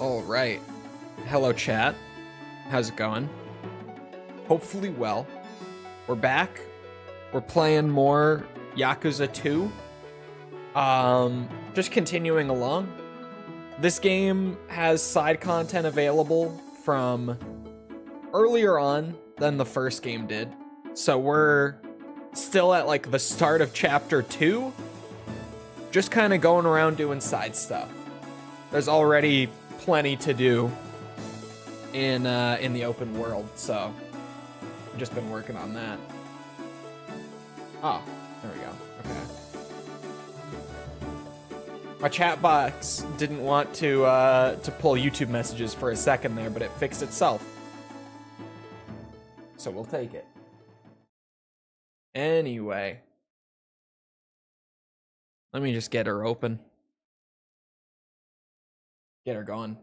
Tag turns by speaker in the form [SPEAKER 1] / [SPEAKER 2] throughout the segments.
[SPEAKER 1] All right. Hello, chat. How's it going? Hopefully well. We're back. We're playing more Yakuza 2. Just continuing along. This game has side content available from earlier on than the first game did. So we're still at like the start of chapter 2. Just kind of going around doing side stuff. There's already plenty to do in the open world, so I've just been working on that. Oh, there we go. Okay. My chat box didn't want to pull YouTube messages for a second there, but it fixed itself. So we'll take it. Anyway. Let me just get her open. Get her going.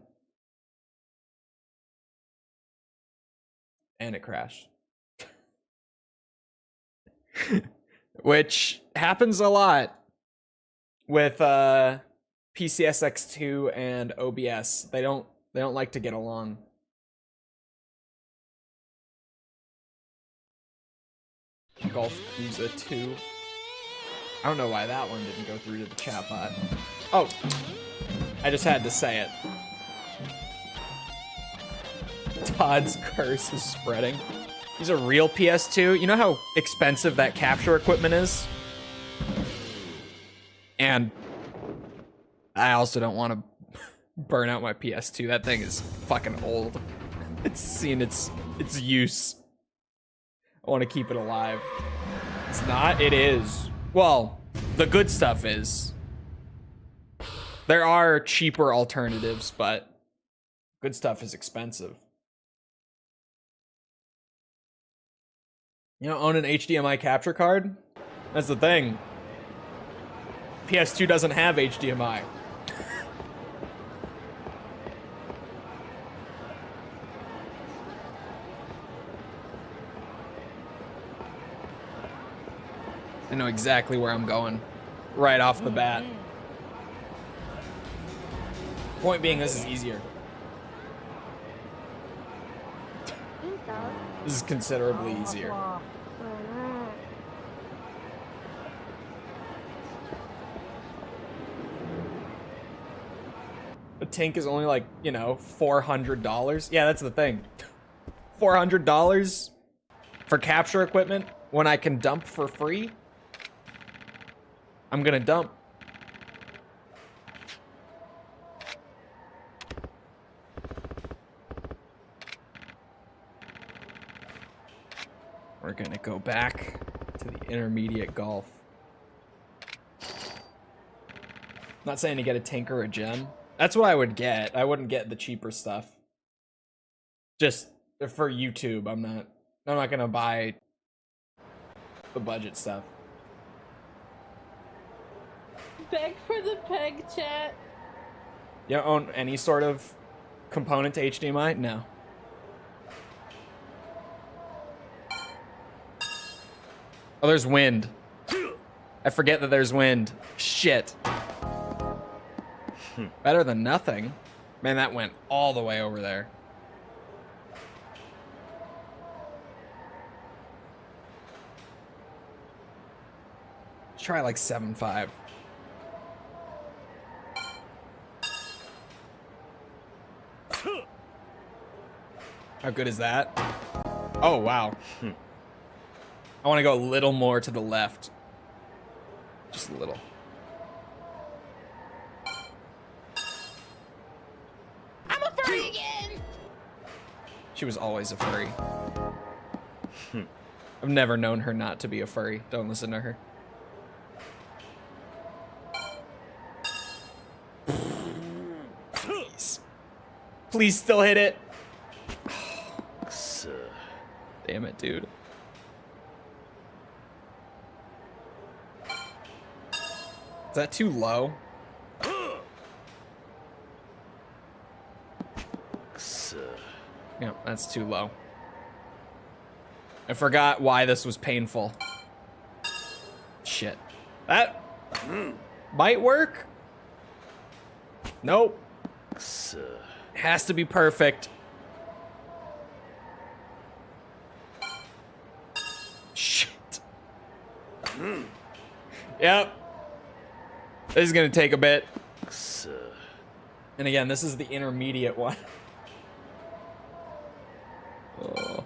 [SPEAKER 1] And it crashed. Which happens a lot with PCSX2 and OBS. They don't like to get along. Golf Yakuza 2. I don't know why that one didn't go through to the chat bot. Oh, I just had to say it. Todd's curse is spreading. These are real PS2. You know how expensive that capture equipment is? And I also don't want to burn out my PS2. That thing is fucking old. It's seen its use. I want to keep it alive. It's not? It is. Well, the good stuff is. There are cheaper alternatives, but good stuff is expensive. You don't own an HDMI capture card? That's the thing. PS2 doesn't have HDMI. I know exactly where I'm going right off the bat. Point being, this is easier. This is considerably easier. A tank is only like, you know, $400. Yeah, that's the thing. $400 for capture equipment when I can dump for free? I'm gonna dump. We're gonna go back to the intermediate golf. Not saying to get a tank or a gem. That's what I would get. I wouldn't get the cheaper stuff. Just for YouTube, I'm not gonna buy the budget stuff.
[SPEAKER 2] Beg for the peg, chat.
[SPEAKER 1] You don't own any sort of component to HDMI? No. Oh, there's wind. I forget that there's wind. Shit. Better than nothing. Man, that went all the way over there. Let's try like 7.5. How good is that? Oh, wow. I want to go a little more to the left. Just a little.
[SPEAKER 2] I'm a furry again!
[SPEAKER 1] She was always a furry. I've never known her not to be a furry. Don't listen to her. Please. Please still hit it. Damn it, dude. Is that too low? Yeah, that's too low. I forgot why this was painful. Shit. That might work. Nope. Has to be perfect. Shit. Yep. This is gonna take a bit. And again, this is the intermediate one. Oh.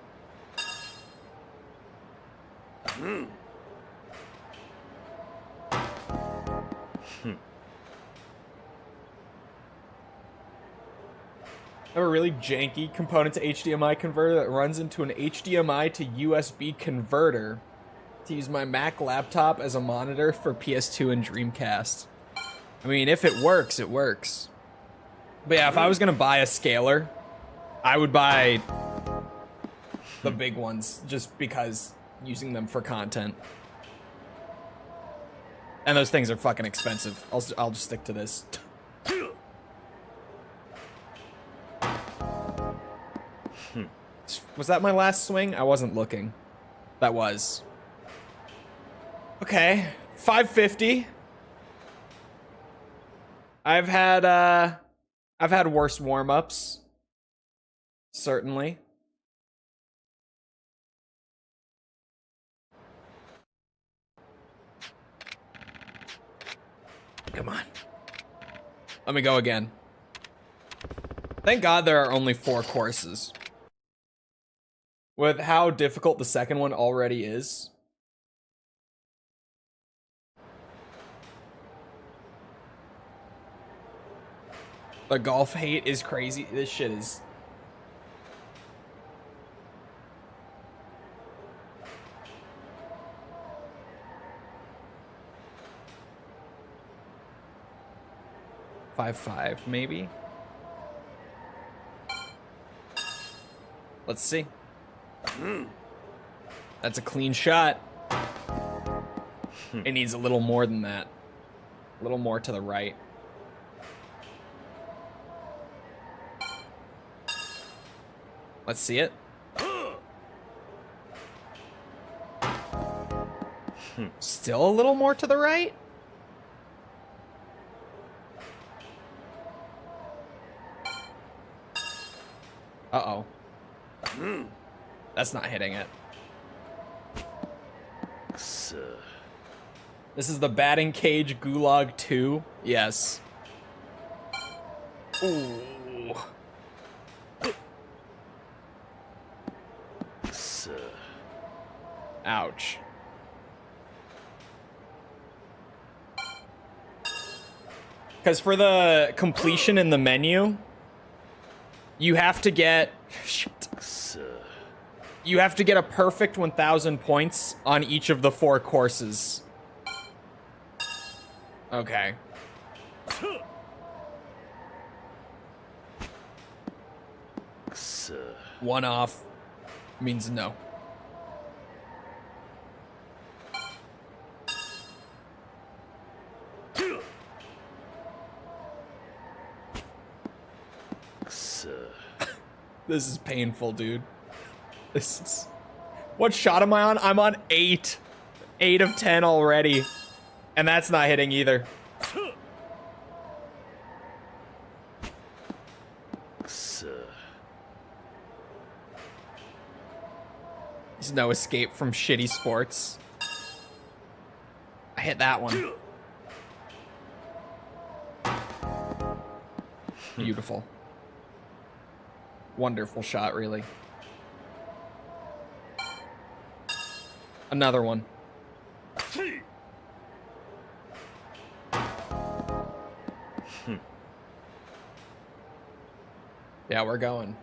[SPEAKER 1] I have a really janky component to HDMI converter that runs into an HDMI to USB converter to use my Mac laptop as a monitor for PS2 and Dreamcast. I mean, if it works, it works. But yeah, if I was gonna buy a scaler, I would buy the big ones just because using them for content. And those things are fucking expensive. I'll just stick to this. Was that my last swing? I wasn't looking. That was. Okay, 550. I've had worse warm-ups. Certainly. Come on. Let me go again. Thank God there are only 4 courses. With how difficult the second one already is. The golf hate is crazy. This shit is... .55 maybe. Let's see. That's a clean shot. It needs a little more than that. A little more to the right. Let's see it. Still a little more to the right? Uh-oh. That's not hitting it. This is the batting cage Gulag 2. Yes. Ooh. Ouch. Because for the completion in the menu, you have to get... Shit. You have to get a perfect 1,000 points on each of the 4 courses. Okay. One off means no. This is painful, dude. This is... What shot am I on? I'm on 8. 8 of 10 already. And that's not hitting either. There's no escape from shitty sports. I hit that one. Beautiful. Wonderful shot, really. Another one. Yeah, we're going.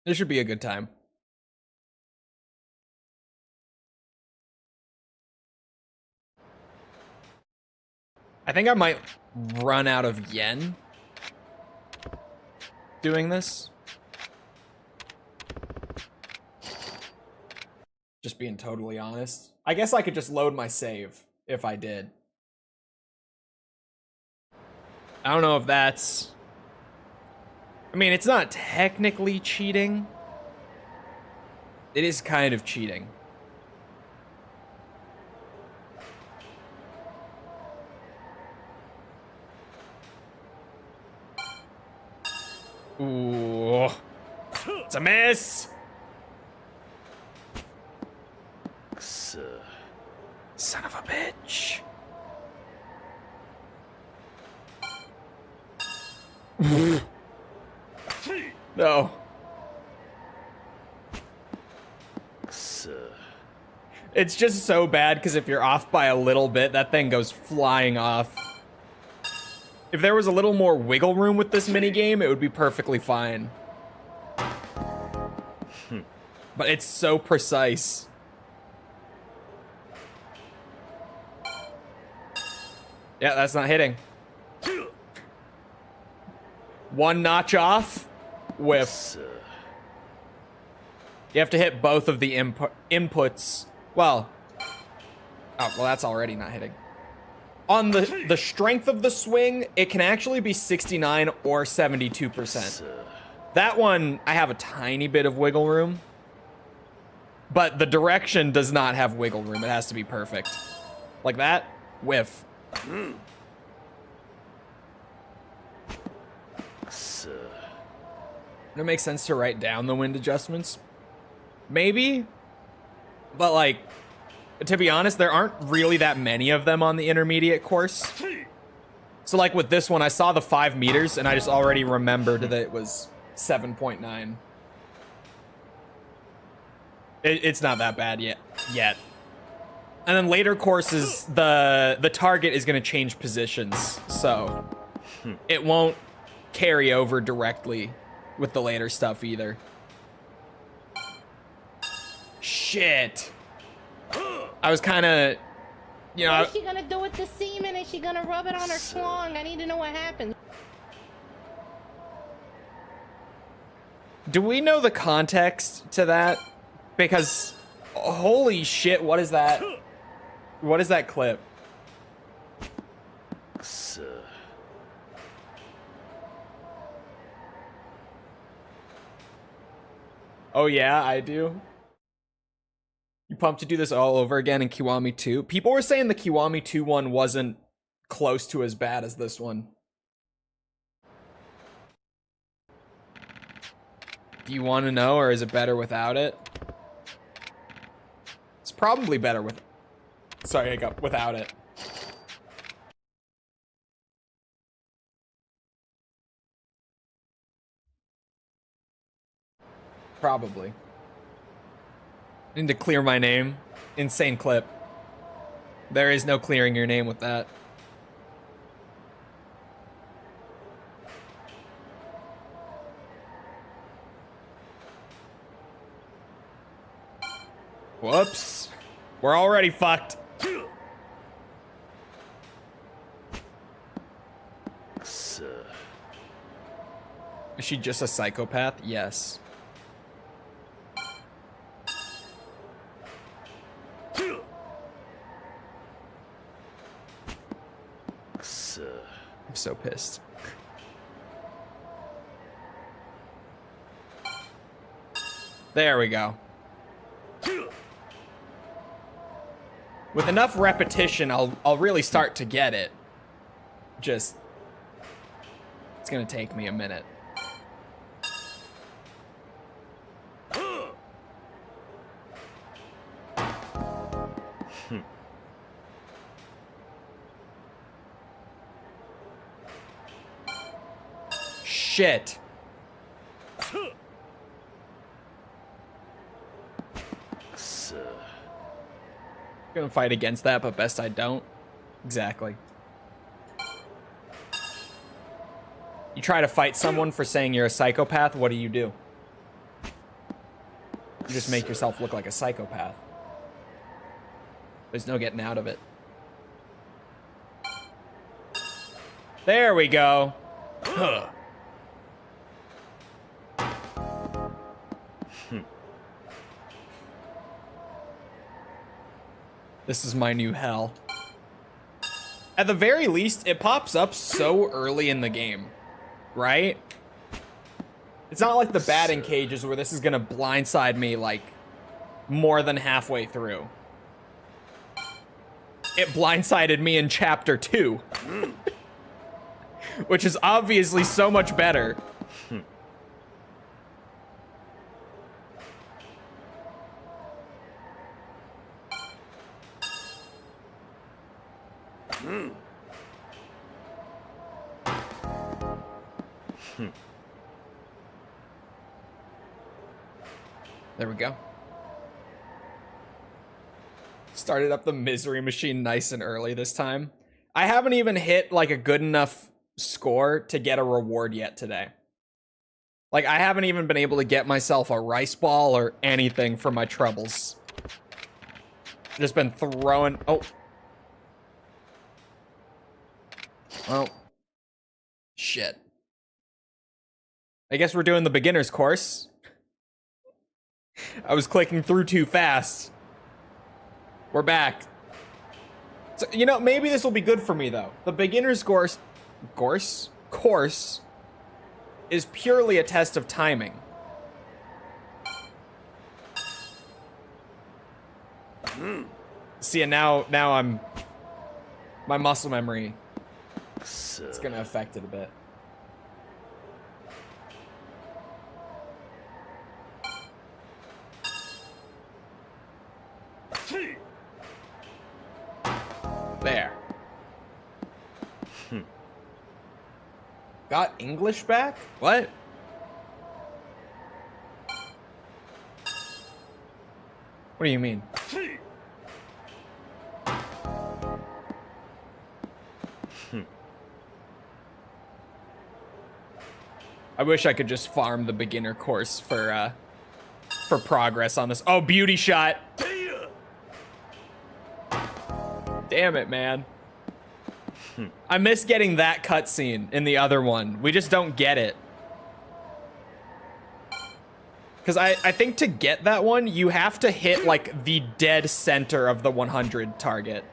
[SPEAKER 1] This should be a good time. I think I might run out of yen doing this. Just being totally honest. I guess I could just load my save if I did. I don't know if that's... I mean, it's not technically cheating. It is kind of cheating. Ooh. It's a miss. Son of a bitch. No. It's just so bad because if you're off by a little bit, that thing goes flying off. If there was a little more wiggle room with this minigame, it would be perfectly fine. But it's so precise. Yeah, that's not hitting. One notch off. Whiff. You have to hit both of the inputs. Well. Oh, well, that's already not hitting. On the strength of the swing, it can actually be 69 or 72%. That one, I have a tiny bit of wiggle room. But the direction does not have wiggle room. It has to be perfect. Like that. Whiff. It makes sense to write down the wind adjustments. Maybe. But like, to be honest, there aren't really that many of them on the intermediate course. So like with this one, I saw the 5 meters and I just already remembered that it was 7.9. It's not that bad yet. And then later courses, the target is going to change positions, so it won't carry over directly with the later stuff either. Shit. I was kind of, you know.
[SPEAKER 2] What is she gonna do with the semen? Is she gonna rub it on her schlong? I need to know what happened.
[SPEAKER 1] Do we know the context to that? Because, holy shit, what is that? What is that clip? Oh yeah, I do. You pumped to do this all over again in Kiwami 2? People were saying the Kiwami 2 one wasn't close to as bad as this one. Do you want to know, or is it better without it? It's probably better with... Sorry, I got without it. Probably. Need to clear my name. Insane clip. There is no clearing your name with that. Whoops. We're already fucked. Is she just a psychopath? Yes. I'm so pissed. There we go. With enough repetition, I'll really start to get it. Just, it's gonna take me a minute. Shit. Gonna fight against that, but best I don't. Exactly. You try to fight someone for saying you're a psychopath, what do? You just make yourself look like a psychopath. There's no getting out of it. There we go. Huh. This is my new hell. At the very least, it pops up so early in the game, right? It's not like the batting cages where this is gonna blindside me like more than halfway through. It blindsided me in chapter 2. Which is obviously so much better. There we go. Started up the misery machine nice and early this time. I haven't even hit like a good enough score to get a reward yet today. Like, I haven't even been able to get myself a rice ball or anything for my troubles. Just been throwing... Oh. Oh. Shit. I guess we're doing the beginner's course. I was clicking through too fast. We're back. So, you know, maybe this will be good for me, though. The beginner's course is purely a test of timing. See, and now I'm... My muscle memory, it's gonna affect it a bit. There. Got English back? What? What do you mean? I wish I could just farm the beginner course for progress on this. Oh, beauty shot. Damn it, man. I miss getting that cutscene in the other one. We just don't get it. Because I think to get that one, you have to hit, like, the dead center of the 100 target.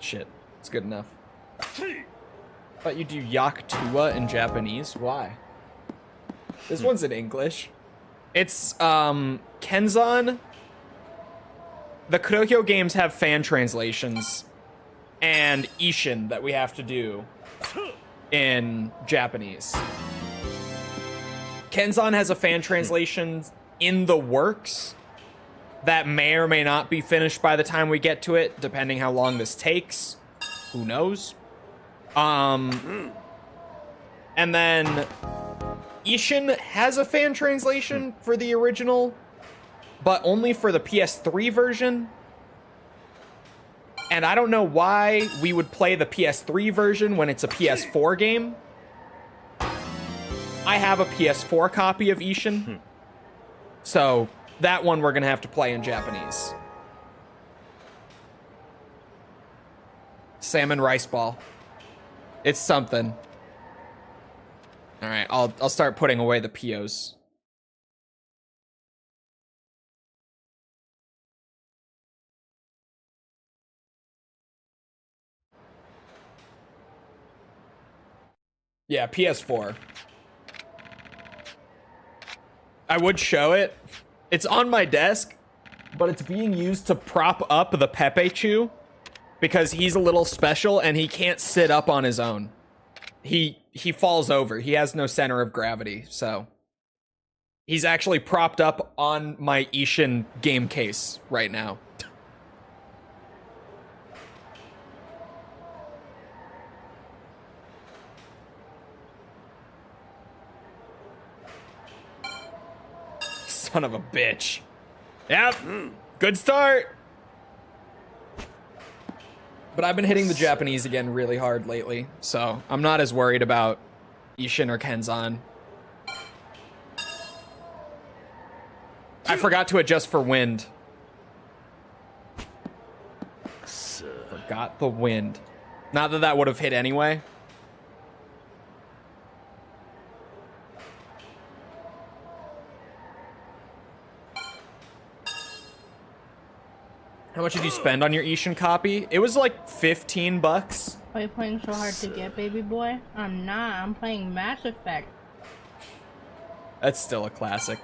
[SPEAKER 1] Shit, it's good enough. But you do Yakuza in Japanese? Why? This one's in English. It's, Kenzan. The Kurohyou games have fan translations. And Ishin that we have to do in Japanese. Kenzan has a fan translation in the works that may or may not be finished by the time we get to it, depending how long this takes. Who knows? And then Ishin has a fan translation for the original, but only for the PS3 version. And I don't know why we would play the PS3 version when it's a PS4 game. I have a PS4 copy of Ishin. So that one we're gonna have to play in Japanese. Salmon rice ball. It's something. All right, I'll start putting away the POs. Yeah, PS4. I would show it. It's on my desk, but it's being used to prop up the Pepe Chew because he's a little special and he can't sit up on his own. He falls over. He has no center of gravity, so he's actually propped up on my Ishin game case right now. Son of a bitch. Yep. Good start. But I've been hitting the Japanese again really hard lately, so I'm not as worried about Ishin or Kenzan. I forgot to adjust for wind. Forgot the wind. Not that that would have hit anyway. How much did you spend on your Ishin copy? It was like 15 bucks.
[SPEAKER 2] Are you playing so hard to get, baby boy? I'm not. I'm playing Mass Effect.
[SPEAKER 1] That's still a classic.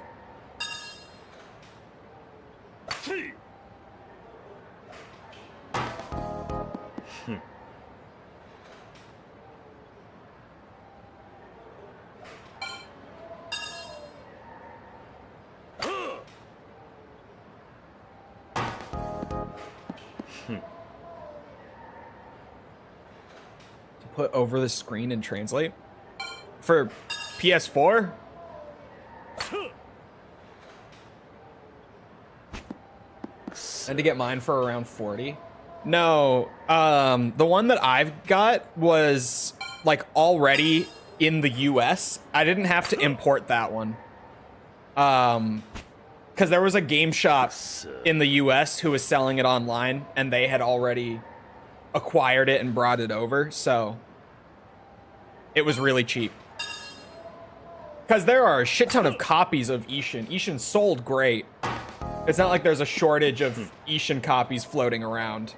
[SPEAKER 1] Put over the screen and translate for PS4. And to get mine for around 40. No, the one that I've got was like already in the US. I didn't have to import that one. Because there was a game shop in the US who was selling it online, and they had already acquired it and brought it over, so it was really cheap. Because there are a shit ton of copies of Ishin. Ishin sold great. It's not like there's a shortage of Ishin copies floating around.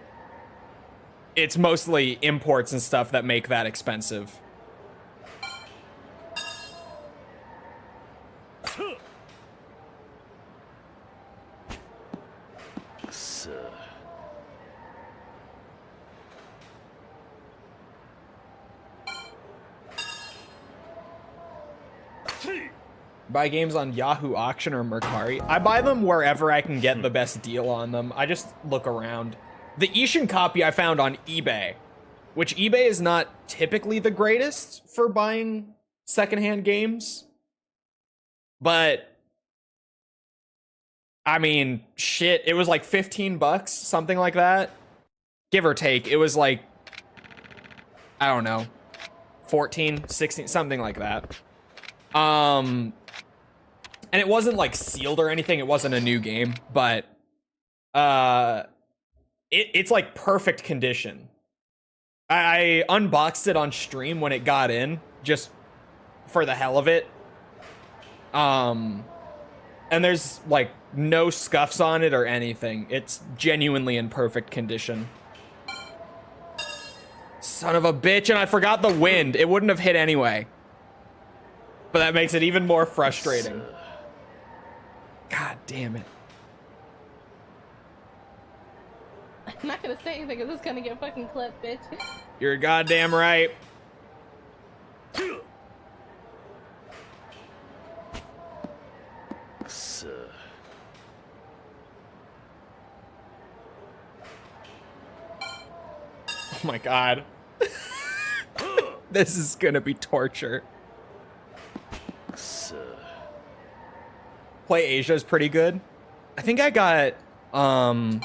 [SPEAKER 1] It's mostly imports and stuff that make that expensive. Buy games on Yahoo Auction or Mercari. I buy them wherever I can get the best deal on them. I just look around. The Ishin copy I found on eBay, which eBay is not typically the greatest for buying secondhand games. But, I mean, shit, it was like 15 bucks, something like that. Give or take. It was like, I don't know, 14, 16, something like that. And it wasn't like sealed or anything. It wasn't a new game, but it's like perfect condition. I unboxed it on stream when it got in, just for the hell of it. And there's like no scuffs on it or anything. It's genuinely in perfect condition. Son of a bitch, and I forgot the wind. It wouldn't have hit anyway. But that makes it even more frustrating. God damn it.
[SPEAKER 2] I'm not gonna say anything because it's gonna get fucking clipped, bitch.
[SPEAKER 1] You're goddamn right. Oh my god. This is gonna be torture. Play Asia is pretty good. I think I got, I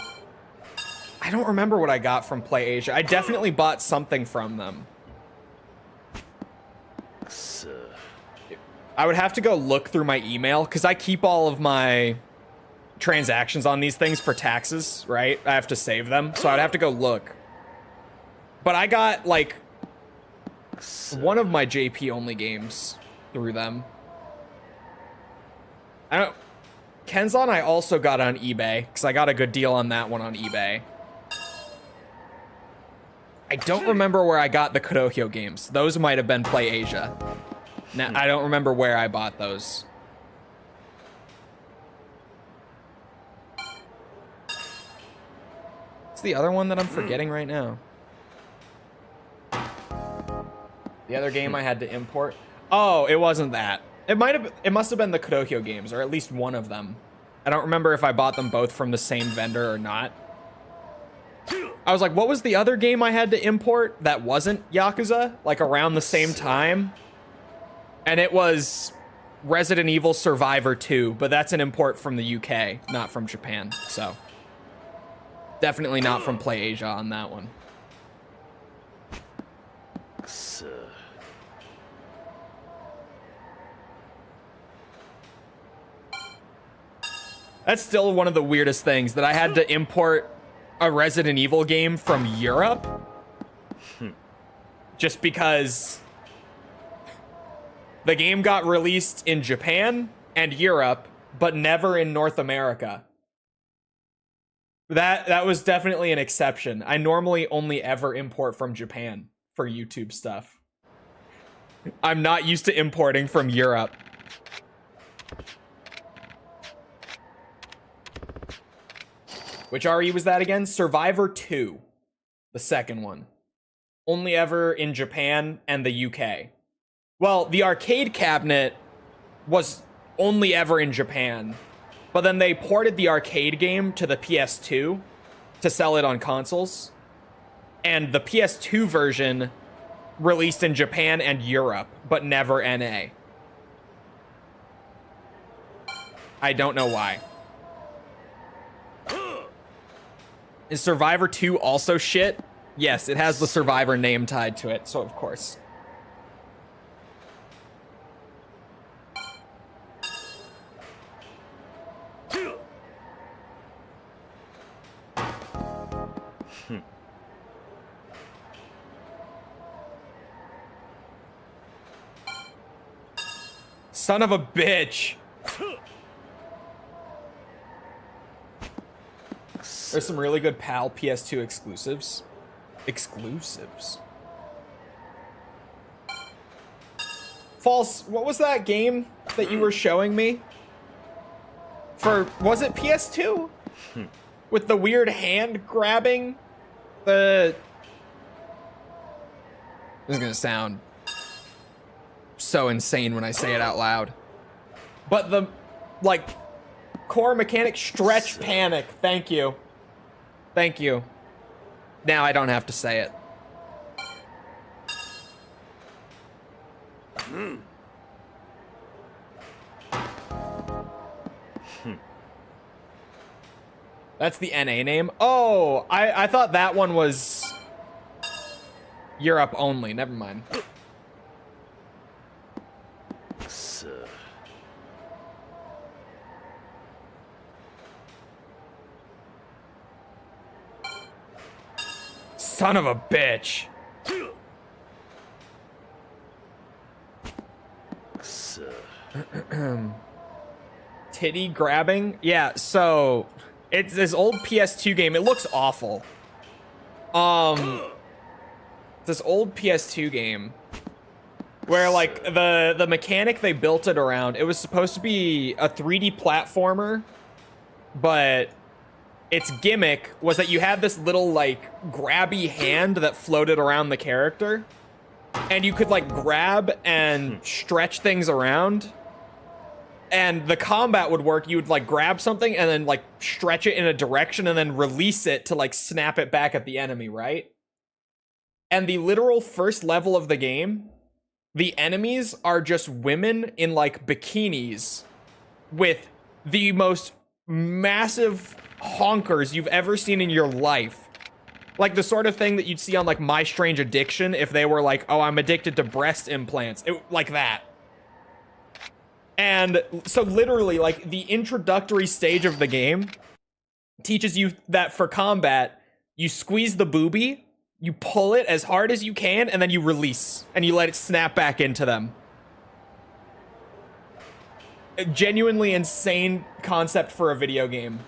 [SPEAKER 1] don't remember what I got from Play Asia. I definitely bought something from them. I would have to go look through my email, because I keep all of my transactions on these things for taxes, right? I have to save them, so I'd have to go look. But I got, like, one of my JP-only games through them. I don't... Kenzan I also got on eBay, because I got a good deal on that one on eBay. I don't remember where I got the Kurohyo games. Those might have been Play Asia. Now, I don't remember where I bought those. What's the other one that I'm forgetting right now? The other game I had to import? Oh, it wasn't that. It must have been the Kurohyo games, or at least one of them. I don't remember if I bought them both from the same vendor or not. I was like, what was the other game I had to import that wasn't Yakuza? Like around the same time? And it was Resident Evil Survivor 2, but that's an import from the UK, not from Japan. So definitely not from Play Asia on that one. That's still one of the weirdest things, that I had to import a Resident Evil game from Europe. Just because the game got released in Japan and Europe, but never in North America. That was definitely an exception. I normally only ever import from Japan for YouTube stuff. I'm not used to importing from Europe. Which RE was that again? Survivor 2. The second one. Only ever in Japan and the UK. Well, the arcade cabinet was only ever in Japan. But then they ported the arcade game to the PS2 to sell it on consoles. And the PS2 version released in Japan and Europe, but never NA. I don't know why. Is Survivor 2 also shit? Yes, it has the Survivor name tied to it, so of course. Son of a bitch. There's some really good PAL PS2 exclusives. False, what was that game that you were showing me? Was it PS2? With the weird hand grabbing? This is gonna sound so insane when I say it out loud. But the, like, core mechanic, stretch panic. Thank you. Thank you. Now I don't have to say it. That's the NA name? Oh, I thought that one was Europe only. Never mind. Son of a bitch. Titty grabbing? Yeah, so it's this old PS2 game. It looks awful. This old PS2 game where, like, the mechanic they built it around, it was supposed to be a 3D platformer, but its gimmick was that you had this little, like, grabby hand that floated around the character, and you could, like, grab and stretch things around, and the combat would work. You would, like, grab something and then, like, stretch it in a direction and then release it to, like, snap it back at the enemy, right? And the literal first level of the game, the enemies are just women in, like, bikinis with the most massive honkers you've ever seen in your life. Like the sort of thing that you'd see on, like, My Strange Addiction if they were like, oh, I'm addicted to breast implants. Like that. And so literally, like, the introductory stage of the game teaches you that for combat, you squeeze the boobie, you pull it as hard as you can, and then you release, and you let it snap back into them. A genuinely insane concept for a video game.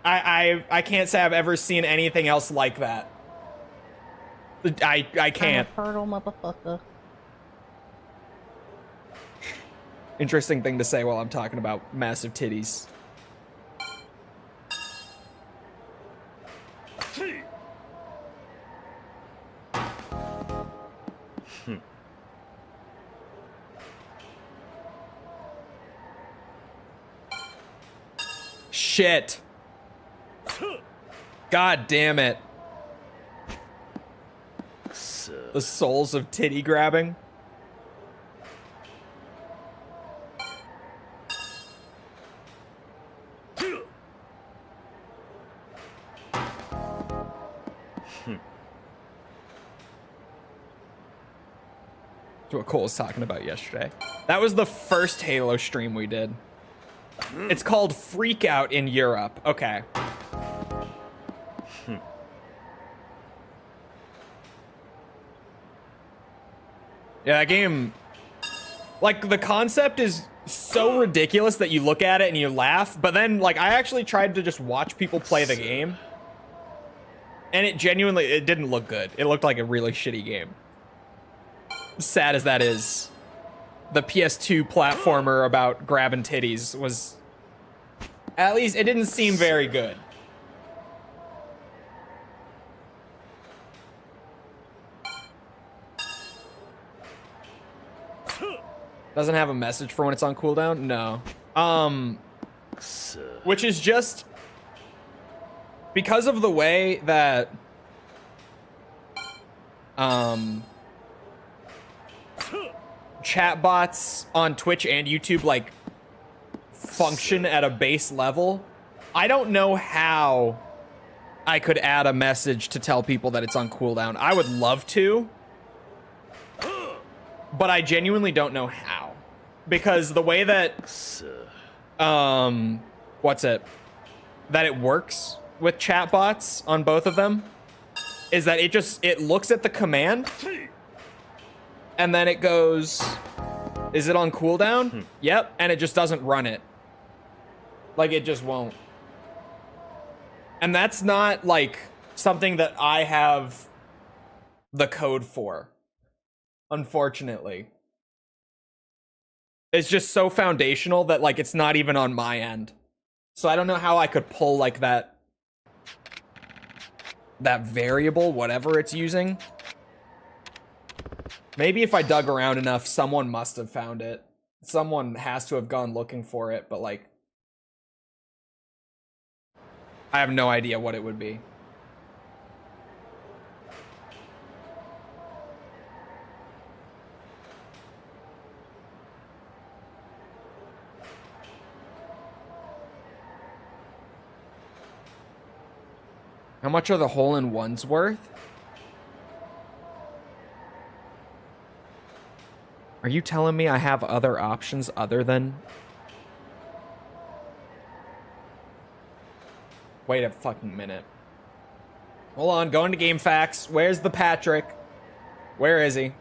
[SPEAKER 1] I can't say I've ever seen anything else like that. I can't.
[SPEAKER 2] I'm a turtle, motherfucker.
[SPEAKER 1] Interesting thing to say while I'm talking about massive titties. Shit. God damn it. The souls of titty grabbing. That's what Cole was talking about yesterday. That was the first Halo stream we did. It's called Freak Out in Europe. Okay. Yeah, that game, like, the concept is so ridiculous that you look at it and you laugh, but then, like, I actually tried to just watch people play the game, and it didn't look good. It looked like a really shitty game. Sad as that is. the PS2 platformer about grabbing titties was, at least it didn't seem very good. Doesn't have a message for when it's on cooldown? No. Which is just because of the way that chatbots on Twitch and YouTube like function at a base level. I don't know how I could add a message to tell people that it's on cooldown. I would love to, but I genuinely don't know how, because the way that that it works with chatbots on both of them is that it looks at the command and then it goes, is it on cooldown? Yep. And it just doesn't run it. Like, it just won't. And that's not like something that I have the code for, unfortunately. It's just so foundational that like it's not even on my end. So I don't know how I could pull like that variable, whatever it's using. Maybe if I dug around enough, someone must have found it. Someone has to have gone looking for it, but like I have no idea what it would be. How much are the hole-in-ones worth? Are you telling me I have other options other than... Wait a fucking minute. Hold on, going to Game Facts. Where's the Patrick? Where is he?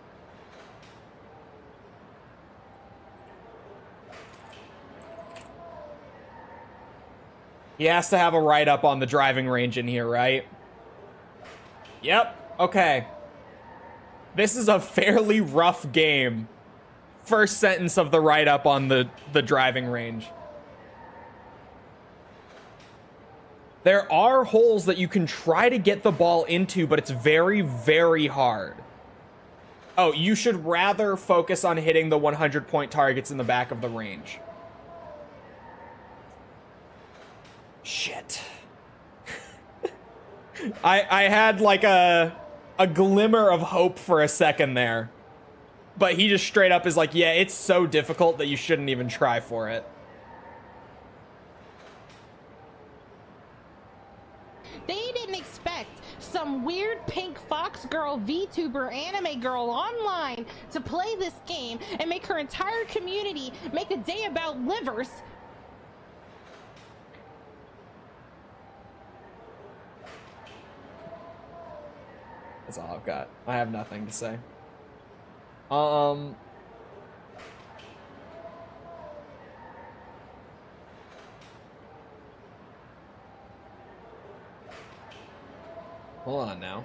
[SPEAKER 1] He has to have a write-up on the driving range in here, right? Yep. Okay. This is a fairly rough game. First sentence of the write-up on the driving range. There are holes that you can try to get the ball into, but it's very, very hard. Oh, you should rather focus on hitting the 100-point targets in the back of the range. Shit. I had like a glimmer of hope for a second there. But he just straight up is like, yeah, it's so difficult that you shouldn't even try for it.
[SPEAKER 2] They didn't expect some weird pink fox girl VTuber anime girl online to play this game and make her entire community make a day about livers.
[SPEAKER 1] That's all I've got. I have nothing to say. Hold on now.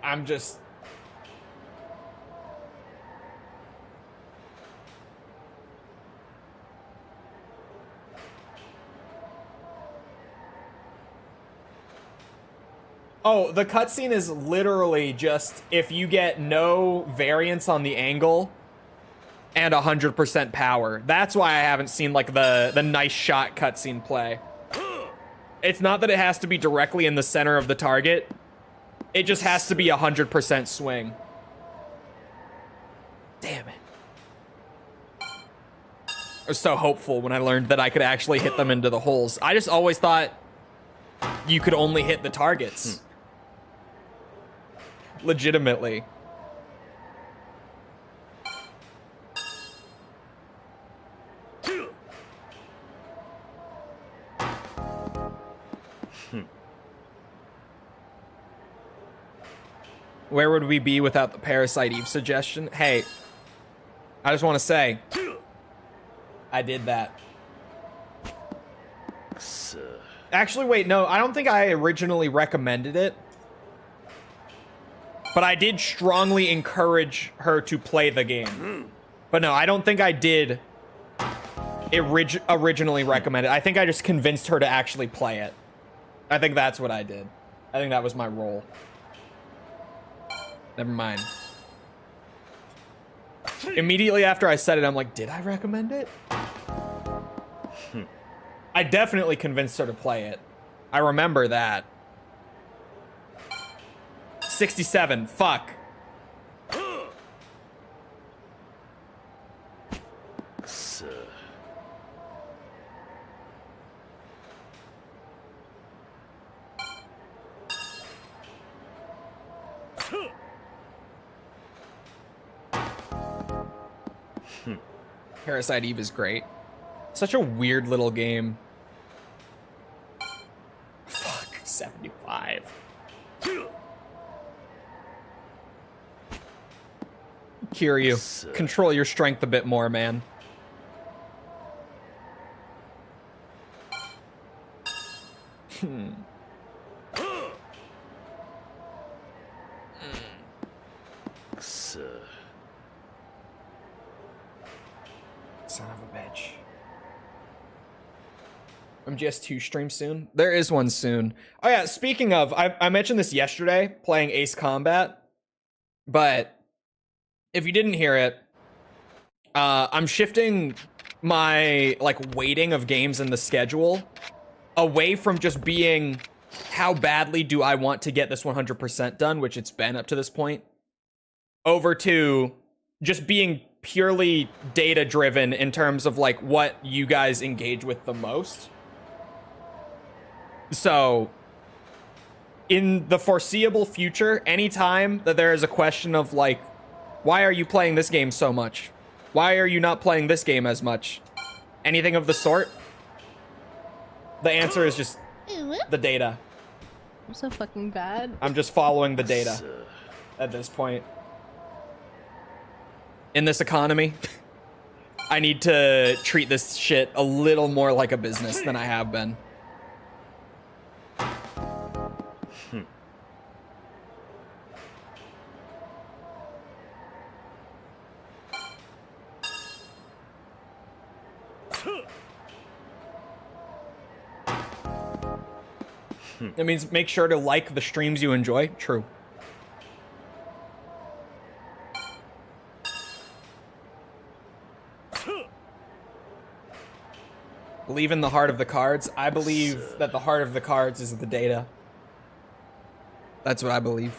[SPEAKER 1] I'm just... Oh, the cutscene is literally just if you get no variance on the angle and 100% power. That's why I haven't seen like the nice shot cutscene play. It's not that it has to be directly in the center of the target. It just has to be 100% swing. Damn it. I was so hopeful when I learned that I could actually hit them into the holes. I just always thought you could only hit the targets. Legitimately. Where would we be without the Parasite Eve suggestion? Hey, I just want to say, I did that. Actually, wait, no, I don't think I originally recommended it. But I did strongly encourage her to play the game. But no, I don't think I did originally recommend it. I think I just convinced her to actually play it. I think that's what I did. I think that was my role. Never mind. Immediately after I said it, I'm like, did I recommend it? I definitely convinced her to play it. I remember that. 67. Fuck. Parasite Eve is great. Such a weird little game. Fuck, 75. Kiryu, control your strength a bit more, man. Son of a bitch. MGS2 stream soon? There is one soon. Oh yeah, speaking of, I mentioned this yesterday, playing Ace Combat. But if you didn't hear it, I'm shifting my weighting of games in the schedule away from just being how badly do I want to get this 100% done, which it's been up to this point, over to just being purely data driven in terms of what you guys engage with the most. So in the foreseeable future, anytime that there is a question of why are you playing this game so much? Why are you not playing this game as much? Anything of the sort, the answer is just the data.
[SPEAKER 2] I'm so fucking bad.
[SPEAKER 1] I'm just following the data at this point. In this economy, I need to treat this shit a little more like a business than I have been. That means make sure to like the streams you enjoy. True. Believe in the heart of the cards. I believe that the heart of the cards is the data. That's what I believe.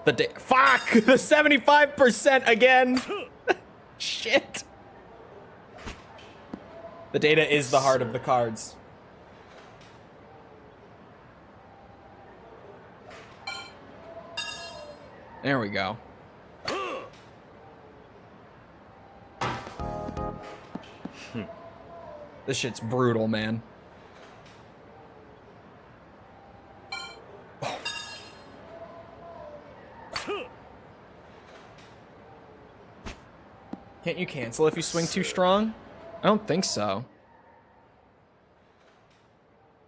[SPEAKER 1] Fuck! The 75% again! Shit! The data is the heart of the cards. There we go. This shit's brutal, man. Oh. Can't you cancel if you swing too strong? I don't think so.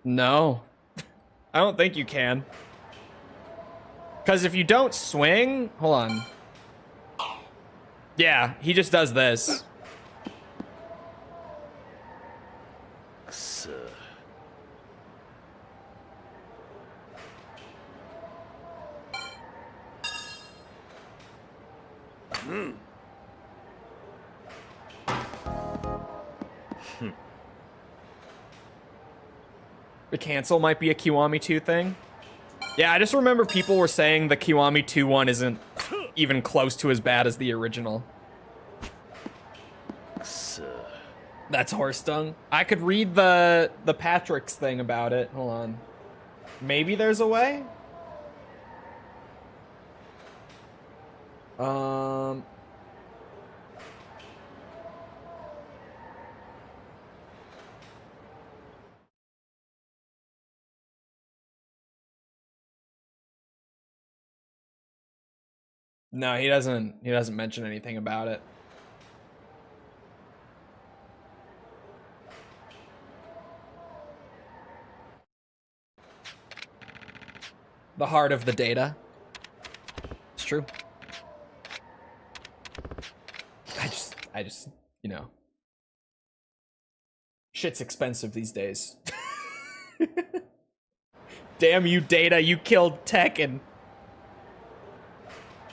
[SPEAKER 1] No. I don't think you can. Because if you don't swing... Hold on. Yeah, he just does this. The cancel might be a Kiwami 2 thing. Yeah, I just remember people were saying the Kiwami 2 one isn't even close to as bad as the original. That's horse dung. I could read the Patrick's thing about it. Hold on. Maybe there's a way? No, he doesn't mention anything about it. The heart of the data. true. I just, you know, shit's expensive these days. Damn you, Data, you killed Tekken.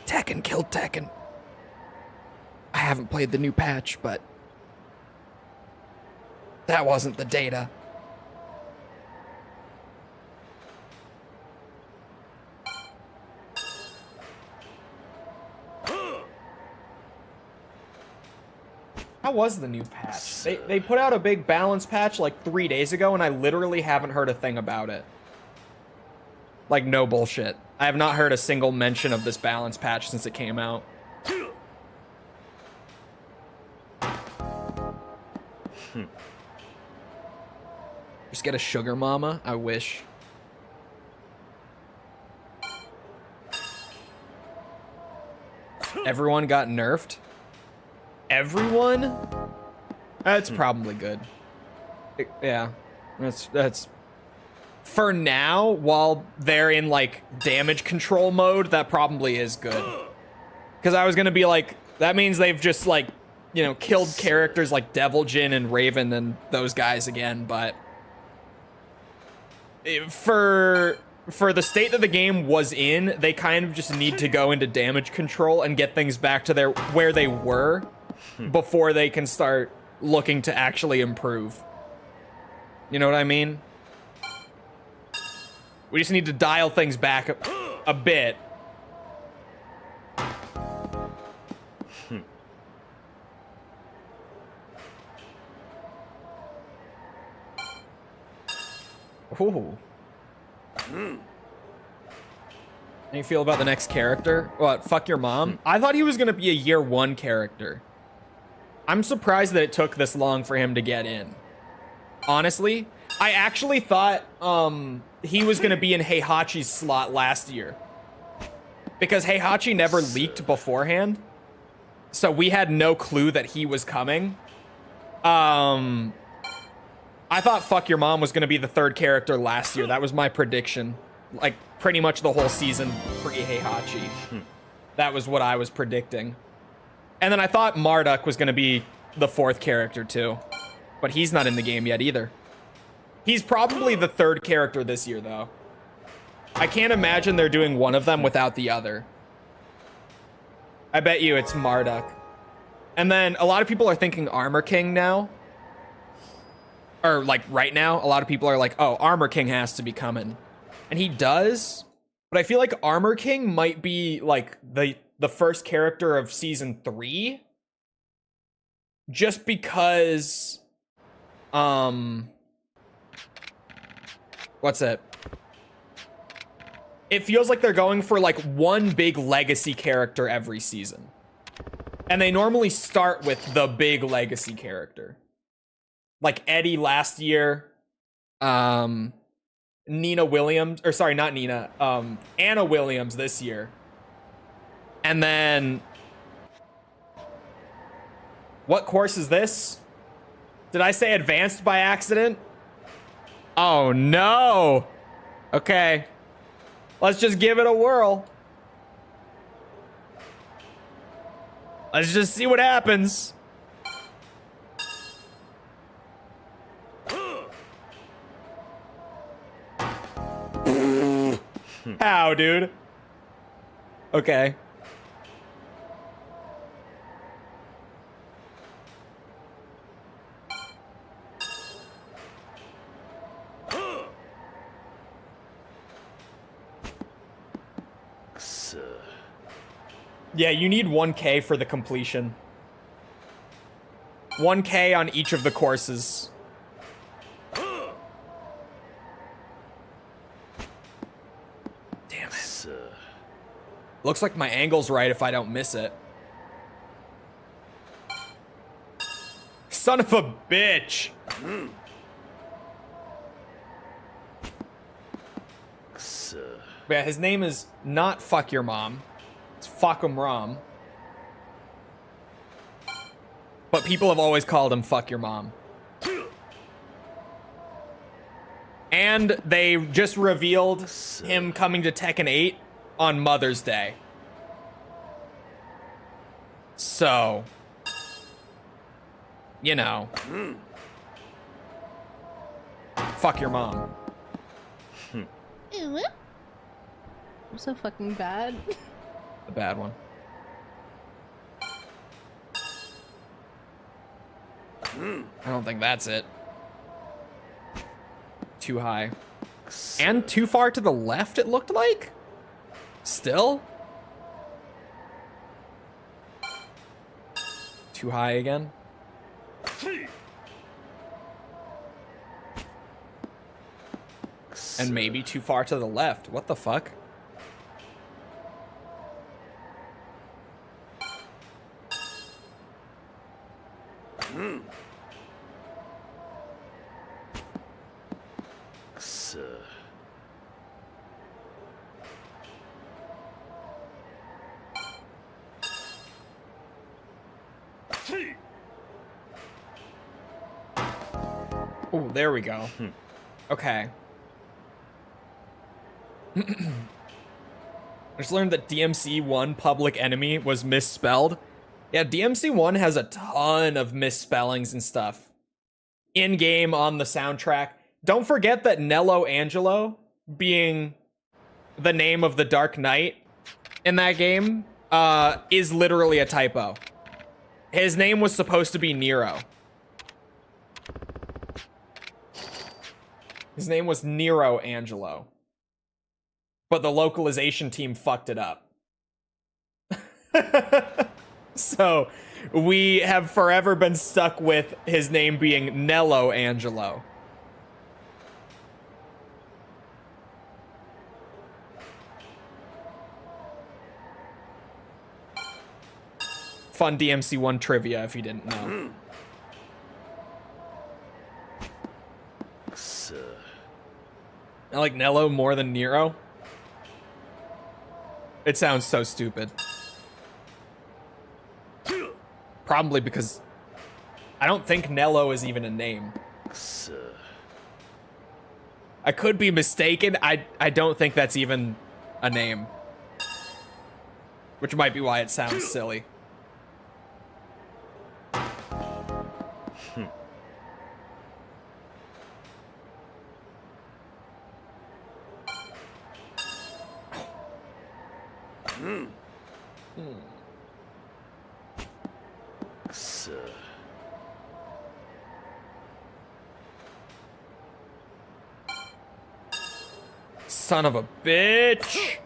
[SPEAKER 1] Tekken killed Tekken. I haven't played the new patch, but that wasn't the Data. How was the new patch? They put out a big balance patch like 3 days ago, and I literally haven't heard a thing about it. Like, no bullshit. I have not heard a single mention of this balance patch since it came out. Just get a sugar mama? I wish. Everyone got nerfed? Everyone? That's probably good. Yeah. That's for now, while they're in like damage control mode, that probably is good. Because I was gonna be like, that means they've just like, you know, killed characters like Devil Jin and Raven and those guys again, but for the state that the game was in, they kind of just need to go into damage control and get things back to where they were before they can start looking to actually improve. You know what I mean? We just need to dial things back a bit. Ooh. How you feel about the next character? What, fuck your mom? I thought he was gonna be a year 1 character. I'm surprised that it took this long for him to get in. Honestly, I actually thought he was gonna be in Heihachi's slot last year. Because Heihachi never leaked beforehand. So we had no clue that he was coming. I thought Fuck Your Mom was going to be the 3rd character last year. That was my prediction. Like, pretty much the whole season pre-Heihachi. That was what I was predicting. And then I thought Marduk was going to be the 4th character, too. But he's not in the game yet, either. He's probably the 3rd character this year, though. I can't imagine they're doing one of them without the other. I bet you it's Marduk. And then a lot of people are thinking Armor King now. Or, like, right now, a lot of people are like, oh, Armor King has to be coming. And he does. But I feel like Armor King might be, like, the first character of Season 3. Just because... What's it? It feels like they're going for, like, one big legacy character every season. And they normally start with the big legacy character. Like Eddie last year, Nina Williams, or sorry, not Nina, Anna Williams this year. And then, what course is this? Did I say advanced by accident? Oh no. Okay. Let's just give it a whirl. Let's just see what happens. How, dude? Okay. Yeah, you need 1K for the completion. 1K on each of the courses. Damn it. Looks like my angle's right if I don't miss it. Son of a bitch. Yeah, his name is not Fuck Your Mom. It's Fuck 'em Rom. But people have always called him Fuck Your Mom. And they just revealed him coming to Tekken 8 on Mother's Day. So, you know, fuck your mom.
[SPEAKER 2] Ew. I'm so fucking bad.
[SPEAKER 1] The bad one. I don't think that's it. Too high. And too far to the left, it looked like? Still? Too high again? And maybe too far to the left. What the fuck? Oh, there we go. Okay. I just learned that DMC1 Public Enemy was misspelled. Yeah, DMC1 has a ton of misspellings and stuff. In-game, on the soundtrack. Don't forget that Nello Angelo, being the name of the Dark Knight in that game, is literally a typo. His name was supposed to be Nero. His name was Nero Angelo. But the localization team fucked it up. So, we have forever been stuck with his name being Nello Angelo. Fun DMC1 trivia if you didn't know. I like Nello more than Nero. It sounds so stupid. Probably because I don't think Nello is even a name. I could be mistaken. I don't think that's even a name. Which might be why it sounds silly. Son of a bitch.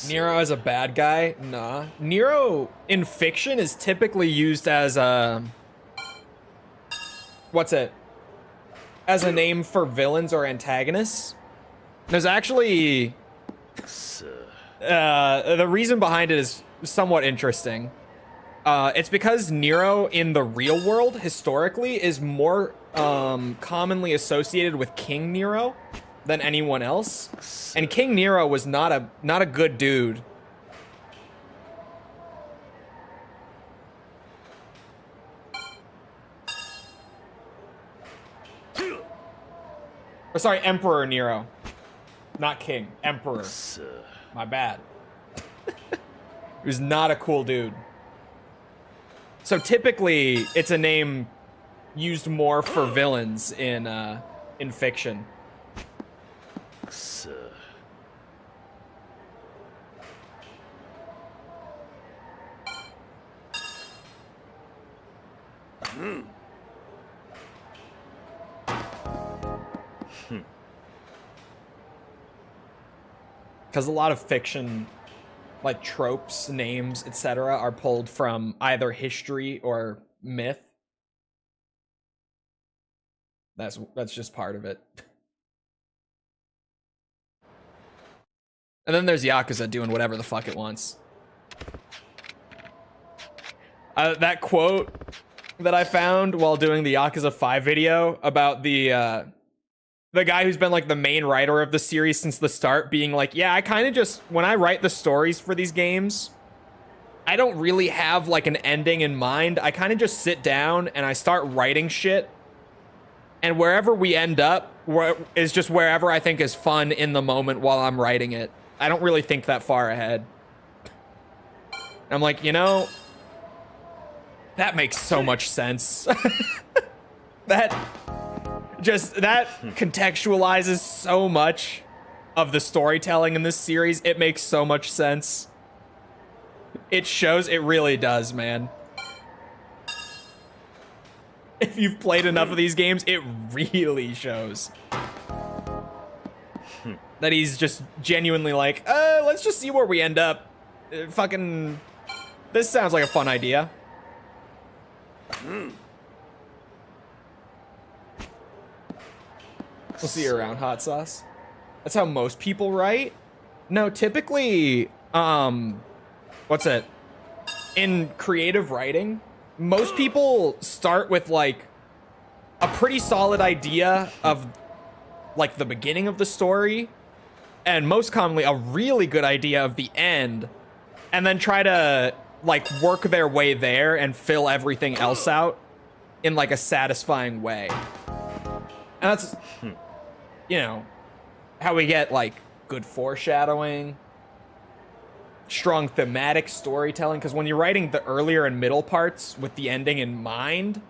[SPEAKER 1] Nero as a bad guy? Nah. Nero in fiction is typically used as a... What's it? As a name for villains or antagonists. There's actually... the reason behind it is somewhat interesting. It's because Nero in the real world, historically, is more commonly associated with King Nero than anyone else. And King Nero was not a good dude. Or sorry, Emperor Nero. Not King, Emperor. My bad. He was not a cool dude. So typically, it's a name used more for villains in fiction. Because a lot of fiction, like tropes, names, etc., are pulled from either history or myth. That's just part of it. And then there's Yakuza doing whatever the fuck it wants. That quote that I found while doing the Yakuza 5 video about the guy who's been like the main writer of the series since the start being like, yeah, I kind of just, when I write the stories for these games, I don't really have like an ending in mind. I kind of just sit down and I start writing shit. And wherever we end up is just wherever I think is fun in the moment while I'm writing it. I don't really think that far ahead. I'm like, you know, that makes so much sense. that contextualizes so much of the storytelling in this series. It makes so much sense. It shows, it really does, man. If you've played enough of these games, it really shows. That he's just genuinely like, let's just see where we end up. Fucking, this sounds like a fun idea. We'll see you around, hot sauce. That's how most people write. No, typically, what's it? In creative writing, most people start with like a pretty solid idea of like the beginning of the story, and most commonly a really good idea of the end, and then try to like work their way there and fill everything else out in like a satisfying way. And that's, you know, how we get like good foreshadowing, strong thematic storytelling, because when you're writing the earlier and middle parts with the ending in mind,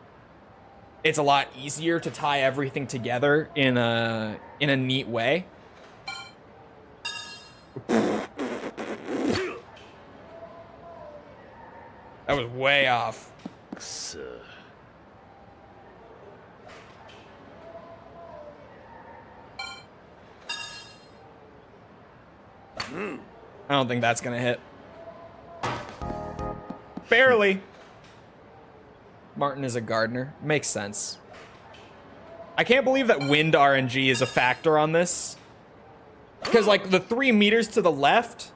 [SPEAKER 1] it's a lot easier to tie everything together in a neat way. That was way off. I don't think that's gonna hit. Barely. Martin is a gardener. Makes sense. I can't believe that wind RNG is a factor on this. Because, like, the 3 meters to the left,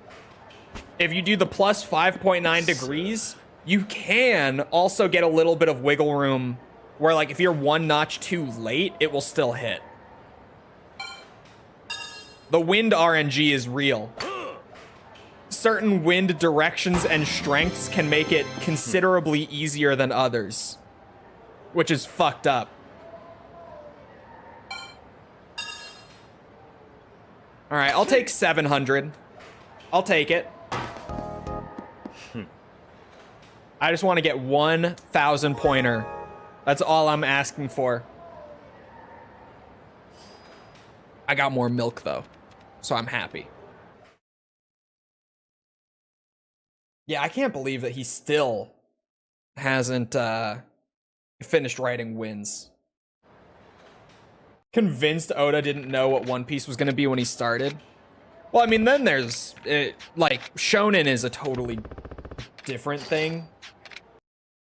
[SPEAKER 1] if you do the plus 5.9 degrees, you can also get a little bit of wiggle room where, like, if you're 1 notch too late, it will still hit. The wind RNG is real. Certain wind directions and strengths can make it considerably easier than others, which is fucked up. All right, I'll take 700. I'll take it. I just want to get 1,000 pointer. That's all I'm asking for. I got more milk though, so I'm happy. Yeah, I can't believe that he still hasn't finished writing wins. Convinced Oda didn't know what One Piece was going to be when he started. Well, I mean, then there's, like, Shonen is a totally different thing.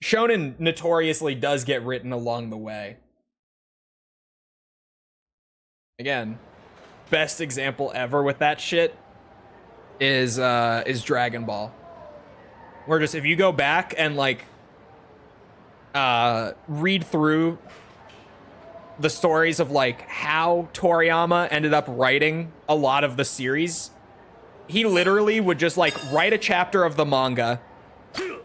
[SPEAKER 1] Shonen notoriously does get written along the way. Again, best example ever with that shit is Dragon Ball. Where just, if you go back and, like, read through the stories of, like, how Toriyama ended up writing a lot of the series, he literally would just, like, write a chapter of the manga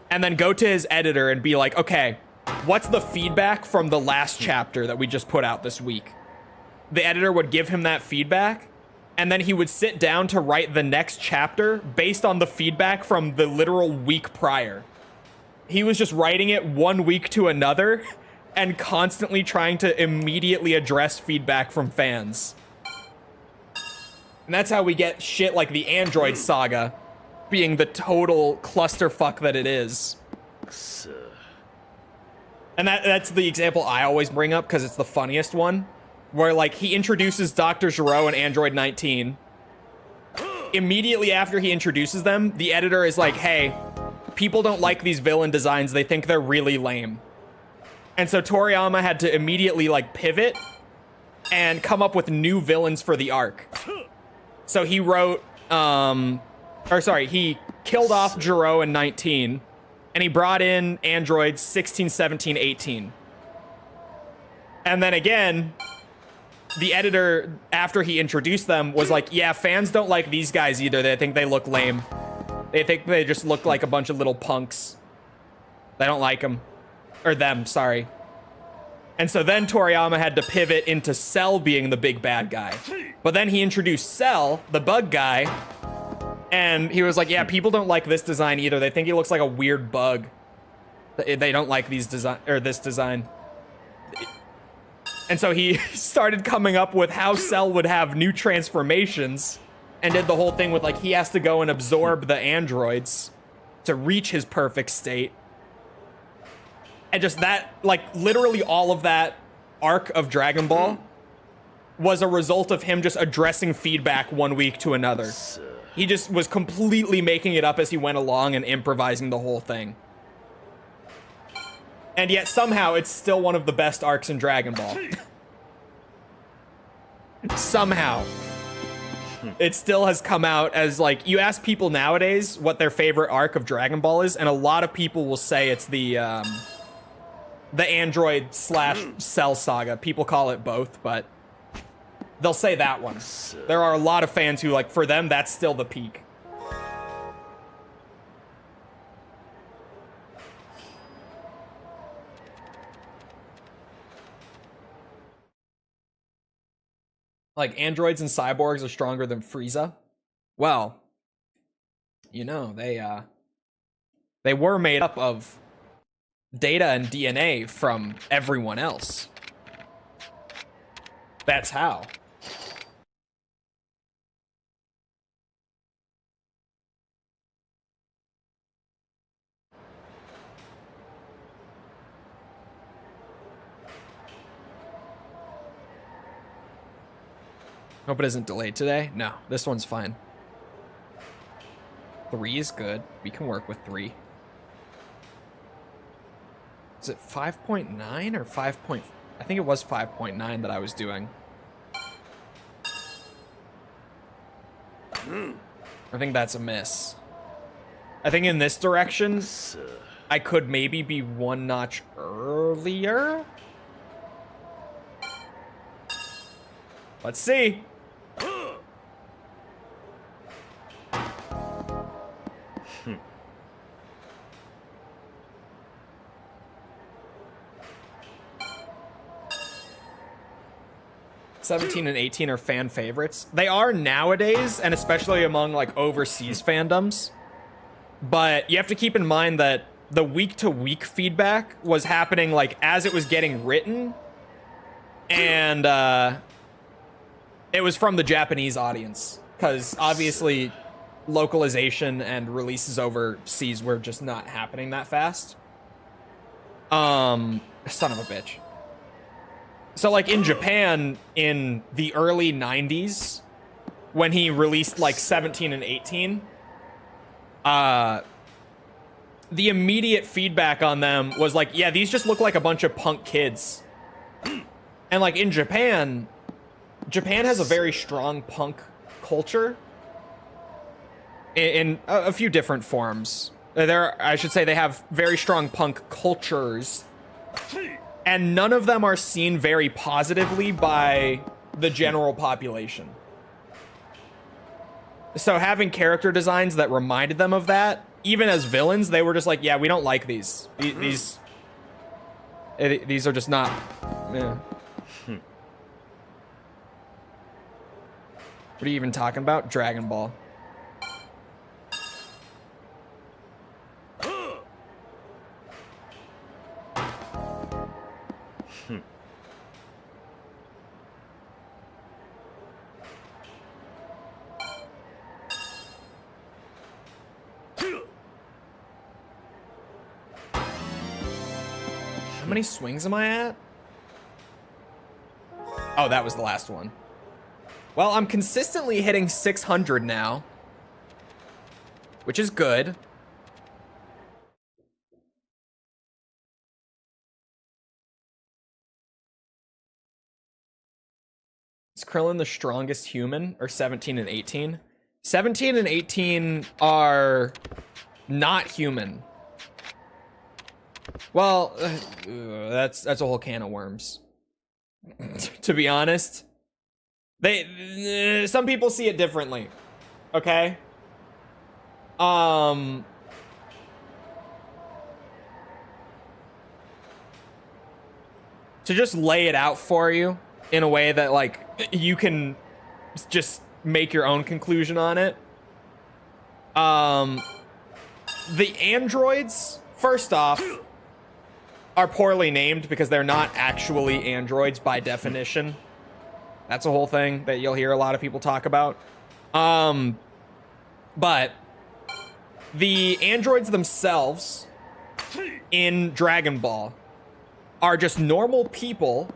[SPEAKER 1] and then go to his editor and be like, okay, what's the feedback from the last chapter that we just put out this week? The editor would give him that feedback, and then he would sit down to write the next chapter based on the feedback from the literal week prior. He was just writing it 1 week to another and constantly trying to immediately address feedback from fans. And that's how we get shit like the Android Saga being the total clusterfuck that it is. And that's the example I always bring up because it's the funniest one. Where, like, he introduces Dr. Gero and Android 19. Immediately after he introduces them, the editor is like, hey, people don't like these villain designs. They think they're really lame. And so Toriyama had to immediately, like, pivot and come up with new villains for the arc. So he wrote, he killed off Gero in 19, and he brought in androids 16, 17, 18. And then again, the editor, after he introduced them, was like, yeah, fans don't like these guys either. They think they look lame. They think they just look like a bunch of little punks. They don't like them. Or them, sorry. And so then Toriyama had to pivot into Cell being the big bad guy. But then he introduced Cell, the bug guy, And he was like, yeah, people don't like this design either. They think he looks like a weird bug. They don't like this design. And so he started coming up with how Cell would have new transformations and did the whole thing with like, he has to go and absorb the androids to reach his perfect state. And just that, like, literally all of that arc of Dragon Ball was a result of him just addressing feedback one week to another. He just was completely making it up as he went along and improvising the whole thing. And yet somehow it's still one of the best arcs in Dragon Ball. Somehow. It still has come out as, like, you ask people nowadays what their favorite arc of Dragon Ball is, and a lot of people will say it's the Android / Cell saga. People call it both, but they'll say that one. There are a lot of fans who, like, for them, that's still the peak. Like, androids and cyborgs are stronger than Frieza? Well, you know, they were made up of data and DNA from everyone else. That's how. Hope it isn't delayed today. No, this one's fine. 3 is good. We can work with 3. Is it 5.9 or 5. I think it was 5.9 that I was doing. I think that's a miss. I think in this direction, I could maybe be 1 notch earlier. Let's see. 17 and 18 are fan favorites. They are nowadays, and especially among like overseas fandoms. But you have to keep in mind that the week-to-week feedback was happening like as it was getting written, and it was from the Japanese audience, because obviously localization and releases overseas were just not happening that fast. Son of a bitch. So, like, in Japan, in the early 90s, when he released, like, 17 and 18, the immediate feedback on them was like, yeah, these just look like a bunch of punk kids. And, like, in Japan has a very strong punk culture in a few different forms. I should say they have very strong punk cultures. And none of them are seen very positively by the general population. So having character designs that reminded them of that, even as villains, they were just like, yeah, we don't like these. These are just not... Yeah. What are you even talking about? Dragon Ball. How many swings am I at? Oh, that was the last one. Well, I'm consistently hitting 600 now, which is good. Is Krillin the strongest human, or 17 and 18? 17 and 18 are not human. Well, that's a whole can of worms. To be honest, some people see it differently. Okay? To just lay it out for you in a way that like you can just make your own conclusion on it. The androids, first off, are poorly named because they're not actually androids by definition. That's a whole thing that you'll hear a lot of people talk about. But the androids themselves in Dragon Ball are just normal people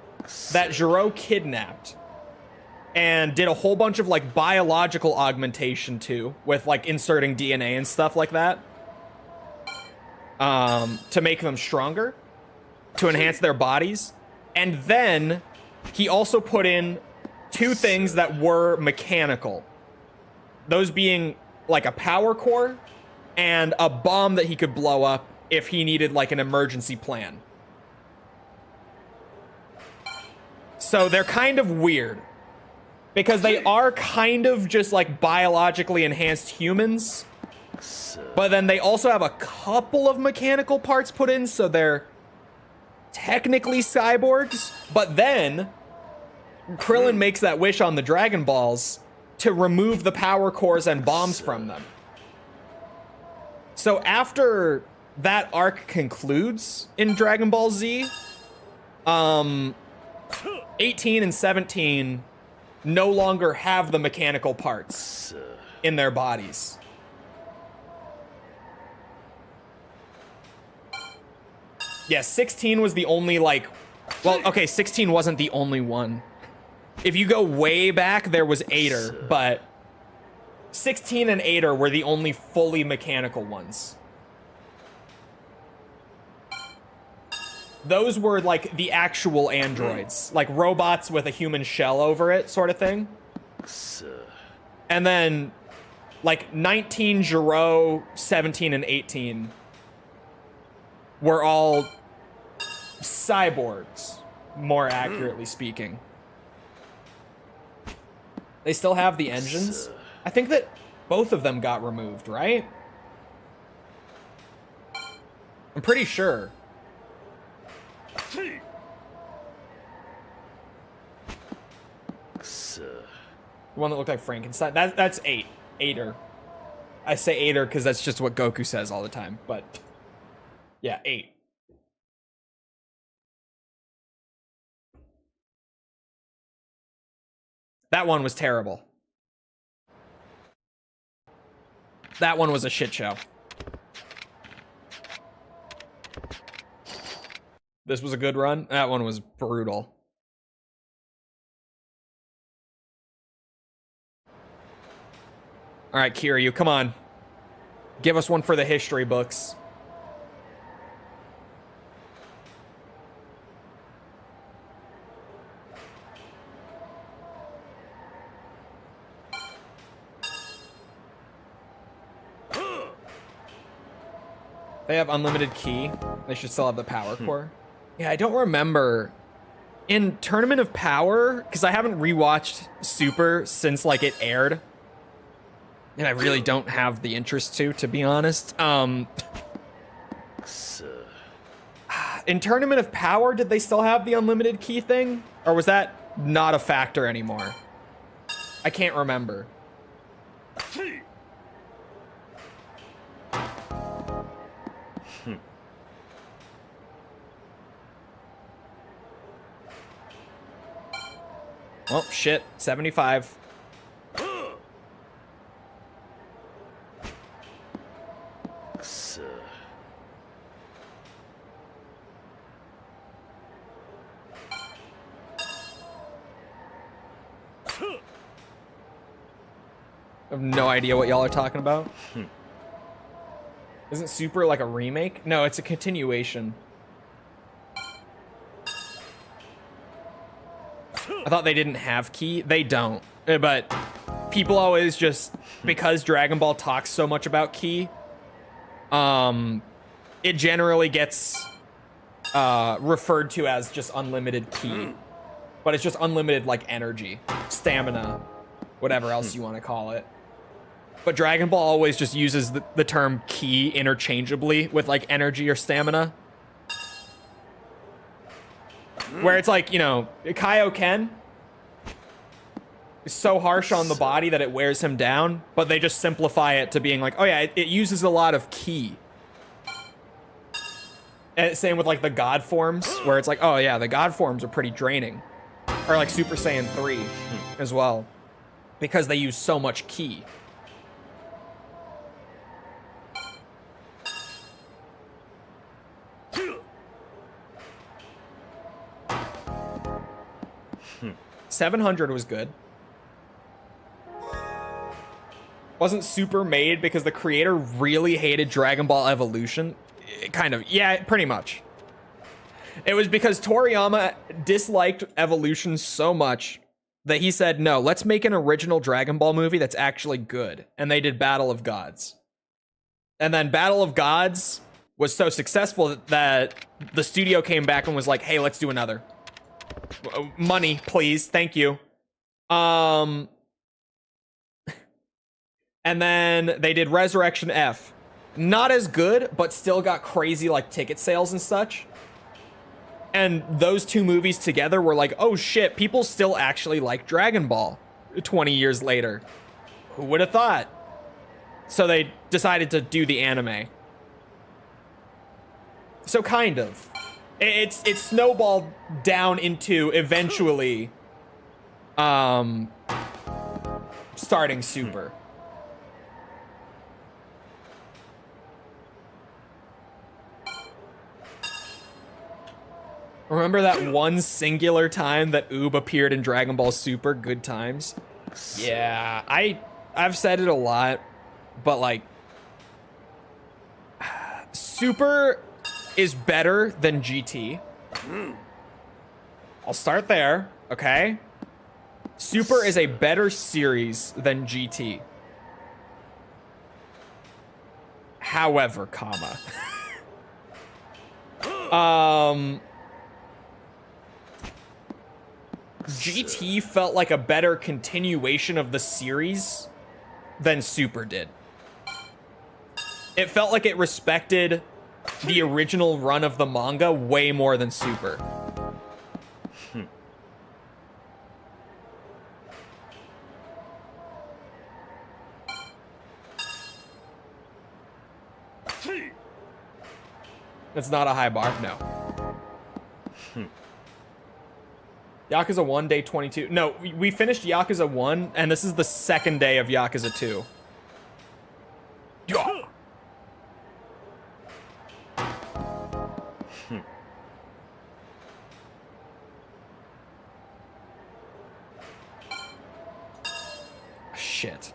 [SPEAKER 1] that Gero kidnapped and did a whole bunch of like biological augmentation to, with like inserting DNA and stuff like that, to make them stronger, to enhance their bodies. And then he also put in two things that were mechanical, those being like a power core and a bomb that he could blow up if he needed like an emergency plan. So they're kind of weird because they are kind of just like biologically enhanced humans, but then they also have a couple of mechanical parts put in, so they're technically cyborgs. But then Krillin makes that wish on the Dragon Balls to remove the power cores and bombs from them. So after that arc concludes in Dragon Ball Z, 18 and 17 no longer have the mechanical parts in their bodies. Yeah, 16 was the only, like, well, okay, 16 wasn't the only one. If you go way back, there was Ader, but 16 and Ader were the only fully mechanical ones. Those were like the actual androids, like robots with a human shell over it, sort of thing. And then like 19, Gero, 17, and 18 were all cyborgs, more accurately speaking. They still have the engines. I think that both of them got removed, right? I'm pretty sure. The one that looked like Frankenstein. That's 8. Ader. I say Ader because that's just what Goku says all the time. But yeah, 8. That one was terrible. That one was a shit show. This was a good run. That one was brutal. All right, Kiryu, come on. Give us one for the history books. They have unlimited ki. They should still have the power core. Yeah, I don't remember. In Tournament of Power, because I haven't rewatched Super since like it aired. And I really don't have the interest to be honest. In Tournament of Power, did they still have the unlimited ki thing? Or was that not a factor anymore? I can't remember. Oh, shit. 75. I have no idea what y'all are talking about. Isn't Super like a remake? No, it's a continuation. I thought they didn't have ki. They don't. But people always just, because Dragon Ball talks so much about ki, it generally gets referred to as just unlimited ki. But it's just unlimited like energy, stamina, whatever else you want to call it. But Dragon Ball always just uses the term ki interchangeably with like energy or stamina. Where it's like, you know, Kaioken, so harsh on the body that it wears him down, but they just simplify it to being like, oh yeah, it uses a lot of ki. And same with like the god forms, where it's like, oh yeah, the god forms are pretty draining. Or like Super Saiyan 3 as well, because they use so much ki. $700 was good. Wasn't super made because the creator really hated Dragon Ball Evolution. Kind of, yeah, pretty much. It was because Toriyama disliked Evolution so much that he said, no, let's make an original Dragon Ball movie that's actually good. And they did Battle of Gods. And then Battle of Gods was so successful that the studio came back and was like, hey, let's do another. Money, please. Thank you. And then they did Resurrection F. Not as good, but still got crazy like ticket sales and such. And those two movies together were like, oh shit, people still actually like Dragon Ball 20 years later. Who would have thought? So they decided to do the anime. So kind of. It's snowballed down into eventually starting Super. Remember that one singular time that Oob appeared in Dragon Ball Super? Good times. Yeah, I've said it a lot, but like Super is better than GT. I'll start there, okay? Super is a better series than GT. However, comma. GT felt like a better continuation of the series than Super did. It felt like it respected the original run of the manga way more than Super. It's not a high bar, no. Yakuza 1, day 22. No, we finished Yakuza 1, and this is the second day of Yakuza 2. Yeah. Shit.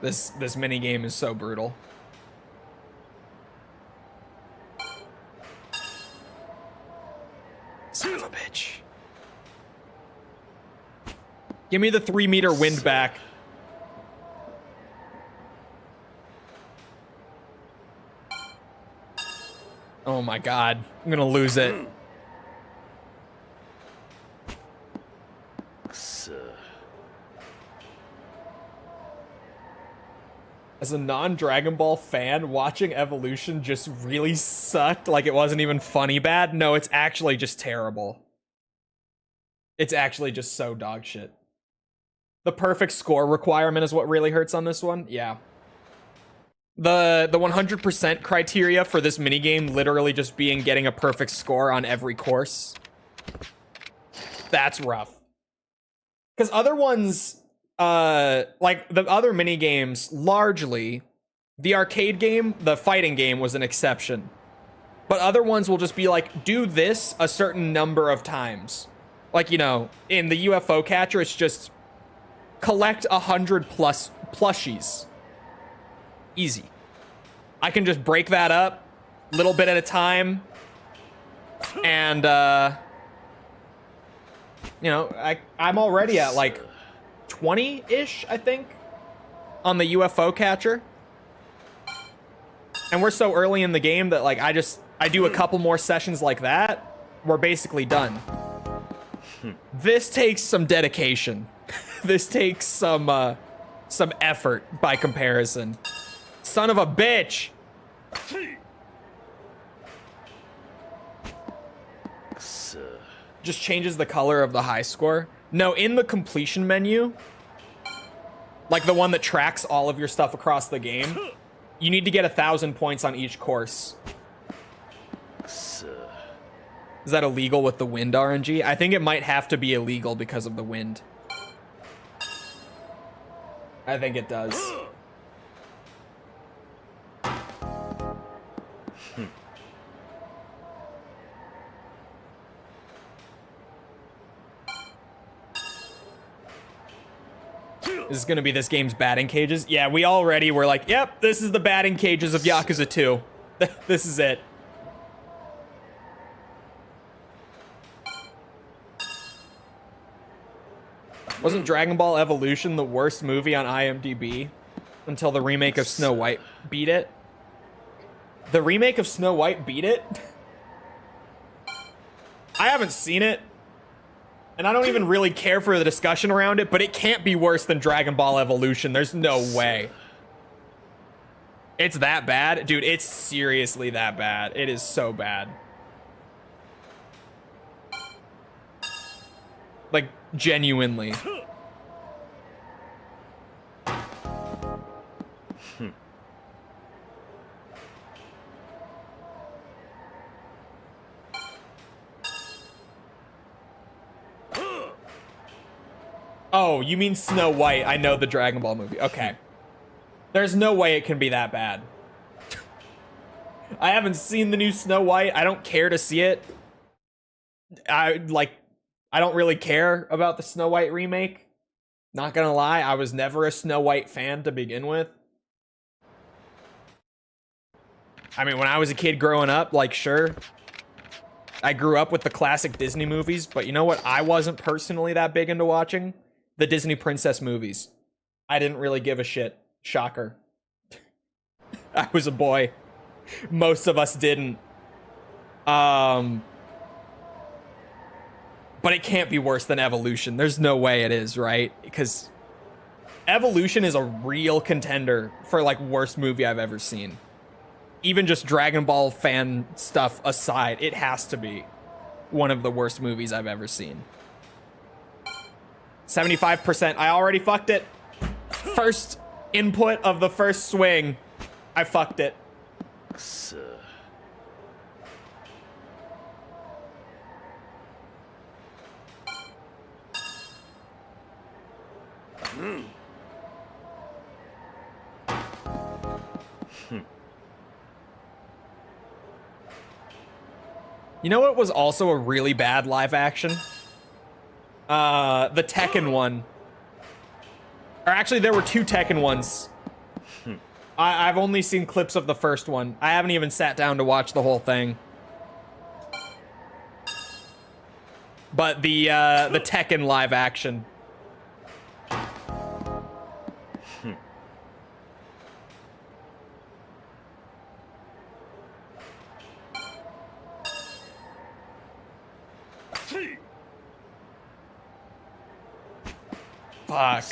[SPEAKER 1] This mini game is so brutal. Son of a bitch. Give me the 3-meter wind back. Oh my god. I'm gonna lose it. As a non-Dragon Ball fan, watching Evolution just really sucked. Like, it wasn't even funny bad. No, it's actually just terrible. It's actually just so dog shit. The perfect score requirement is what really hurts on this one. Yeah. The 100% criteria for this minigame literally just being getting a perfect score on every course. That's rough. Because other ones... like the other mini games, largely, the arcade game, the fighting game was an exception. But other ones will just be like, do this a certain number of times. Like, you know, in the UFO catcher, it's just collect 100 plus plushies. Easy. I can just break that up, little bit at a time, and, you know, I'm already at like 20-ish, I think, on the UFO catcher. And we're so early in the game that, like, I do a couple more sessions like that, we're basically done. This takes some dedication. This takes some effort by comparison. Son of a bitch! Just changes the color of the high score. No, in the completion menu, like the one that tracks all of your stuff across the game, you need to get 1,000 points on each course. Is that illegal with the wind RNG? I think it might have to be illegal because of the wind. I think it does. This is gonna be this game's batting cages. Yeah, we already were like, yep, this is the batting cages of Yakuza 2. This is it. Wasn't Dragon Ball Evolution the worst movie on IMDb until the remake of Snow White beat it? The remake of Snow White beat it? I haven't seen it. And I don't even really care for the discussion around it, but it can't be worse than Dragon Ball Evolution. There's no way. It's that bad? Dude, it's seriously that bad. It is so bad. Like, genuinely. Oh, you mean Snow White. I know the Dragon Ball movie. Okay. There's no way it can be that bad. I haven't seen the new Snow White. I don't care to see it. I don't really care about the Snow White remake. Not gonna lie, I was never a Snow White fan to begin with. I mean, when I was a kid growing up, like, sure. I grew up with the classic Disney movies, but you know what I wasn't personally that big into watching? The Disney princess movies. I didn't really give a shit. Shocker. I was a boy. Most of us didn't. But it can't be worse than Evolution. There's no way it is, right? Because Evolution is a real contender for, like, worst movie I've ever seen. Even just Dragon Ball fan stuff aside, it has to be one of the worst movies I've ever seen. 75%. I already fucked it. First input of the first swing. I fucked it. You know what was also a really bad live action? The Tekken one. Or actually, there were two Tekken ones. I've only seen clips of the first one. I haven't even sat down to watch the whole thing. But the Tekken live action. Fuck.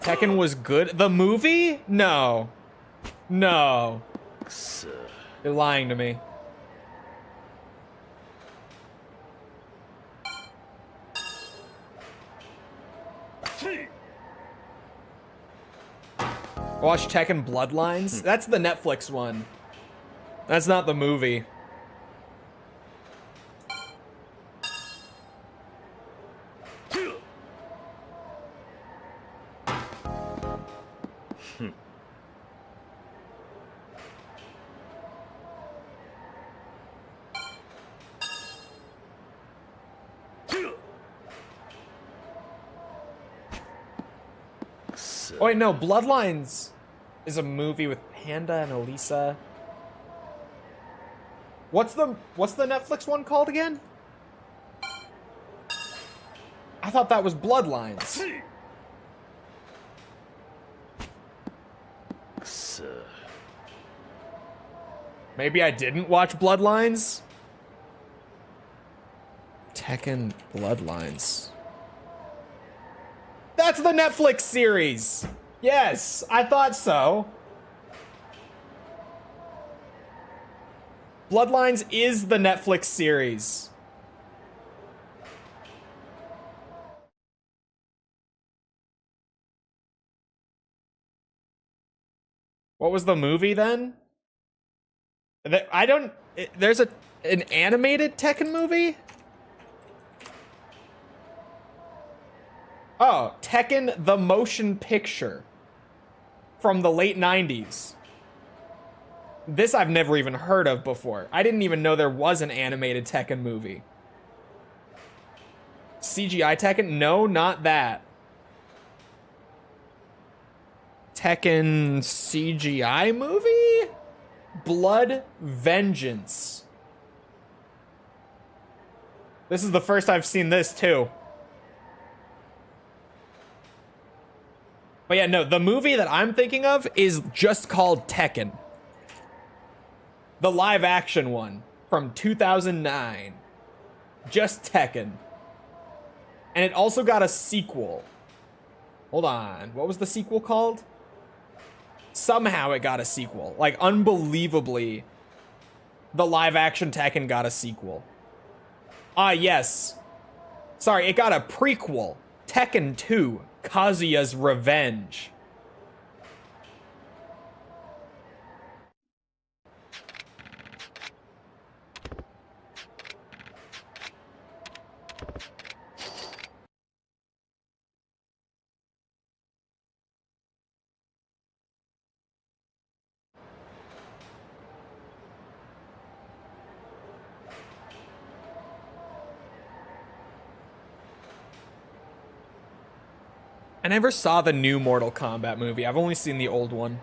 [SPEAKER 1] Tekken was good. The movie? No. No. You're lying to me. Watch Tekken Bloodlines? That's the Netflix one. That's not the movie. Oh wait, no, Bloodlines is a movie with Panda and Elisa. What's the Netflix one called again? I thought that was Bloodlines. Maybe I didn't watch Bloodlines? Tekken Bloodlines. That's the Netflix series! Yes, I thought so. Bloodlines is the Netflix series. What was the movie then? I don't... There's an animated Tekken movie? Oh, Tekken the Motion Picture. From the late 90s. This I've never even heard of before. I didn't even know there was an animated Tekken movie. CGI Tekken? No, not that. Tekken CGI movie? Blood Vengeance. This is the first I've seen this too. But yeah, no, the movie that I'm thinking of is just called Tekken. The live action one from 2009. Just Tekken. And it also got a sequel. Hold on, what was the sequel called? Somehow it got a sequel. Like, unbelievably, the live action Tekken got a sequel. Ah, yes. Sorry, it got a prequel. Tekken 2, Kazuya's Revenge. I never saw the new Mortal Kombat movie. I've only seen the old one.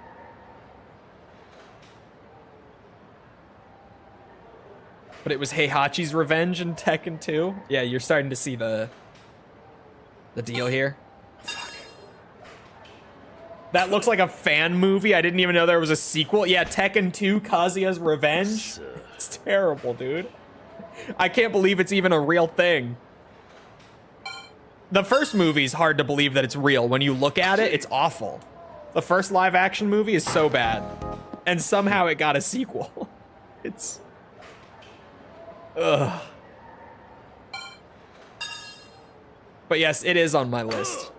[SPEAKER 1] But it was Heihachi's Revenge in Tekken 2. Yeah, you're starting to see the deal here. Fuck. That looks like a fan movie. I didn't even know there was a sequel. Yeah, Tekken 2, Kazuya's Revenge. It's terrible, dude. I can't believe it's even a real thing. The first movie's hard to believe that it's real. When you look at it, it's awful. The first live action movie is so bad. And somehow it got a sequel. It's... Ugh. But yes, it is on my list.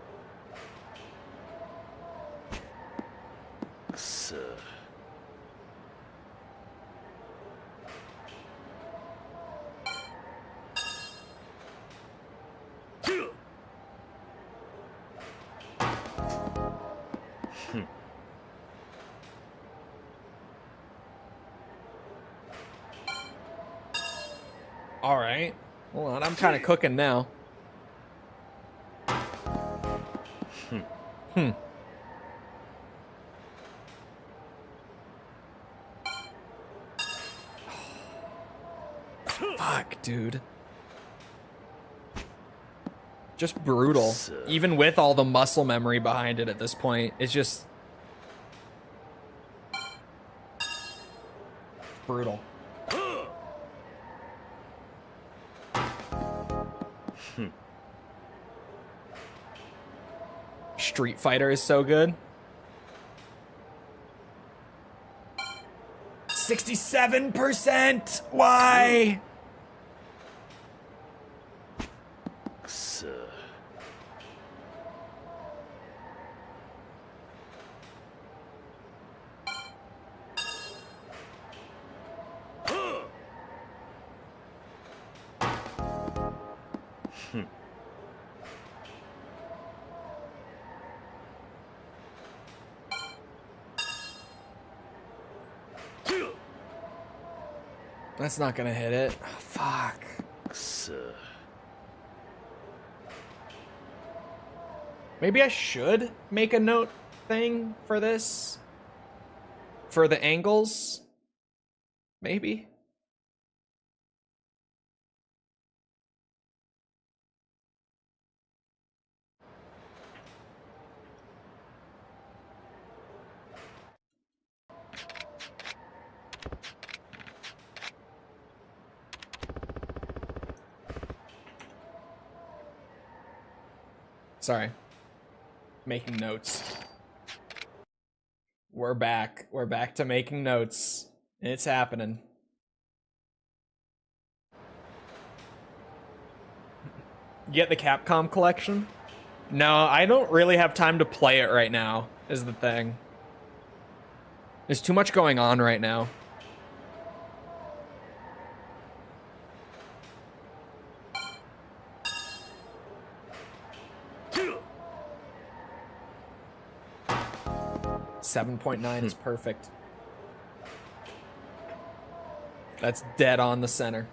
[SPEAKER 1] All right. Hold on, I'm kind of cooking now. Fuck, dude. Just brutal. Even with all the muscle memory behind it at this point, it's just... brutal. Street Fighter is so good. 67%! Why? That's not gonna hit it. Oh, fuck. Maybe I should make a note thing for this. For the angles. Maybe. Sorry. Making notes. we're back. We're back to making notes. It's happening. You get the Capcom collection? No, I don't really have time to play it right now, is the thing. There's too much going on right now. .9 is perfect. That's dead on the center.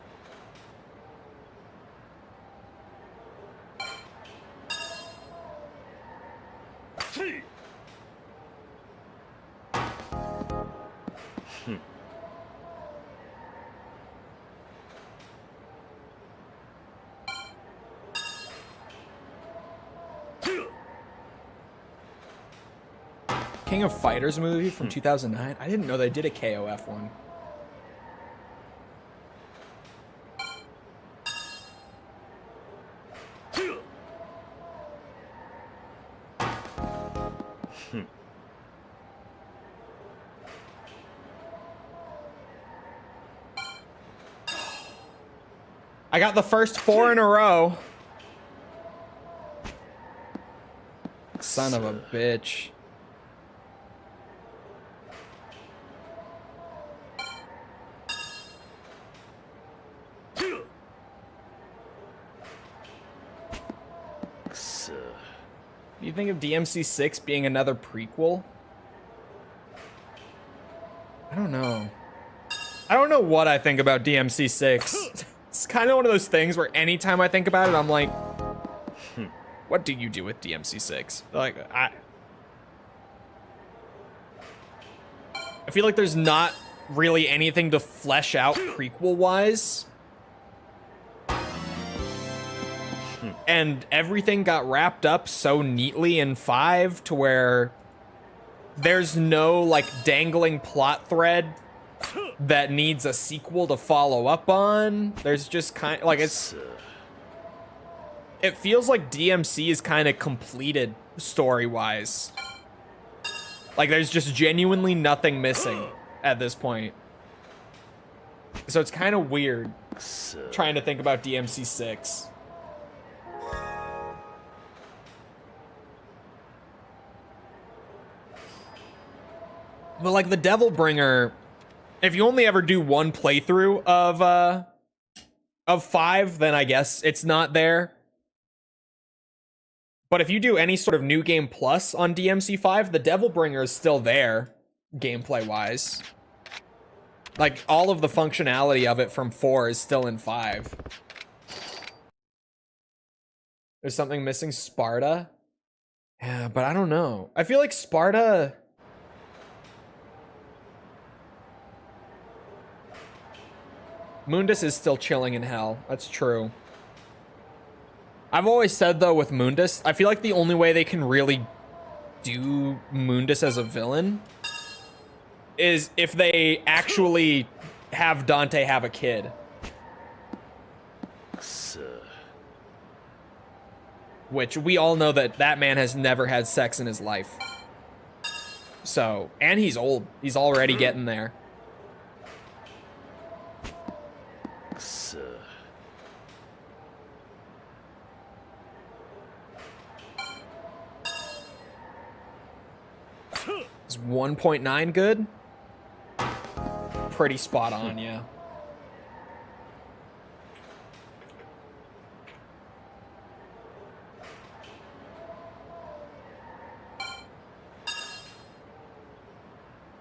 [SPEAKER 1] King of Fighters movie from 2009. I didn't know they did a KOF one. I got the first 4 in a row. Son of a bitch. Do you think of DMC6 being another prequel? I don't know. I don't know what I think about DMC6. It's kind of one of those things where anytime I think about it, I'm like, what do you do with DMC6? Like, I feel like there's not really anything to flesh out prequel-wise. And everything got wrapped up so neatly in 5 to where there's no, like, dangling plot thread that needs a sequel to follow up on. There's just kind of, like, it feels like DMC is kind of completed story-wise. Like, there's just genuinely nothing missing at this point. So it's kind of weird trying to think about DMC6. But like the Devil Bringer, if you only ever do one playthrough of 5, then I guess it's not there. But if you do any sort of new game plus on DMC5, the Devil Bringer is still there, gameplay-wise. Like, all of the functionality of it from 4 is still in 5. There's something missing, Sparta? Yeah, but I don't know. I feel like Sparta... Mundus is still chilling in hell. That's true. I've always said, though, with Mundus, I feel like the only way they can really do Mundus as a villain is if they actually have Dante have a kid. Which we all know that that man has never had sex in his life. So, and he's old. He's already getting there. Is 1.9 good? Pretty spot on, yeah.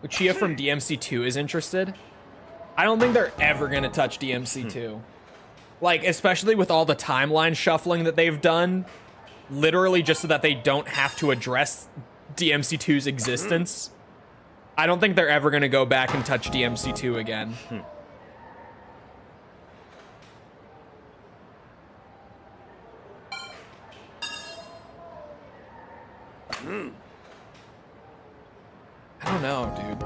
[SPEAKER 1] Lucia from DMC2 is interested. I don't think they're ever gonna touch DMC2. Like, especially with all the timeline shuffling that they've done, literally just so that they don't have to address DMC2's existence. I don't think they're ever gonna go back and touch DMC2 again. I don't know, dude.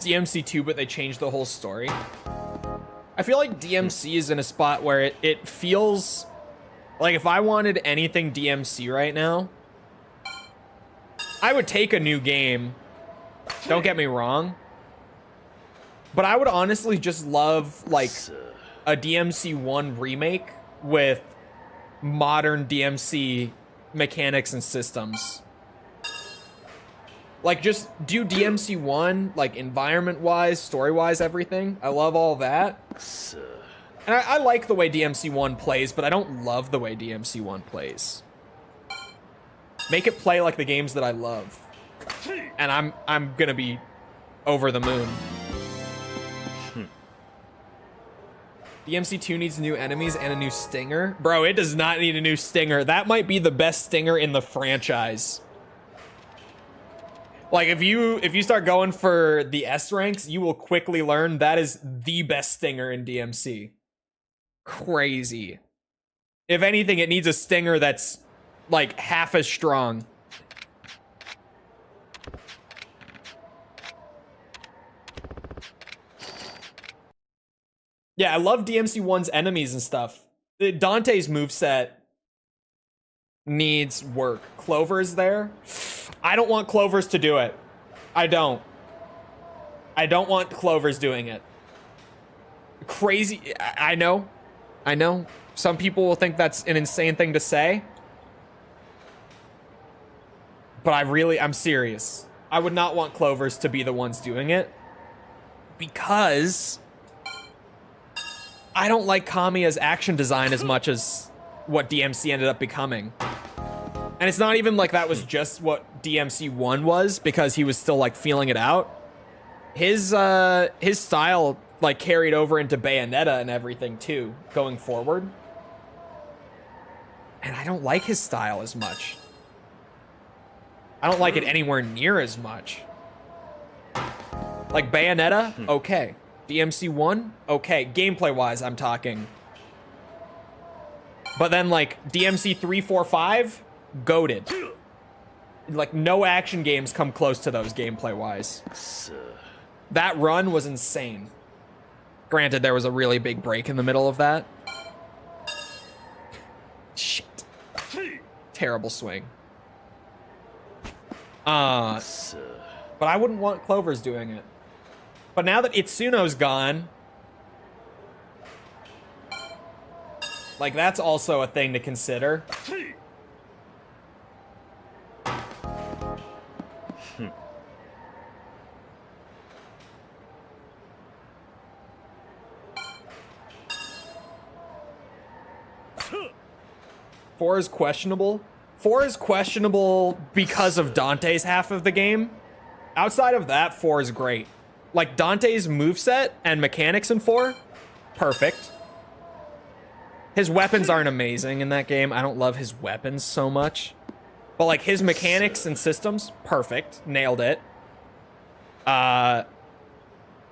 [SPEAKER 1] DMC2, but they changed the whole story. I feel like DMC is in a spot where it feels like if I wanted anything DMC right now, I would take a new game. Don't get me wrong. But I would honestly just love like a DMC 1 remake with modern DMC mechanics and systems. Like, just do DMC 1, like, environment-wise, story-wise, everything. I love all that. And I like the way DMC 1 plays, but I don't love the way DMC 1 plays. Make it play like the games that I love. And I'm gonna be over the moon. DMC 2 needs new enemies and a new stinger. Bro, it does not need a new stinger. That might be the best stinger in the franchise. Like, if you start going for the S ranks, you will quickly learn that is the best stinger in DMC. Crazy. If anything, it needs a stinger that's, like, half as strong. Yeah, I love DMC 1's enemies and stuff. Dante's moveset needs work. Clover's there. I don't want Clovers to do it. I don't want Clovers doing it. Crazy. I know. Some people will think that's an insane thing to say. But I'm serious. I would not want Clovers to be the ones doing it. Because I don't like Kamiya's action design as much as what DMC ended up becoming. And it's not even like that was just what DMC 1 was, because he was still like feeling it out. His style like carried over into Bayonetta and everything too, going forward. And I don't like his style as much. I don't like it anywhere near as much. Like Bayonetta, okay. DMC 1, okay. Gameplay wise, I'm talking. But then like DMC 3, 4, 5, goated. Like, no action games come close to those gameplay-wise. That run was insane. Granted, there was a really big break in the middle of that. Shit. Terrible swing. But I wouldn't want Clovers doing it. But now that Itsuno's gone, like, that's also a thing to consider. Four is questionable. 4 is questionable because of Dante's half of the game. Outside of that, 4 is great. Like, Dante's moveset and mechanics in 4, perfect. His weapons aren't amazing in that game. I don't love his weapons so much. But, like, his mechanics and systems, perfect. Nailed it.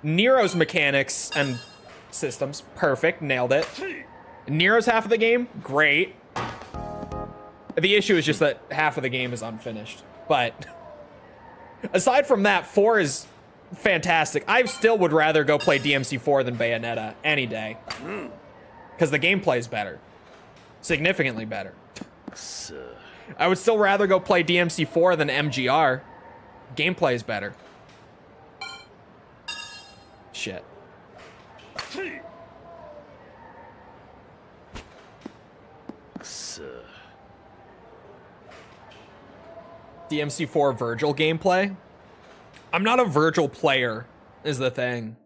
[SPEAKER 1] Nero's mechanics and systems, perfect. Nailed it. Nero's half of the game, great. The issue is just that half of the game is unfinished. But aside from that, 4 is fantastic. I still would rather go play DMC 4 than Bayonetta any day. Because the gameplay is better. Significantly better. I would still rather go play DMC 4 than MGR. Gameplay is better. Shit. DMC 4 Virgil gameplay. I'm not a Virgil player, is the thing.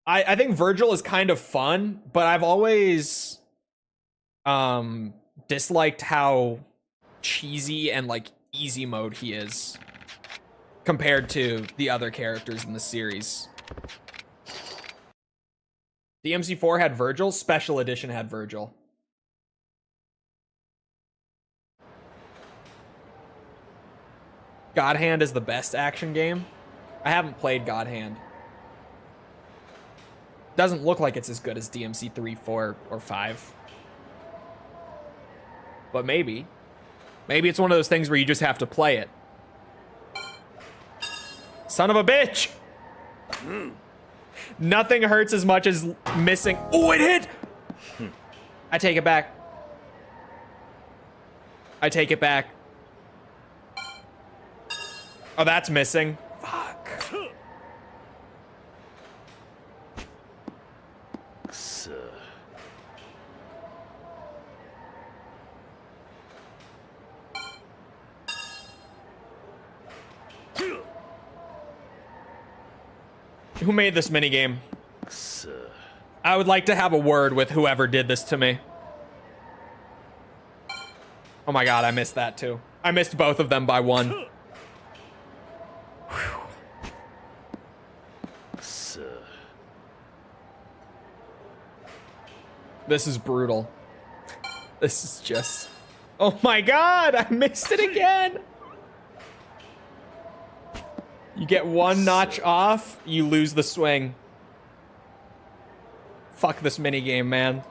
[SPEAKER 1] I think Virgil is kind of fun, but I've always disliked how cheesy and like easy mode he is compared to the other characters in the series. DMC 4 had Virgil, Special Edition had Virgil. God Hand is the best action game. I haven't played God Hand. Doesn't look like it's as good as DMC 3, 4, or 5. But maybe. Maybe it's one of those things where you just have to play it. Son of a bitch! Nothing hurts as much as missing. Oh, it hit! I take it back. I take it back. Oh, that's missing. Fuck. Who made this minigame? I would like to have a word with whoever did this to me. Oh my god, I missed that too. I missed both of them by one. This is brutal. This is just... Oh my god, I missed it again! You get one notch off, you lose the swing. Fuck this minigame, man.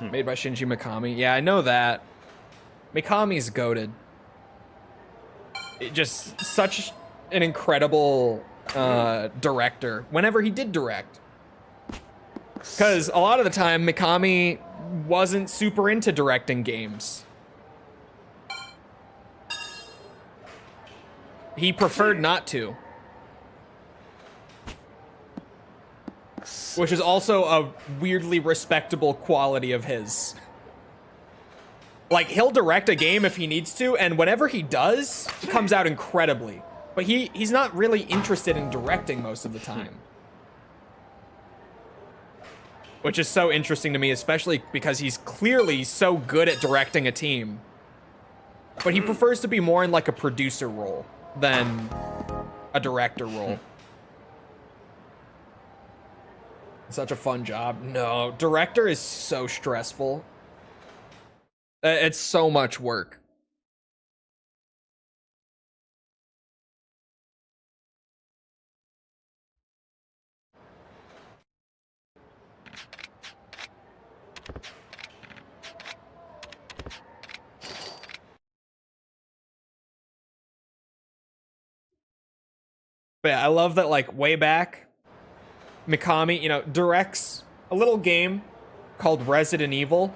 [SPEAKER 1] Made by Shinji Mikami. Yeah, I know that. Mikami's goated. It just such an incredible director. Whenever he did direct. Because a lot of the time, Mikami wasn't super into directing games. He preferred not to. Which is also a weirdly respectable quality of his. Like, he'll direct a game if he needs to, and whenever he does, it comes out incredibly. But he's not really interested in directing most of the time. Which is so interesting to me, especially because he's clearly so good at directing a team. But he prefers to be more in like a producer role than a director role. Such a fun job. No, director is so stressful. It's so much work. But yeah, I love that, like, way back, Mikami, you know, directs a little game called Resident Evil.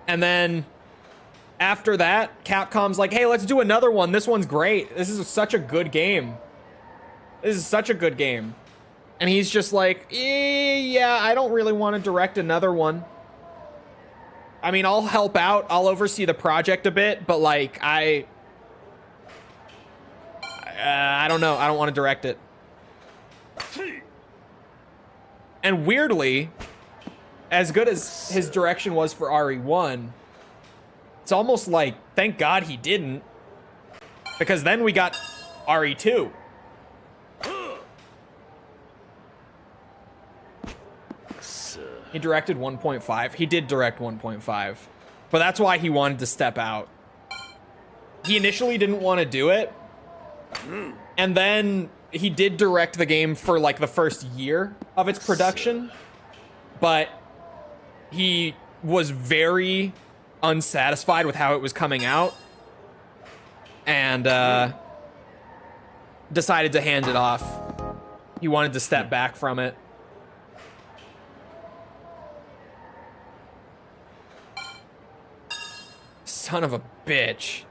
[SPEAKER 1] And then after that, Capcom's like, hey, let's do another one. This one's great. This is such a good game. This is such a good game. And he's just like, yeah, I don't really want to direct another one. I mean, I'll help out. I'll oversee the project a bit, but like, I don't know. I don't want to direct it. And weirdly, as good as his direction was for RE1, it's almost like, thank God he didn't. Because then we got RE2. He directed 1.5. He did direct 1.5. But that's why he wanted to step out. He initially didn't want to do it. And then he did direct the game for like the first year of its production. But he was very unsatisfied with how it was coming out. And decided to hand it off. He wanted to step back from it. Son of a bitch.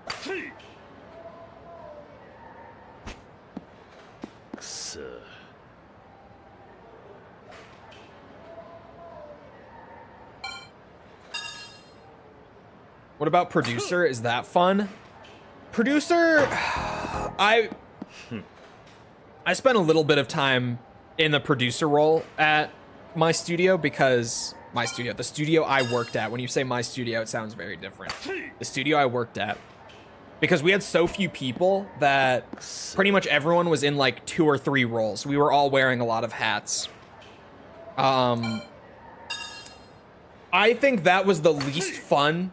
[SPEAKER 1] What about producer? Is that fun? Producer, I spent a little bit of time in the producer role at my studio because the studio I worked at. When you say my studio, it sounds very different. The studio I worked at, because we had so few people that pretty much everyone was in like 2 or 3 roles. We were all wearing a lot of hats. I think that was the least fun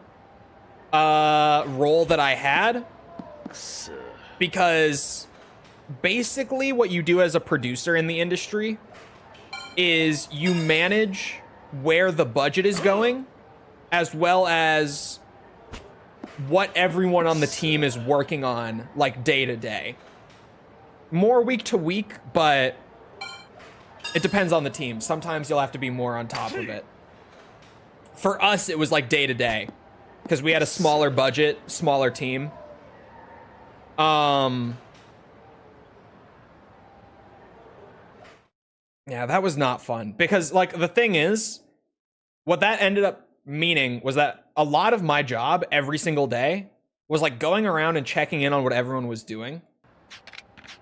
[SPEAKER 1] role that I had, because basically what you do as a producer in the industry is you manage where the budget is going, as well as what everyone on the team is working on, like, day to day. More week to week, but it depends on the team. Sometimes you'll have to be more on top of it. For us, it was like day to day, because we had a smaller budget, smaller team. Yeah, that was not fun, because like the thing is, what that ended up meaning was that a lot of my job every single day was like going around and checking in on what everyone was doing.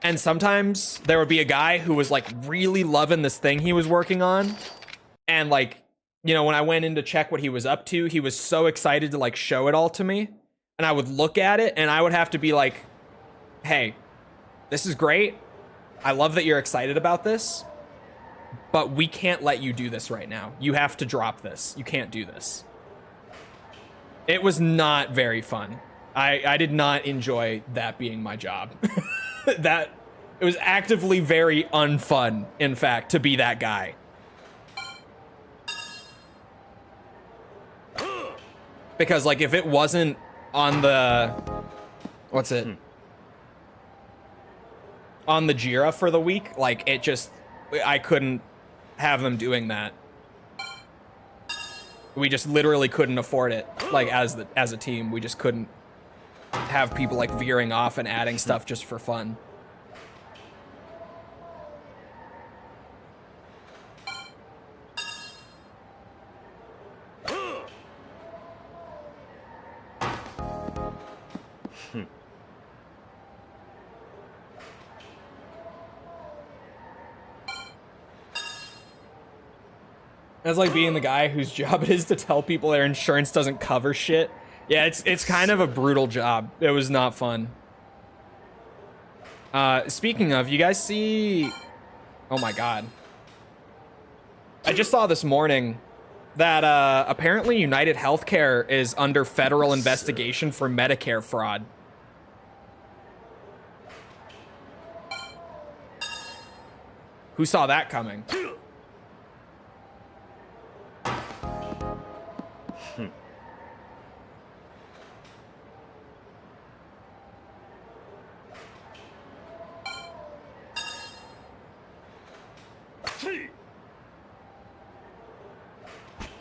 [SPEAKER 1] And sometimes there would be a guy who was like really loving this thing he was working on, and like, you know, when I went in to check what he was up to, he was so excited to like show it all to me, and I would look at it and I would have to be like, hey, this is great, I love that you're excited about this, but we can't let you do this right now. You have to drop this. You can't do this. It was not very fun. I did not enjoy that being my job. That it was actively very unfun, in fact, to be that guy. Because like if it wasn't on the what's it? On the Jira for the week, like it just, I couldn't have them doing that. We just literally couldn't afford it. Like as a team, we just couldn't have people like veering off and adding stuff just for fun. That's like being the guy whose job it is to tell people their insurance doesn't cover shit. Yeah, it's kind of a brutal job. It was not fun. Speaking of, you guys see... Oh my god. I just saw this morning that apparently United Healthcare is under federal investigation for Medicare fraud. Who saw that coming?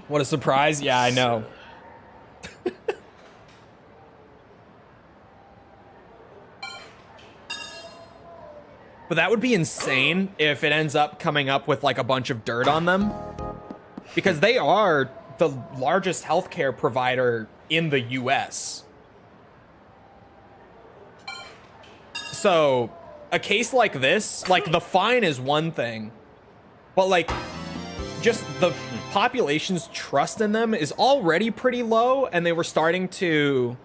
[SPEAKER 1] What a surprise. Yeah, I know. But that would be insane if it ends up coming up with like a bunch of dirt on them. Because they are the largest healthcare provider in the US. So a case like this, like the fine is one thing, but like just the population's trust in them is already pretty low, and they were starting to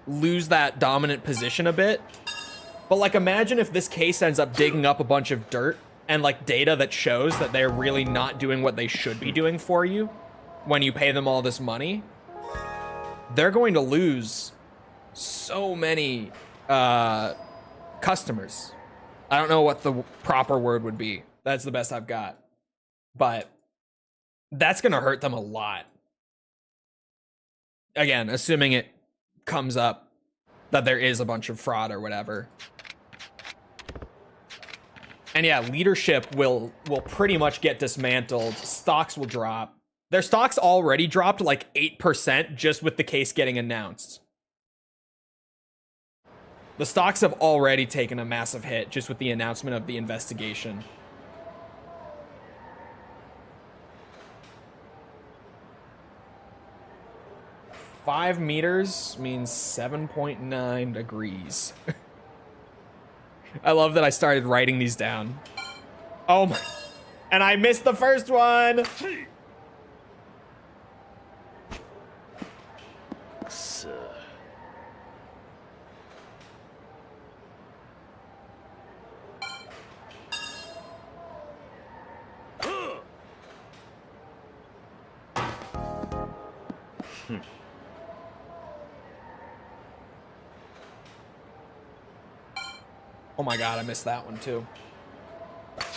[SPEAKER 1] lose that dominant position a bit. But like imagine if this case ends up digging up a bunch of dirt and like data that shows that they're really not doing what they should be doing for you when you pay them all this money. They're going to lose so many customers. I don't know what the proper word would be. That's the best I've got. But that's going to hurt them a lot. Again, assuming it comes up that there is a bunch of fraud or whatever. And yeah, leadership will pretty much get dismantled. Stocks will drop. Their stocks already dropped like 8% just with the case getting announced. The stocks have already taken a massive hit just with the announcement of the investigation. Five meters means 7.9 degrees. I love that I started writing these down. Oh my. And I missed the first one. Oh my god, I missed that one too.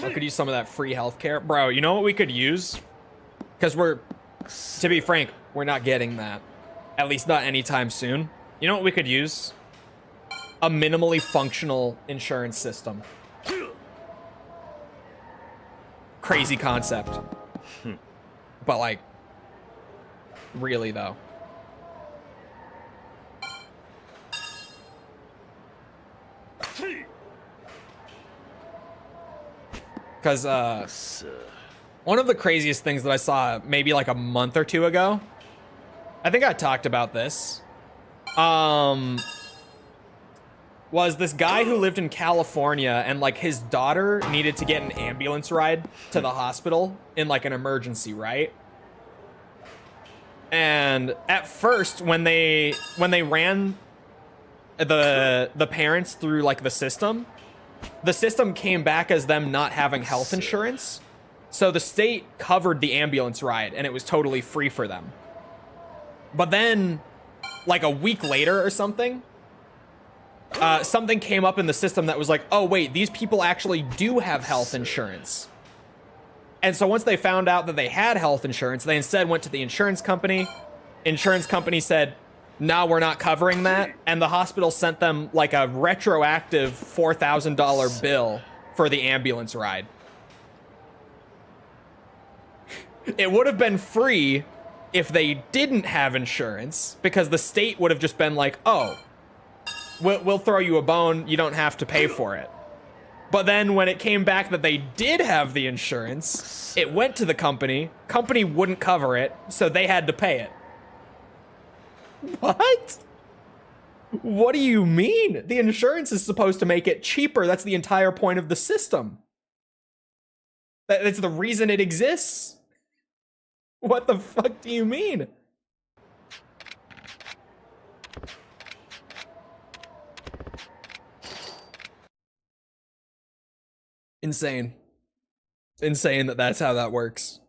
[SPEAKER 1] I could use some of that free healthcare. Bro, you know what we could use? Because we're, to be frank, we're not getting that. At least not anytime soon. You You know what we could use? A minimally functional insurance system. Crazy concept. But like, really though. Because one of the craziest things that I saw maybe like a month or two ago, I think I talked about this, was this guy who lived in California, and like his daughter needed to get an ambulance ride to the hospital in like an emergency, right? And at first, when they ran the parents through like the system came back as them not having health insurance. So the state covered the ambulance ride and it was totally free for them. But then like a week later or something, something came up in the system that was like, oh wait, these people actually do have health insurance. And so once they found out that they had health insurance, they instead went to the insurance company. Insurance company said, no, we're not covering that. And the hospital sent them like a retroactive $4,000 bill for the ambulance ride. It would have been free if they didn't have insurance, because the state would have just been like, oh, we'll throw you a bone, you don't have to pay for it. But then when it came back that they did have the insurance, it went to the company wouldn't cover it, so they had to pay it. What? What do you mean? The insurance is supposed to make it cheaper. That's the entire point of the system. That's the reason it exists. What the fuck do you mean? Insane. Insane that that's how that works.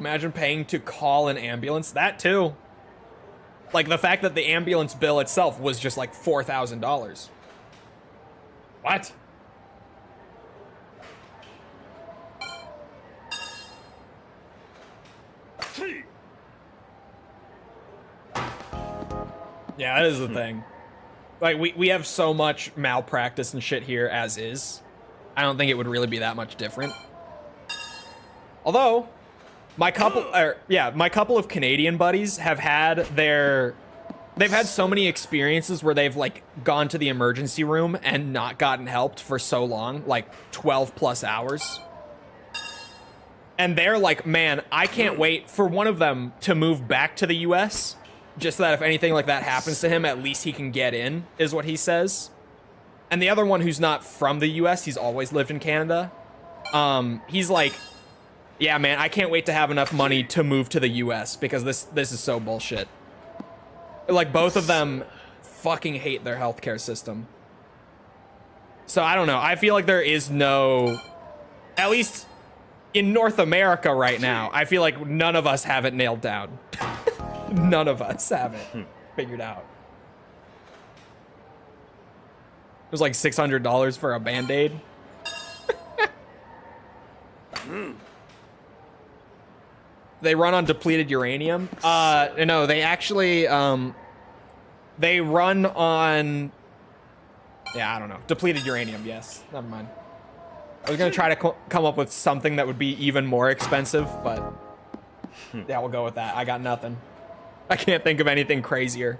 [SPEAKER 1] Imagine paying to call an ambulance. That too. Like the fact that the ambulance bill itself was just like $4,000. What? Yeah, that is the thing. Like, we have so much malpractice and shit here as is. I don't think it would really be that much different. Although, my couple of Canadian buddies have had they've had so many experiences where they've like gone to the emergency room and not gotten helped for so long, like 12 plus hours. And they're like, man, I can't wait for one of them to move back to the US, just so that if anything like that happens to him, at least he can get in, is what he says. And the other one, who's not from the US, he's always lived in Canada. He's like, yeah, man, I can't wait to have enough money to move to the US because this is so bullshit. Like, both of them fucking hate their healthcare system. So I don't know. I feel like there is no, at least in North America right now, I feel like none of us have it nailed down. None of us have it figured out. It was like $600 for a Band-Aid. They run on depleted uranium. No, they actually, they run on, yeah, I don't know. Depleted uranium, yes. Never mind. I was gonna try to come up with something that would be even more expensive, but yeah, we'll go with that. I got nothing. I can't think of anything crazier.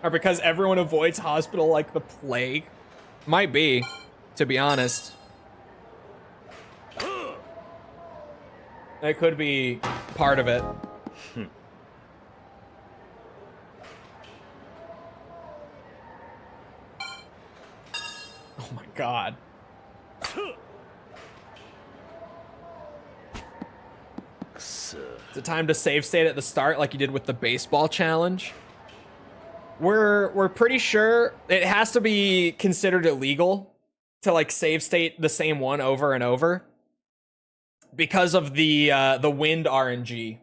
[SPEAKER 1] Or because everyone avoids hospital like the plague? Might be, to be honest. It could be part of it. Oh my god. Is it time to save state at the start like you did with the baseball challenge? We're pretty sure it has to be considered illegal to like save state the same one over and over. because of the wind RNG.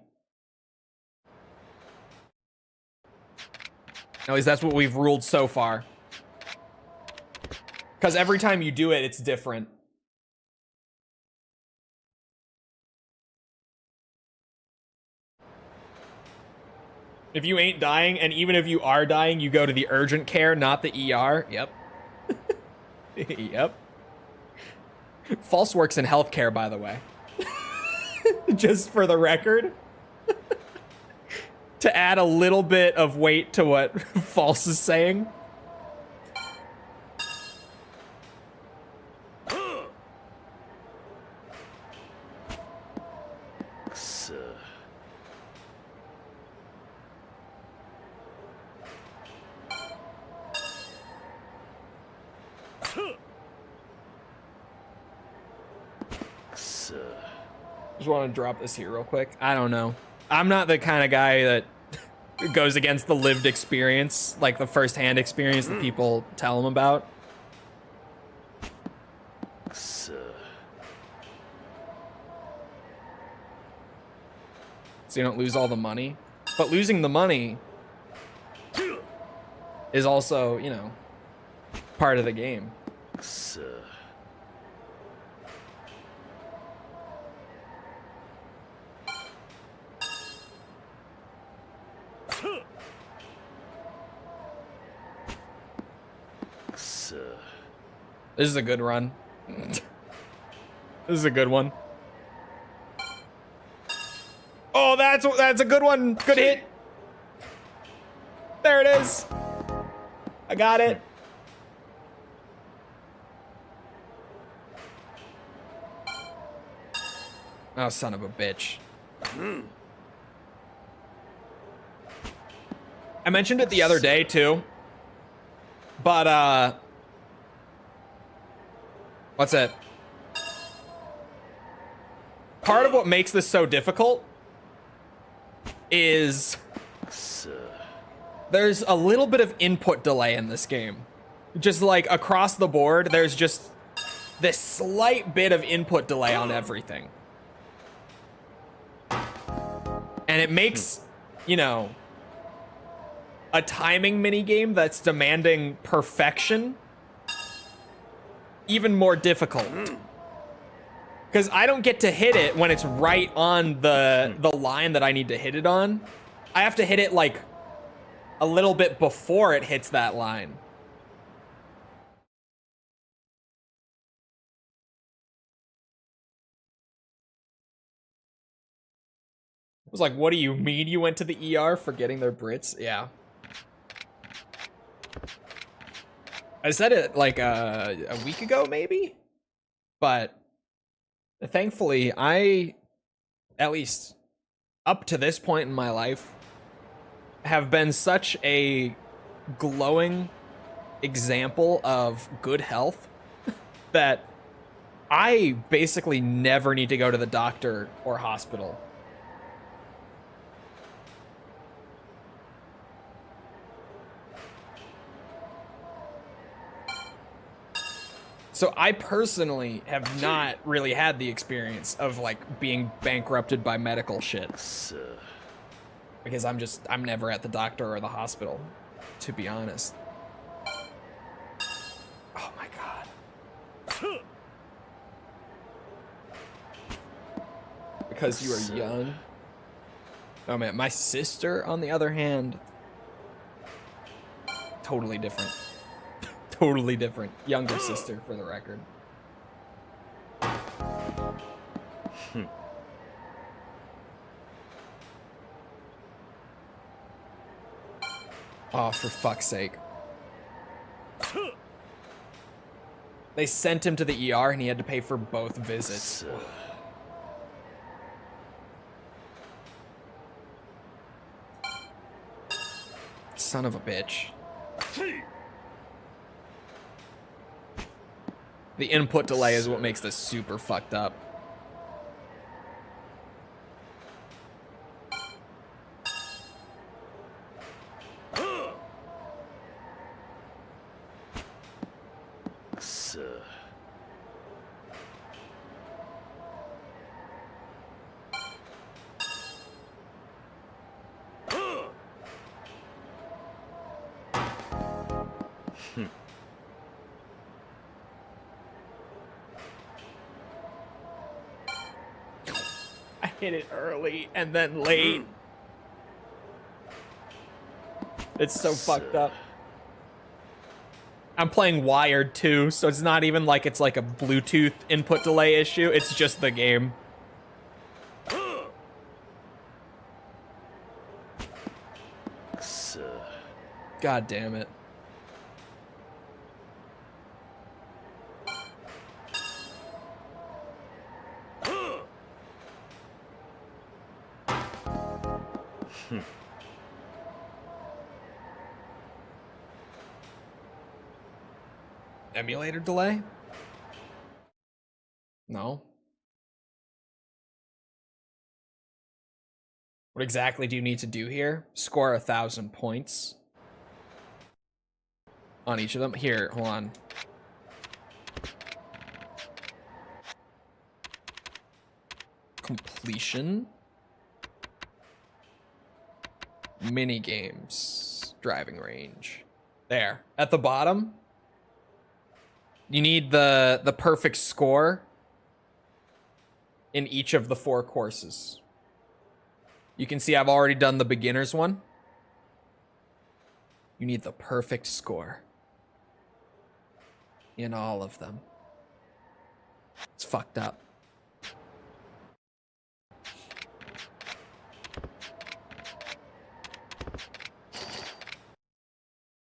[SPEAKER 1] At least that's what we've ruled so far. Because every time you do it, it's different. If you ain't dying, and even if you are dying, you go to the urgent care, not the ER. Yep. Yep. False works in healthcare, by the way. Just for the record. To add a little bit of weight to what False is saying. Just want to drop this here real quick. I don't know. I'm not the kind of guy that goes against the lived experience, like the first-hand experience that people tell him about. So you don't lose all the money. But losing the money is also, you know, part of the game. This is a good run. This is a good one. Oh, that's a good one. Good hit. There it is. I got it. Oh, son of a bitch. I mentioned it the other day too. But what's it? Part of what makes this so difficult is there's a little bit of input delay in this game. Just like across the board, there's just this slight bit of input delay on everything. And it makes, you know, a timing minigame that's demanding perfection even more difficult. Because I don't get to hit it when it's right on the line that I need to hit it on. I have to hit it like a little bit before it hits that line. I was like, what do you mean you went to the ER for getting their Brits? Yeah. I said it like a week ago, maybe? But thankfully, I, at least up to this point in my life, have been such a glowing example of good health that I basically never need to go to the doctor or hospital. So I personally have not really had the experience of like being bankrupted by medical shit. Because I'm never at the doctor or the hospital, to be honest. Oh my god. Because you are young. Oh man, my sister, on the other hand, totally different. Totally different. Younger sister, for the record. Oh, for fuck's sake. They sent him to the ER and he had to pay for both visits. Son of a bitch. The input delay is what makes this super fucked up. hit it early and then late. It's so fucked up. I'm playing wired too, so it's not even like it's like a Bluetooth input delay issue. It's just the game. God damn it. Emulator delay? No. What exactly do you need to do here? Score 1,000 points on each of them. Here, hold on. Completion. Minigames. Driving range. There. At the bottom, you need the perfect score in each of the 4 courses. You can see I've already done the beginner's one. You need the perfect score in all of them. It's fucked up.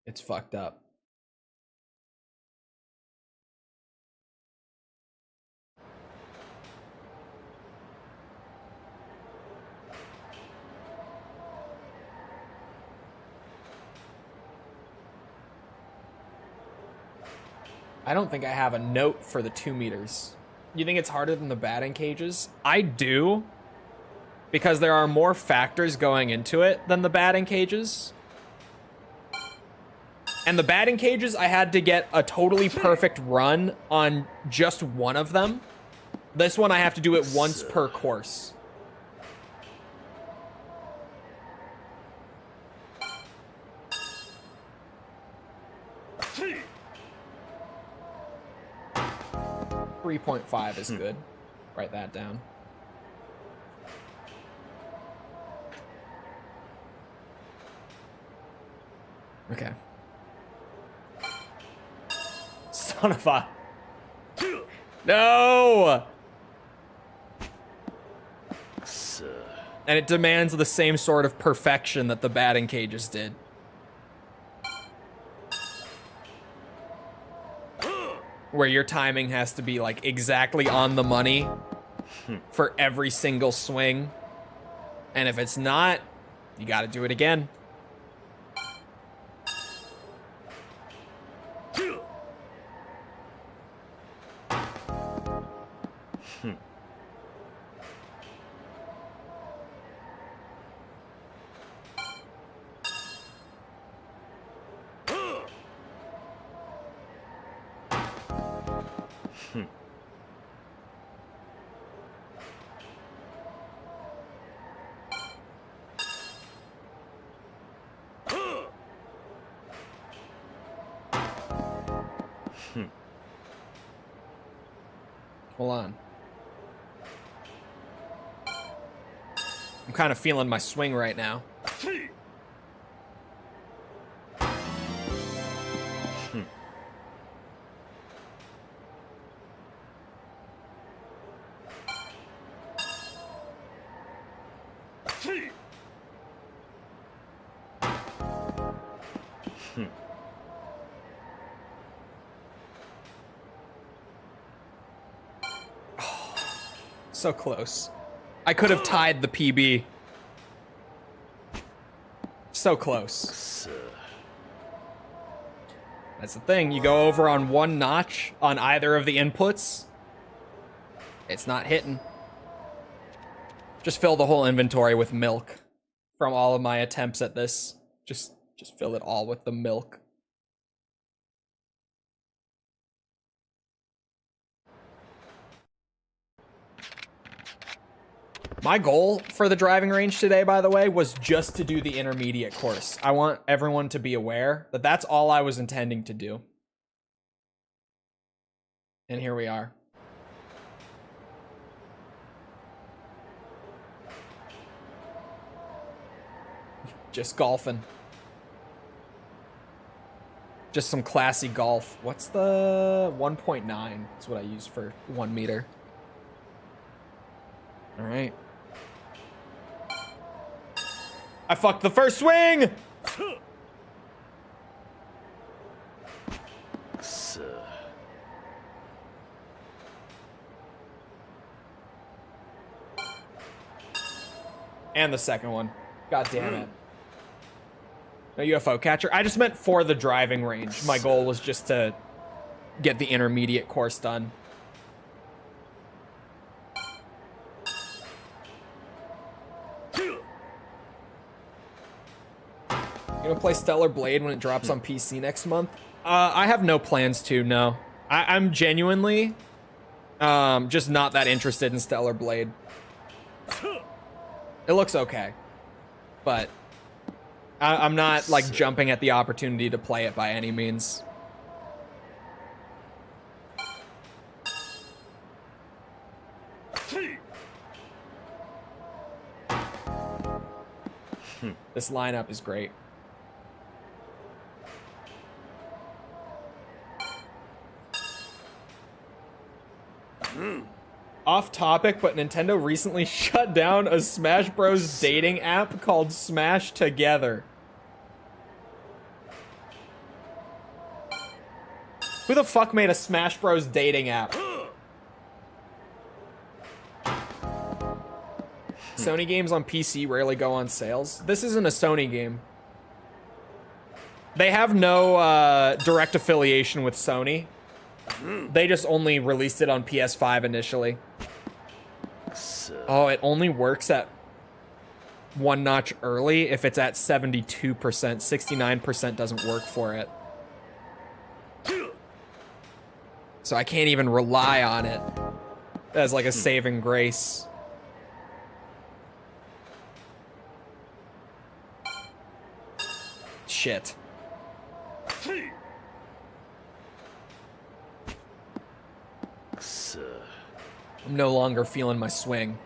[SPEAKER 1] It's fucked up. I don't think I have a note for the 2 meters. You think it's harder than the batting cages? I do, because there are more factors going into it than the batting cages. And the batting cages, I had to get a totally perfect run on just one of them. This one, I have to do it once per course. .5 is good. Write that down. Okay. Son of a... No! And it demands the same sort of perfection that the batting cages did. Where your timing has to be like exactly on the money for every single swing. And if it's not, you gotta do it again. Hold on. I'm kind of feeling my swing right now. So close. I could have tied the PB. So close. That's the thing. You go over on one notch on either of the inputs, it's not hitting. Just fill the whole inventory with milk from all of my attempts at this. Just fill it all with the milk. My goal for the driving range today, by the way, was just to do the intermediate course. I want everyone to be aware that that's all I was intending to do. And here we are. Just golfing. Just some classy golf. What's the 1.9? That's what I use for 1 meter. All right. I fucked the first swing! And the second one. God damn it. No UFO catcher. I just meant for the driving range. My goal was just to get the intermediate course done. You gonna play Stellar Blade when it drops on PC next month? I have no plans to, no. I'm genuinely just not that interested in Stellar Blade. It looks okay, but I'm not like jumping at the opportunity to play it by any means. This lineup is great. Off topic, but Nintendo recently shut down a Smash Bros. Dating app called Smash Together. Who the fuck made a Smash Bros. Dating app? Sony games on PC rarely go on sales. This isn't a Sony game. They have no direct affiliation with Sony. They just only released it on PS5 initially. Oh, it only works at one notch early if it's at 72%. 69% doesn't work for it. So I can't even rely on it as like a saving grace. Shit. I'm no longer feeling my swing.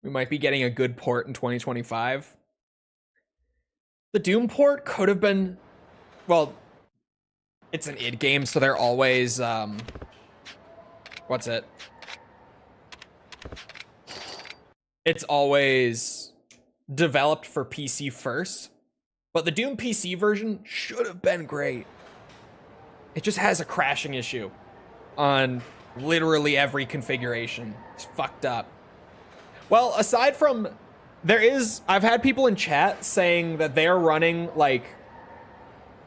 [SPEAKER 1] We might be getting a good port in 2025. The Doom port could have been, well, it's an id game, so they're always, what's it? It's always developed for PC first. But the Doom PC version should have been great. It just has a crashing issue on literally every configuration. It's fucked up. Well, aside from, I've had people in chat saying that they're running like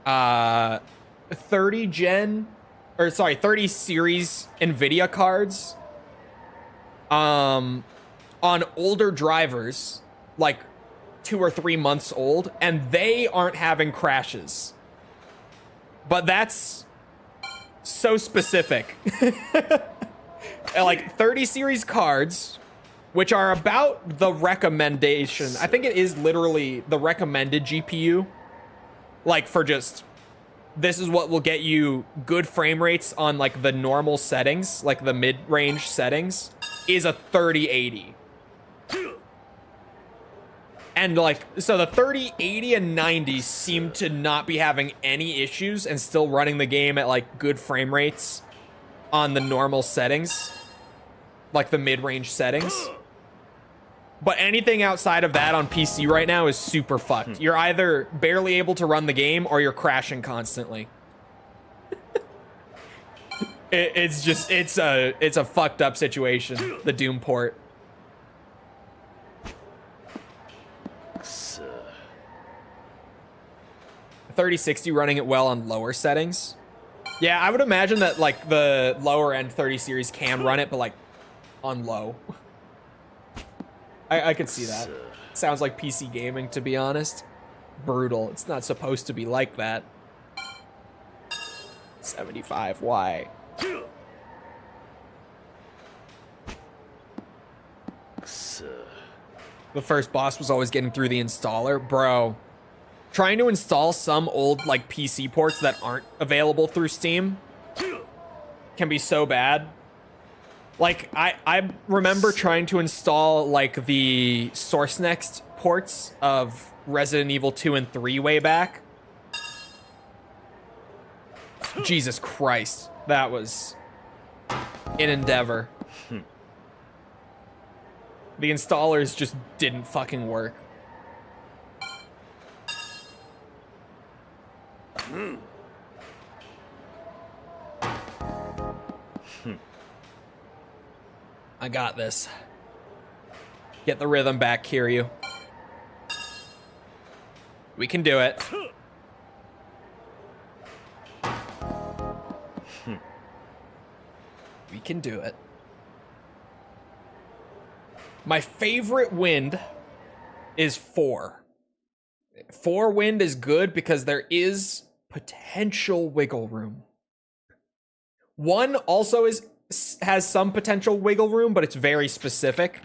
[SPEAKER 1] 30 series NVIDIA cards on older drivers, like 2 or 3 months old, and they aren't having crashes. But that's so specific. Like 30 series cards, which are about the recommendation. I think it is literally the recommended GPU. Like for just, this is what will get you good frame rates on like the normal settings, like the mid-range settings, is a 3080. And like, so the 30, 80, and 90 seem to not be having any issues and still running the game at like good frame rates on the normal settings, like the mid-range settings. But anything outside of that on PC right now is super fucked. You're either barely able to run the game or you're crashing constantly. It's a fucked up situation, the Doom port. 3060 running it well on lower settings. Yeah, I would imagine that like the lower end 30 series can run it, but like on low. I could see that. Sounds like PC gaming, to be honest. Brutal. It's not supposed to be like that. 75, why? The first boss was always getting through the installer. Bro, trying to install some old like PC ports that aren't available through Steam can be so bad. Like, I remember trying to install, like, the Source Next ports of Resident Evil 2 and 3 way back. Jesus Christ. That was an endeavor. The installers just didn't fucking work. I got this. Get the rhythm back, Kiryu. We can do it. We can do it. My favorite wind is 4. 4 wind is good because there is potential wiggle room. 1 also has some potential wiggle room, but it's very specific.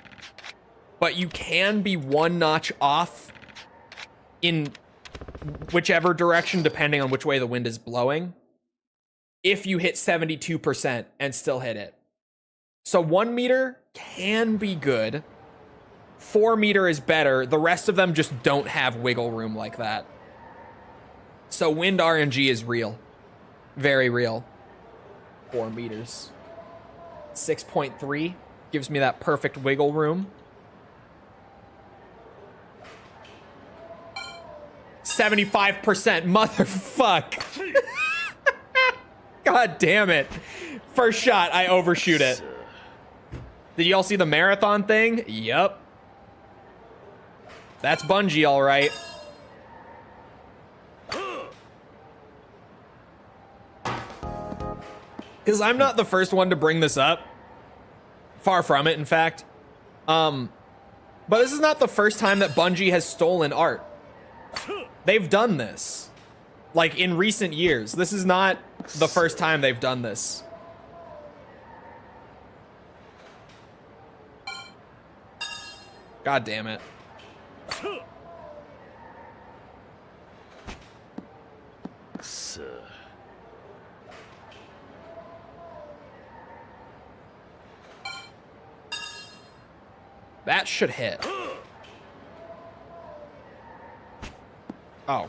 [SPEAKER 1] But you can be 1 notch off in whichever direction, depending on which way the wind is blowing, if you hit 72% and still hit it. So 1 meter can be good. 4 meter is better. The rest of them just don't have wiggle room like that. So wind RNG is real. Very real. 4 meters. 6.3 gives me that perfect wiggle room. 75%, motherfuck. God damn it. First shot, I overshoot it. Did y'all see the marathon thing? Yup. That's Bungie, all right. Because I'm not the first one to bring this up. Far from it, in fact. But this is not the first time that Bungie has stolen art. They've done this. Like, in recent years. This is not the first time they've done this. God damn it. That should hit. Oh.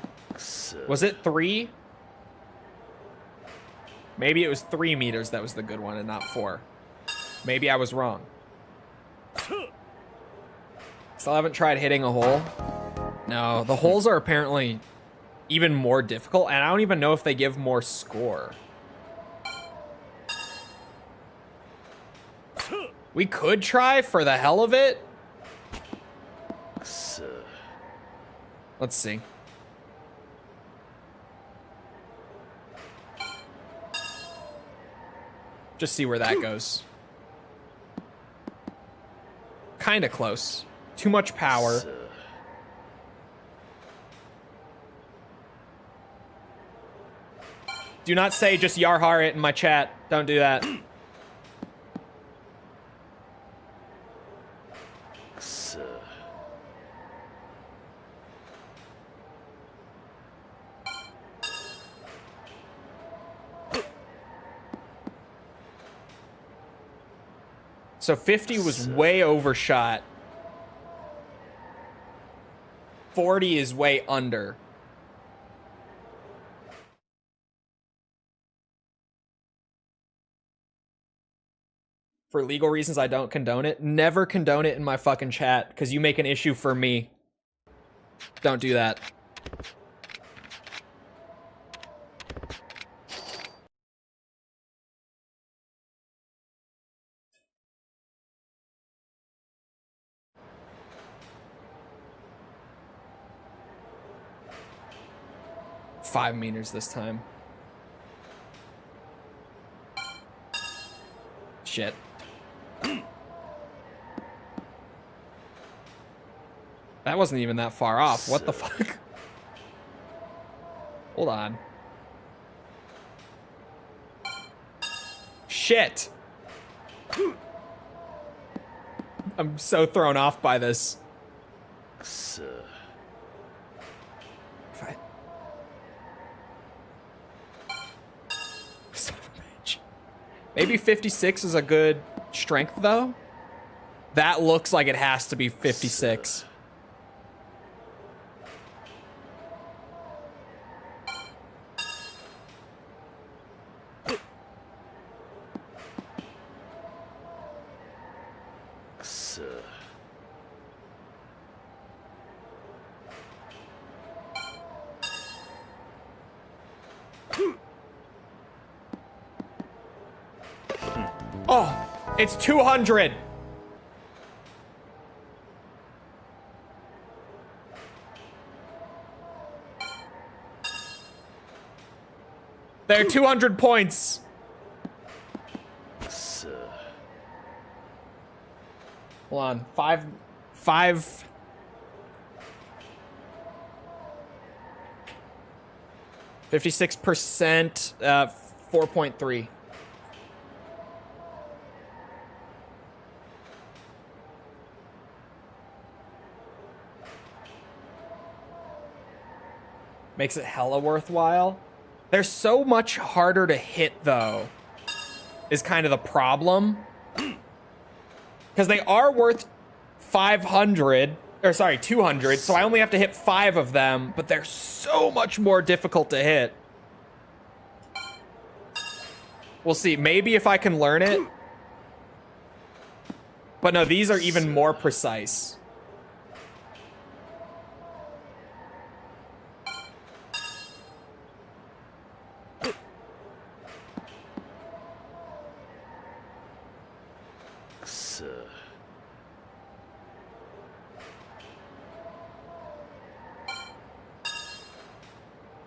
[SPEAKER 1] Was it 3? Maybe it was 3 meters that was the good one and not 4. Maybe I was wrong. Still haven't tried hitting a hole. No, the holes are apparently even more difficult, and I don't even know if they give more score. We could try for the hell of it. Let's see. Just see where that goes. Kinda close. Too much power. Do not say just Yarhar it in my chat. Don't do that. So 50 was way overshot. 40 is way under. For legal reasons, I don't condone it. Never condone it in my fucking chat, because you make an issue for me. Don't do that. $5 meters this time. Shit. That wasn't even that far off. What the fuck? Hold on. Shit. I'm so thrown off by this. Maybe 56 is a good strength, though. That looks like it has to be 56. Oh, it's 200. There are 200 points. Hold on. Five. 56%, 4.3. Makes it hella worthwhile. They're so much harder to hit, though, is kind of the problem. Because they are worth 500, or sorry, 200, so I only have to hit 5 of them, but they're so much more difficult to hit. We'll see. Maybe if I can learn it. But no, these are even more precise.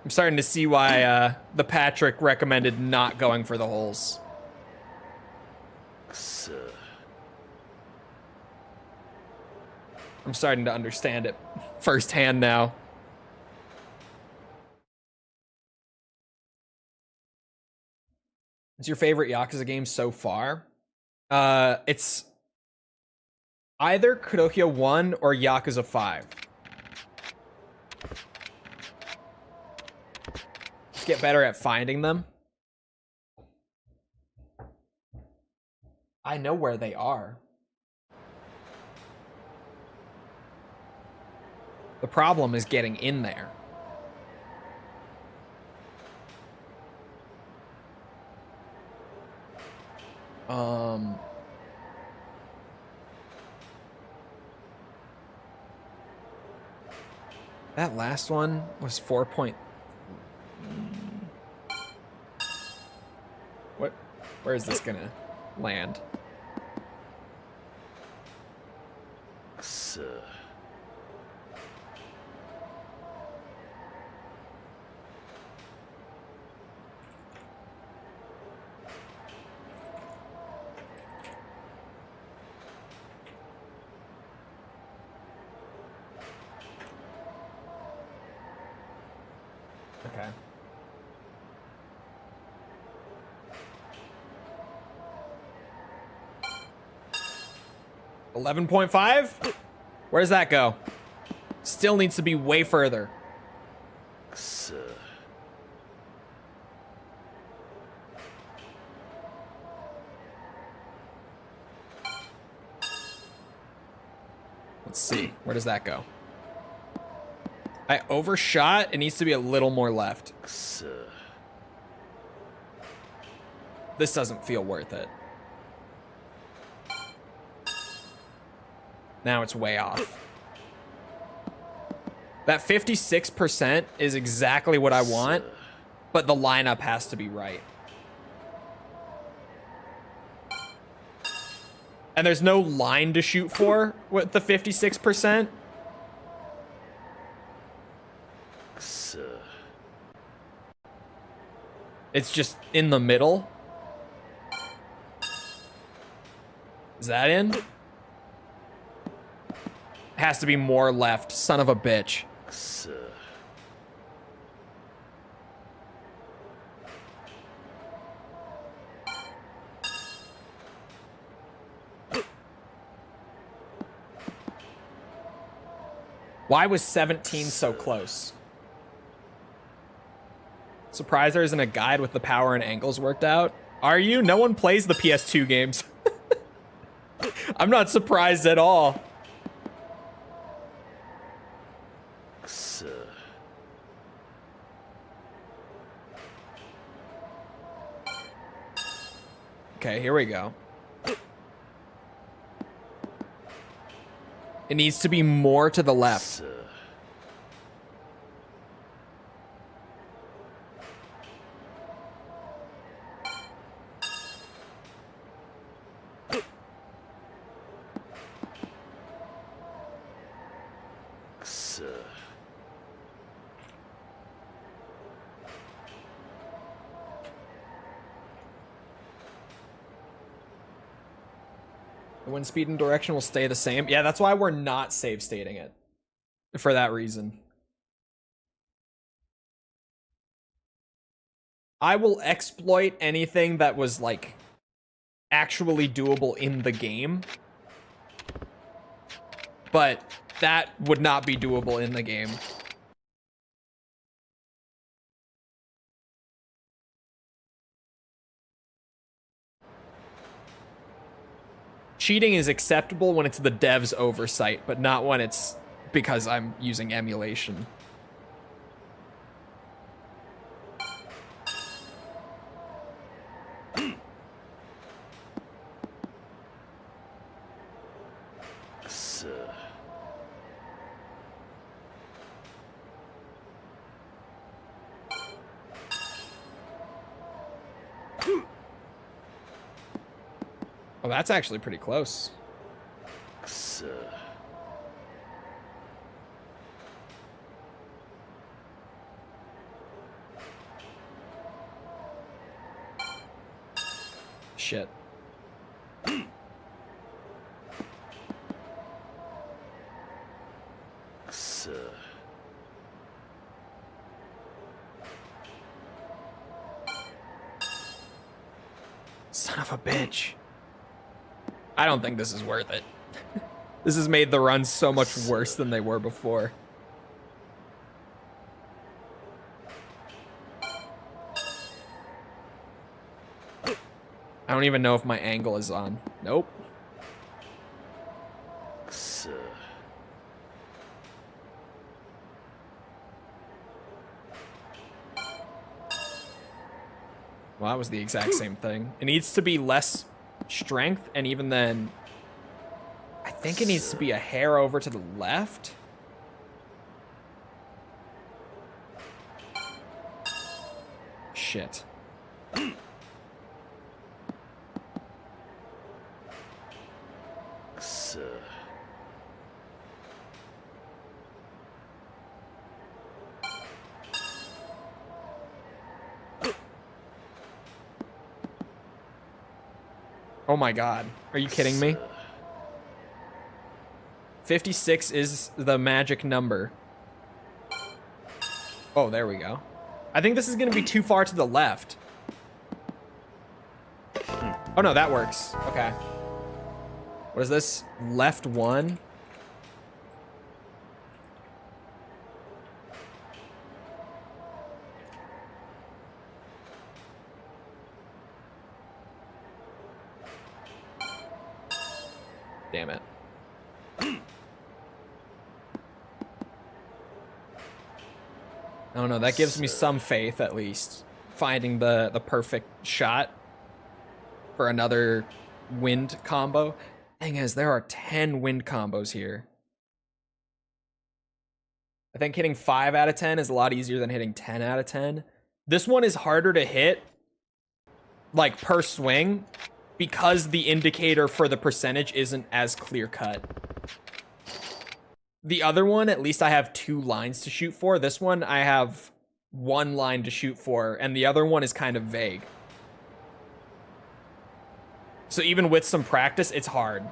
[SPEAKER 1] I'm starting to see why the Patrick recommended not going for the holes. I'm starting to understand it firsthand now. What's your favorite Yakuza game so far? It's either Kurohyou 1 or Yakuza 5. Get better at finding them. I know where they are. The problem is getting in there. That last one was 4 point. What? Where is this gonna land? Okay. 11.5? Where does that go? Still needs to be way further. Let's see. Where does that go? I overshot. It needs to be a little more left. This doesn't feel worth it. Now it's way off. That 56% is exactly what I want, but the lineup has to be right. And there's no line to shoot for with the 56%. It's just in the middle. Is that in? Has to be more left, son of a bitch. Why was 17 so close? Surprised there isn't a guide with the power and angles worked out. Are you? No one plays the PS2 games. I'm not surprised at all. Okay, here we go. It needs to be more to the left. The wind speed and direction will stay the same. Yeah, that's why we're not save stating it. For that reason. I will exploit anything that was, like, actually doable in the game. But that would not be doable in the game. Cheating is acceptable when it's the dev's oversight, but not when it's because I'm using emulation. Oh, that's actually pretty close. Shit. Son of a bitch. I don't think this is worth it. This has made the runs so much worse than they were before. I don't even know if my angle is on. Nope. Well, that was the exact same thing. It needs to be less strength, and even then, I think it needs to be a hair over to the left. Shit. Oh my god. Are you kidding me? 56 is the magic number. Oh, there we go. I think this is going to be too far to the left. Oh no, that works. Okay. What is this? Left one? Damn it. I don't know, that gives me some faith at least. Finding the perfect shot for another wind combo. Thing is, there are 10 wind combos here. I think hitting 5 out of 10 is a lot easier than hitting 10 out of 10. This one is harder to hit, like, per swing, because the indicator for the percentage isn't as clear cut. The other one, at least I have 2 lines to shoot for. This one, I have 1 line to shoot for, and the other one is kind of vague. So even with some practice, it's hard.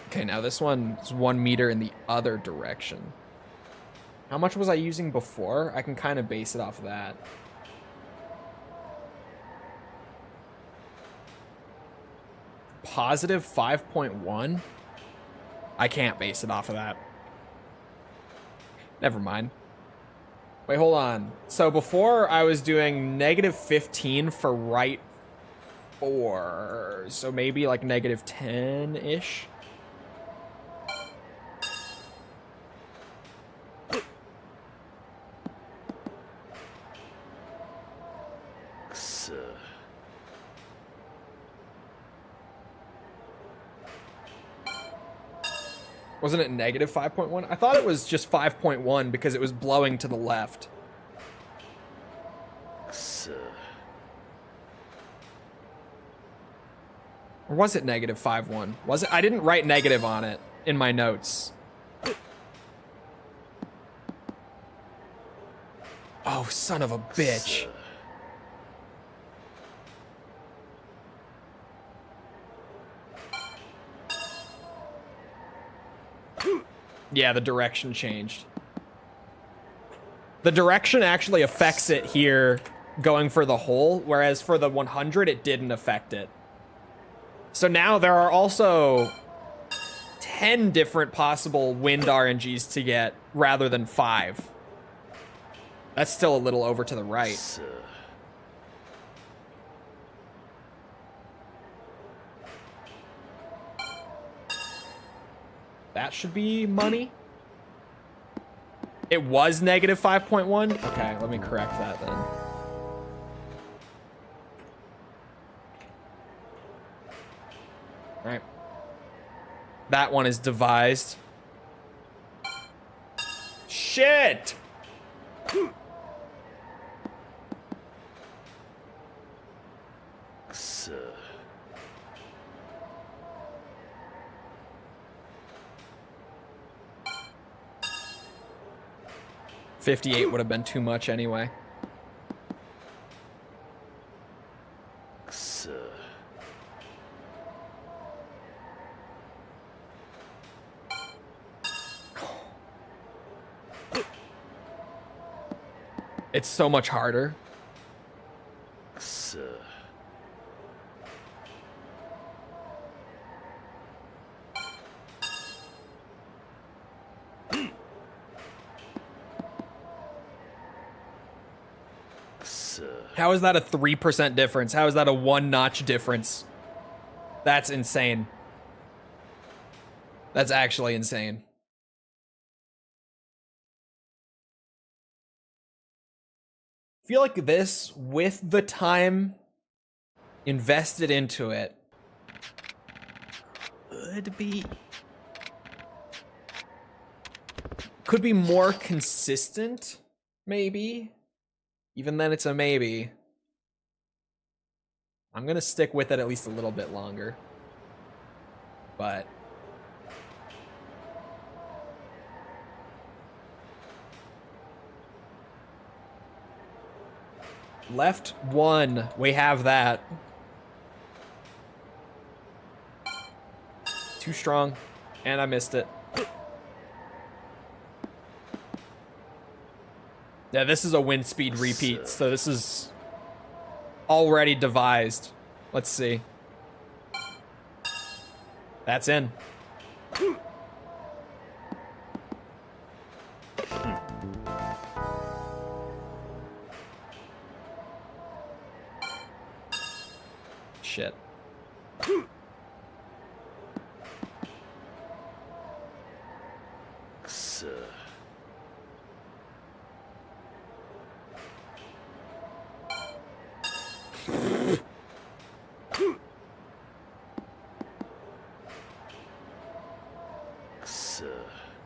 [SPEAKER 1] Okay, now this one is 1 meter in the other direction. How much was I using before? I can kind of base it off of that. Positive 5.1? I can't base it off of that. Never mind. Wait, hold on. So before I was doing -15 for right 4. So maybe like -10-ish. Wasn't it -5.1? I thought it was just 5.1 because it was blowing to the left. Or was it -5.1? Was it? I didn't write negative on it in my notes. Oh, son of a bitch. Yeah, the direction changed. The direction actually affects it here going for the hole, whereas for the 100, it didn't affect it. So now there are also 10 different possible wind RNGs to get rather than 5. That's still a little over to the right. That should be money. It was -5.1. Okay, let me correct that then. All right. That one is devised. Shit! 58 would have been too much anyway. It's so much harder. How is that a 3% difference? How is that a 1-notch difference? That's insane. That's actually insane. I feel like this, with the time invested into it, could be more consistent, maybe. Even then, it's a maybe. I'm gonna stick with it at least a little bit longer. But left 1, we have that. Too strong, and I missed it. Yeah, this is a wind speed repeat, so this is already devised. Let's see. That's in. Shit.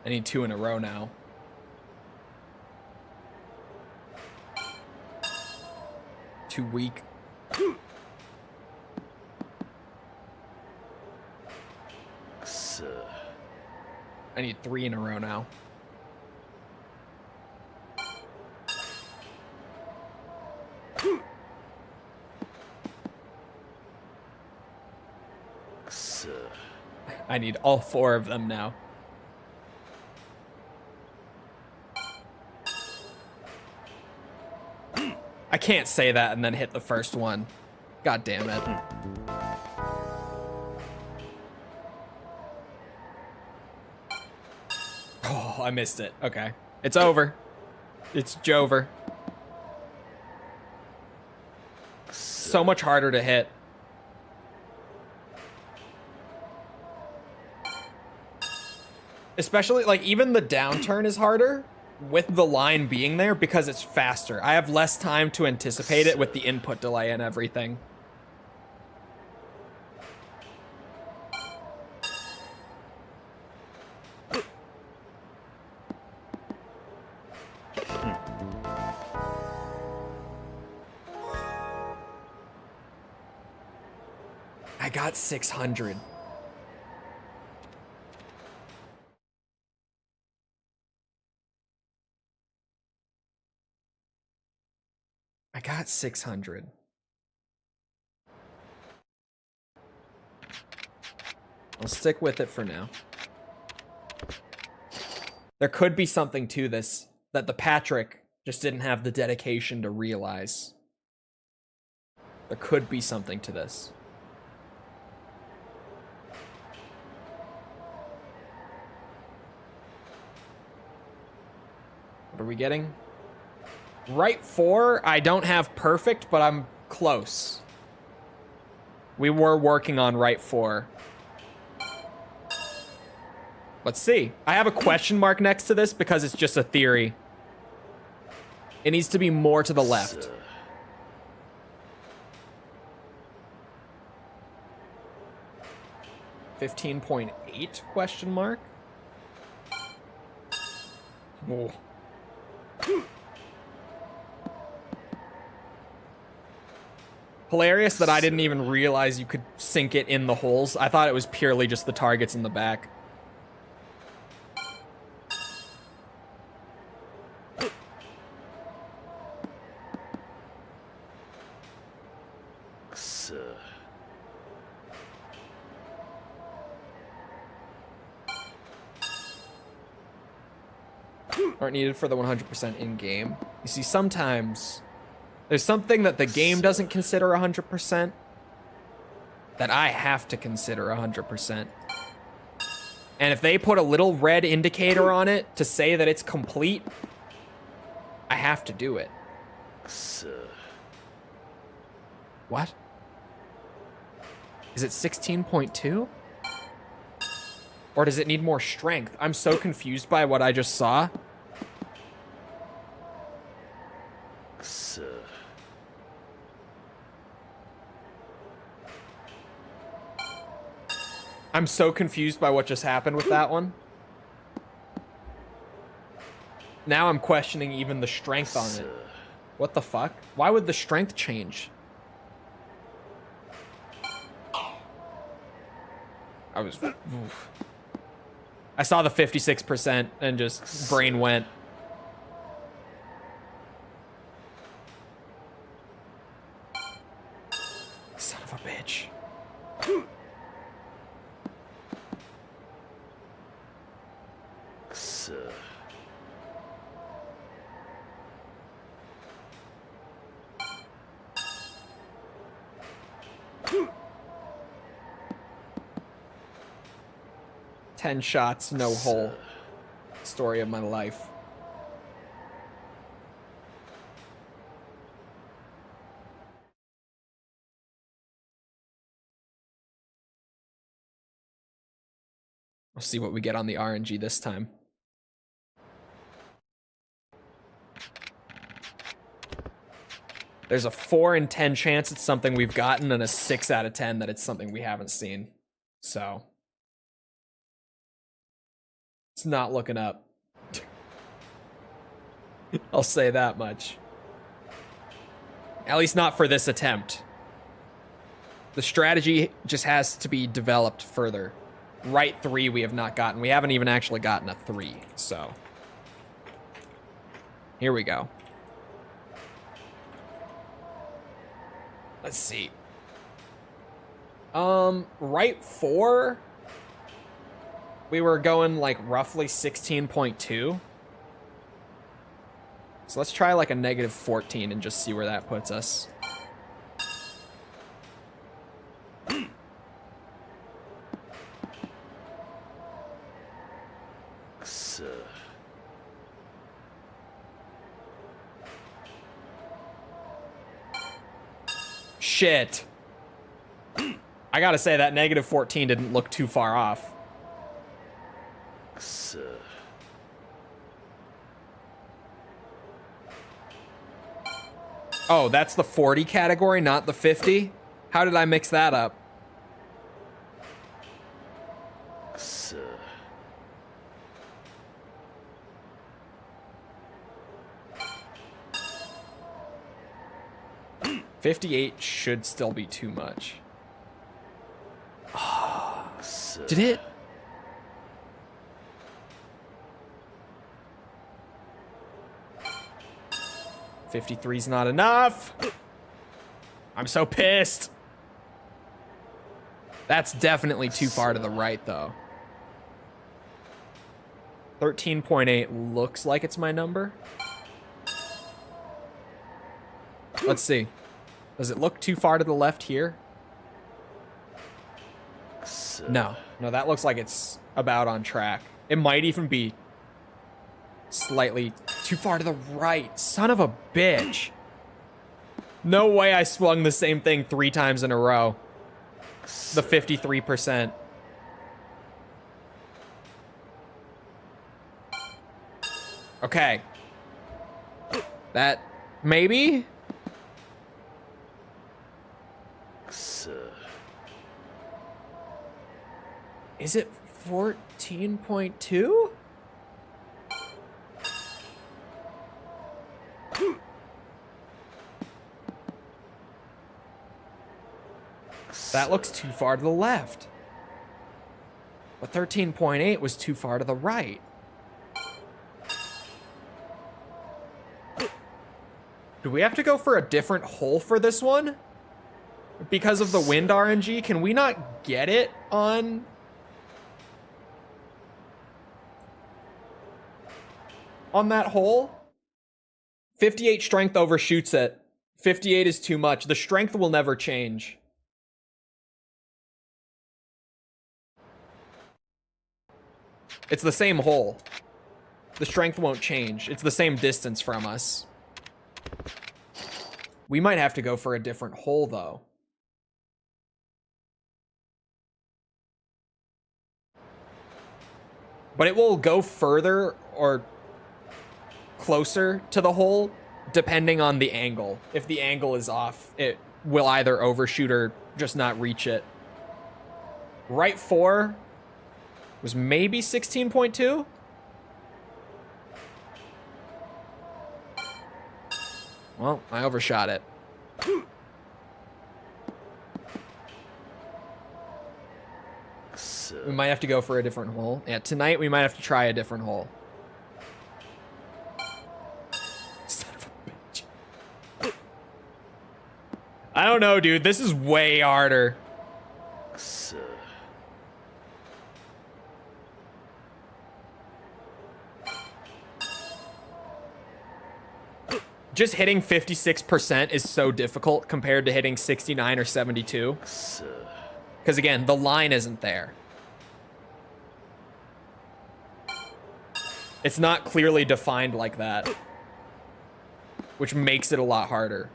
[SPEAKER 1] I need 2 in a row now. Too weak. I need 3 in a row now. I need all 4 of them now. I can't say that and then hit the first one. God damn it. Oh, I missed it. Okay. It's over. It's Jover. So much harder to hit. Especially, like, even the downturn is harder with the line being there because it's faster. I have less time to anticipate it with the input delay and everything. I got 600. I got 600. I'll stick with it for now. There could be something to this that the Patrick just didn't have the dedication to realize. There could be something to this. What are we getting? Right 4, I don't have perfect, but I'm close. We were working on right 4. Let's see. I have a question mark next to this because it's just a theory. It needs to be more to the left. $15.8 question mark? Oh. Hilarious that I didn't even realize you could sink it in the holes. I thought it was purely just the targets in the back. Aren't needed for the 100% in-game. You see, sometimes there's something that the game doesn't consider 100% that I have to consider 100%. And if they put a little red indicator on it to say that it's complete, I have to do it. What? Is it 16.2? Or does it need more strength? I'm so confused by what I just saw. I'm so confused by what just happened with that one. Now I'm questioning even the strength on it. What the fuck? Why would the strength change? Oof. I saw the 56% and just brain went. Son of a bitch. Ten shots, no hole. Story of my life. We'll see what we get on the RNG this time. There's a 4 in 10 chance it's something we've gotten and a 6 out of 10 that it's something we haven't seen. So it's not looking up. I'll say that much. At least not for this attempt. The strategy just has to be developed further. Right 3 we have not gotten. We haven't even actually gotten a 3, so. Here we go. Let's see. Right 4, we were going like roughly 16.2. So let's try like a negative 14 and just see where that puts us. shit. I gotta say that negative 14 didn't look too far off. Oh, that's the 40 category, not the 50? How did I mix that up? $58 should still be too much. Did it? $53's not enough. I'm so pissed. That's definitely too far to the right, though. 13.8 looks like it's my number. Let's see. Does it look too far to the left here? No. No, that looks like it's about on track. It might even be slightly too far to the right. Son of a bitch. No way I swung the same thing 3 times in a row. The 53%. Okay. That maybe? Is it 14.2? That looks too far to the left. But 13.8 was too far to the right. Do we have to go for a different hole for this one? Because of the wind RNG, can we not get it on that hole? 58 strength overshoots it. 58 is too much. The strength will never change. It's the same hole. The strength won't change. It's the same distance from us. We might have to go for a different hole, though. But it will go further or closer to the hole depending on the angle. If the angle is off, it will either overshoot or just not reach it. Right 4 was maybe 16.2? Well, I overshot it. We might have to go for a different hole. Yeah, tonight we might have to try a different hole. Son of a bitch. I don't know, dude. This is way harder. Just hitting 56% is so difficult compared to hitting 69 or 72. Because again, the line isn't there. It's not clearly defined like that, which makes it a lot harder.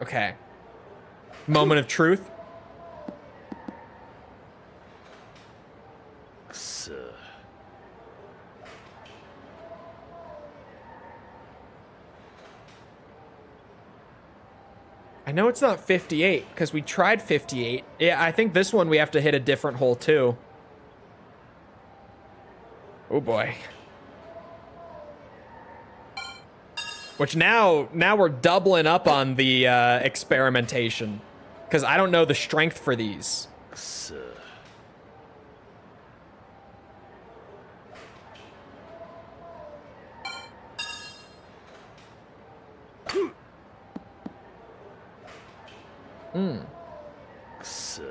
[SPEAKER 1] Okay. Moment of truth. I know it's not 58 because we tried 58. Yeah, I think this one we have to hit a different hole too. Oh boy. Which now we're doubling up on the experimentation. Because I don't know the strength for these.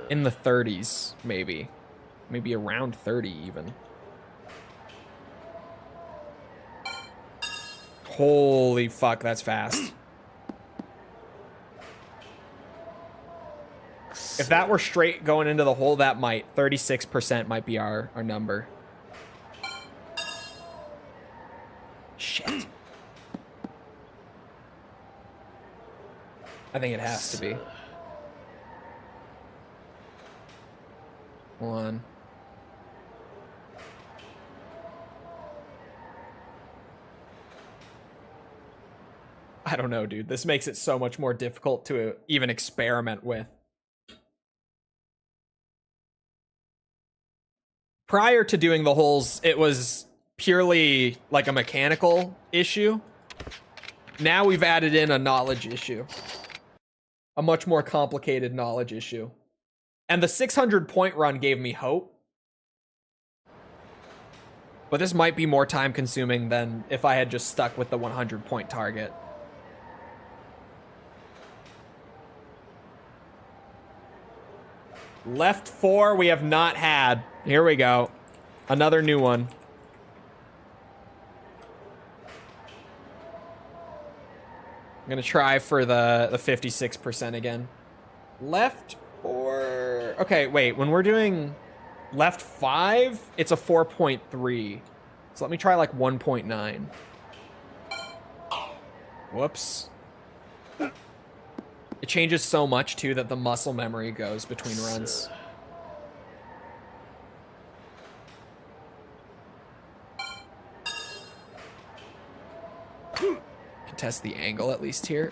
[SPEAKER 1] In the 30s, maybe. Maybe around 30 even. Holy fuck, that's fast. If that were straight going into the hole, that might. 36% might be our number. Shit. I think it has to be. Hold on. I don't know, dude. This makes it so much more difficult to even experiment with. Prior to doing the holes, it was purely like a mechanical issue. Now we've added in a knowledge issue. A much more complicated knowledge issue. And the 600 point run gave me hope. But this might be more time consuming than if I had just stuck with the 100 point target. Left 4 we have not had. Here we go. Another new one. I'm gonna try for the 56% again. Left 4. Okay, wait. When we're doing left 5, it's a 4.3. So let me try like 1.9. Whoops. It changes so much too that the muscle memory goes between runs. Can test the angle at least here.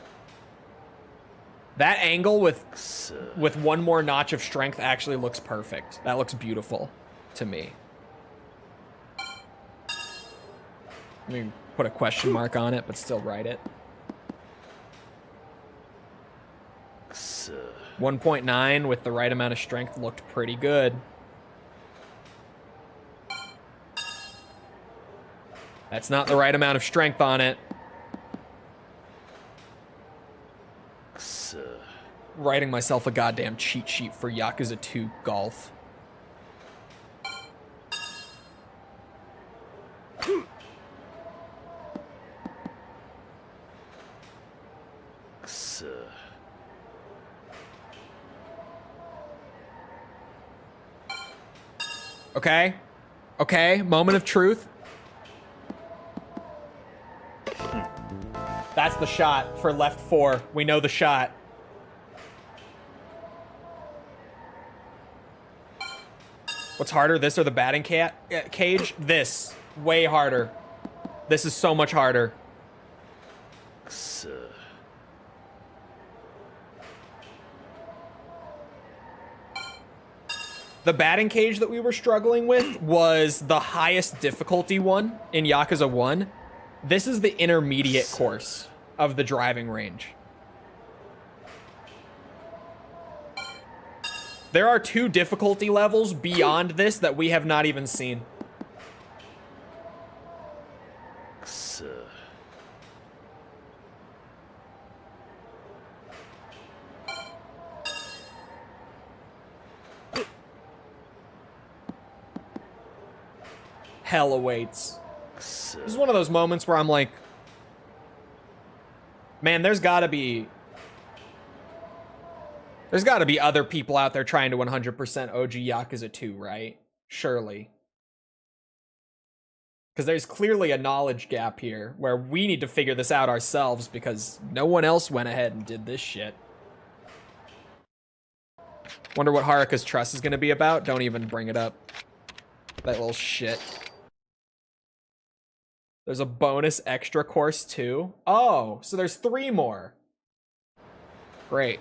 [SPEAKER 1] That angle with one more notch of strength actually looks perfect. That looks beautiful to me. Let me put a question mark on it, but still write it. 1.9 with the right amount of strength looked pretty good. That's not the right amount of strength on it. Writing myself a goddamn cheat sheet for Yakuza 2 Golf. Okay. Okay, moment of truth. That's the shot for left 4. We know the shot. What's harder, this or the batting cage? This. Way harder. This is so much harder. The batting cage that we were struggling with was the highest difficulty one in Yakuza 1. This is the intermediate course of the driving range. There are 2 difficulty levels beyond this that we have not even seen. Hell awaits. This is one of those moments where I'm like, man, there's gotta be other people out there trying to 100% OG Yakuza 2, right? Surely. Because there's clearly a knowledge gap here where we need to figure this out ourselves because no one else went ahead and did this shit. Wonder what Haruka's trust is going to be about? Don't even bring it up. That little shit. There's a bonus extra course too. Oh, so there's 3 more. Great.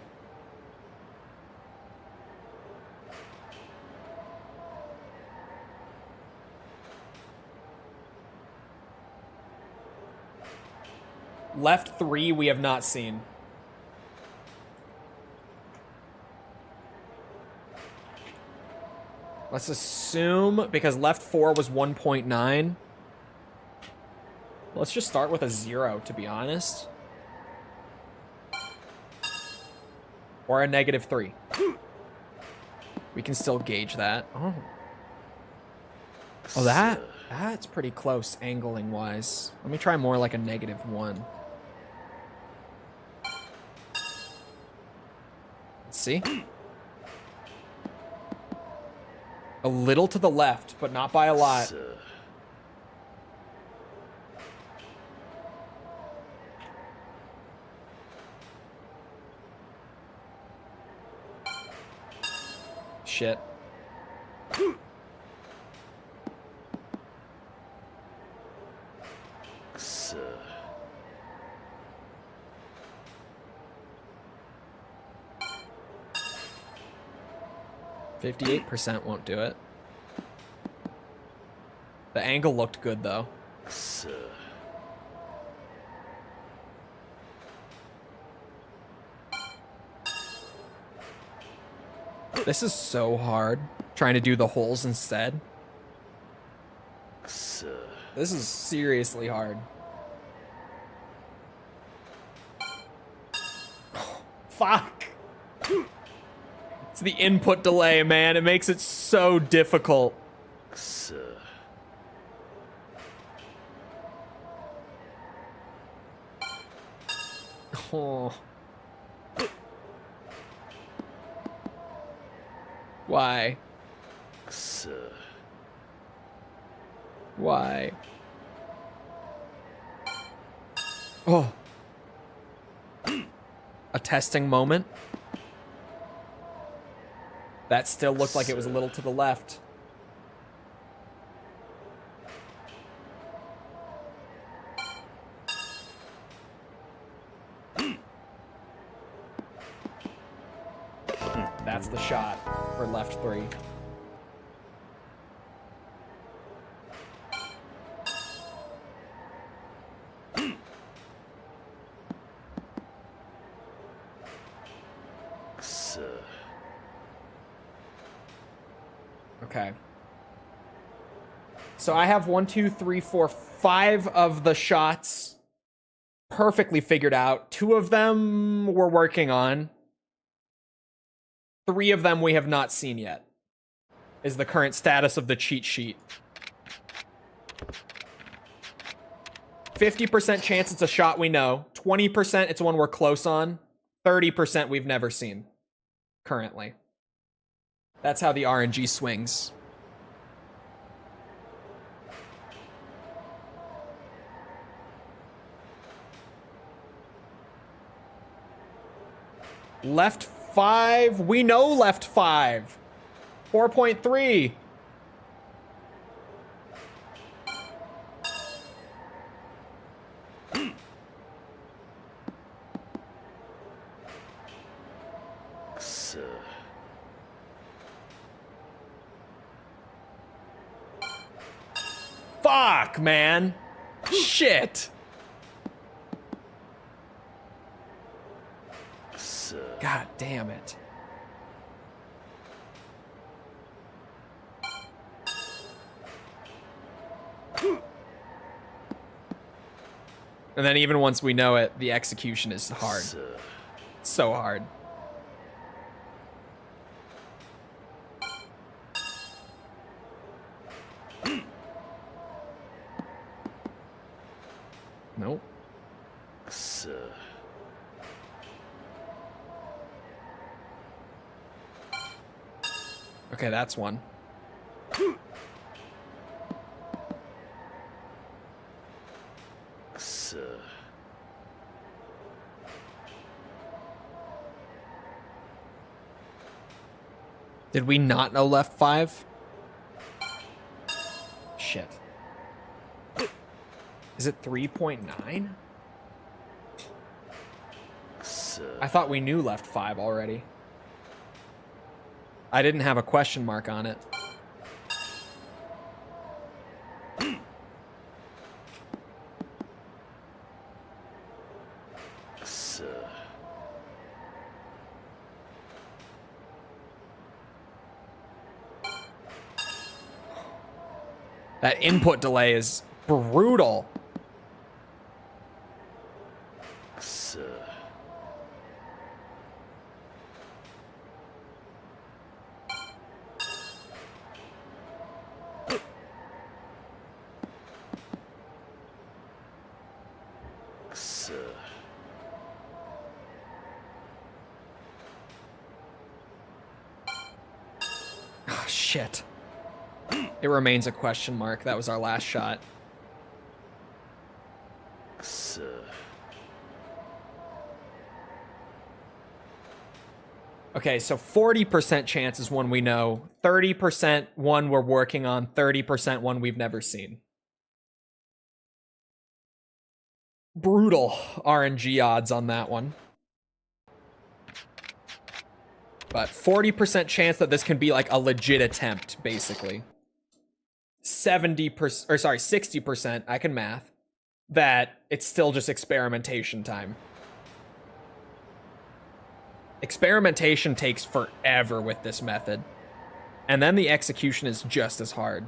[SPEAKER 1] Left 3 we have not seen. Let's assume, because left 4 was 1.9. Let's just start with a 0, to be honest. Or a -3. We can still gauge that. Oh. Oh, that? That's pretty close angling wise. Let me try more like a -1. Let's see. A little to the left, but not by a lot. Shit. %58 won't do it. The angle looked good though. This is so hard, trying to do the holes instead. This is seriously hard. Fuck! It's the input delay, man. It makes it so difficult. Oh. Why? Why? Oh. A testing moment. That still looked like it was a little to the left. That's the shot for left 3. Okay. So I have 1, 2, 3, 4, 5 of the shots perfectly figured out. 2 of them we're working on. 3 of them we have not seen yet, is the current status of the cheat sheet. 50% chance it's a shot we know. 20% it's one we're close on. 30% we've never seen currently. That's how the RNG swings. Left 5. We know left 5. 4.3. Fuck, man. Shit. God damn it. And then even once we know it, the execution is hard. So hard. Nope. Okay, that's one. Did we not know left 5? Shit. Is it 3.9? I thought we knew left 5 already. I didn't have a question mark on it. That input delay is brutal. Shit. It remains a question mark. That was our last shot. Okay, so 40% chance is one we know, 30% one we're working on, 30% one we've never seen. Brutal RNG odds on that one. But 40% chance that this can be like a legit attempt, basically. 70%, or sorry, 60%, I can math, that it's still just experimentation time. Experimentation takes forever with this method. And then the execution is just as hard.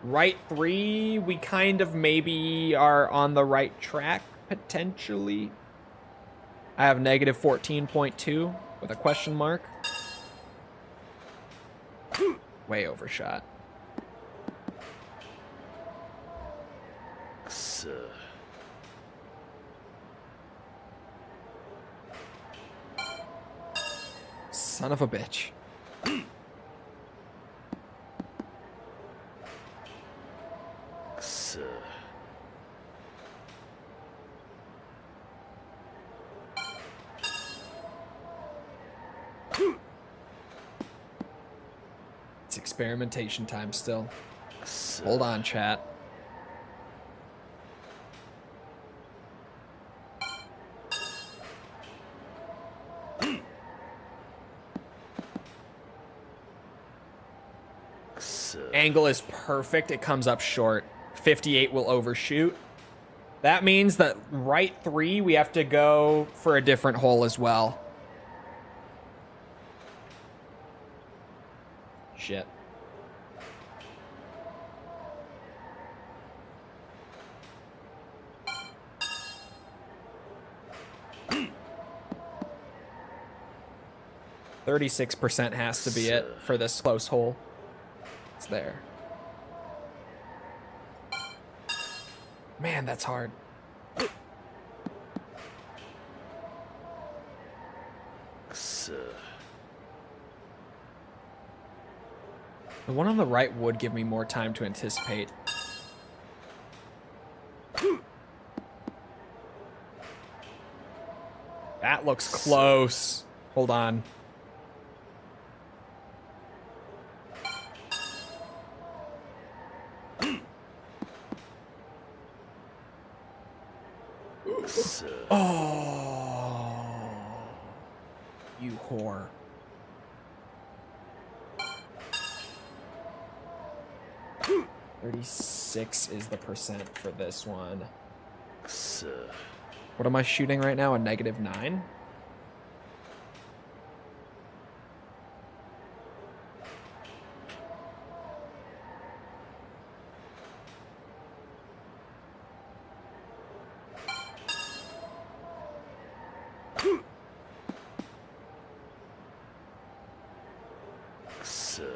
[SPEAKER 1] Right 3, we kind of maybe are on the right track, potentially. I have negative 14.2 with a question mark. Way overshot. Son of a bitch. It's experimentation time still. Hold on, chat. Angle is perfect. It comes up short. 58 will overshoot. That means that right 3, we have to go for a different hole as well. Shit. %36% has to be it for this close hole. It's there. Man, that's hard. The one on the right would give me more time to anticipate. That looks close. Hold on. Oh, you whore. $36 is the percent for this one. What am I shooting right now? A -9?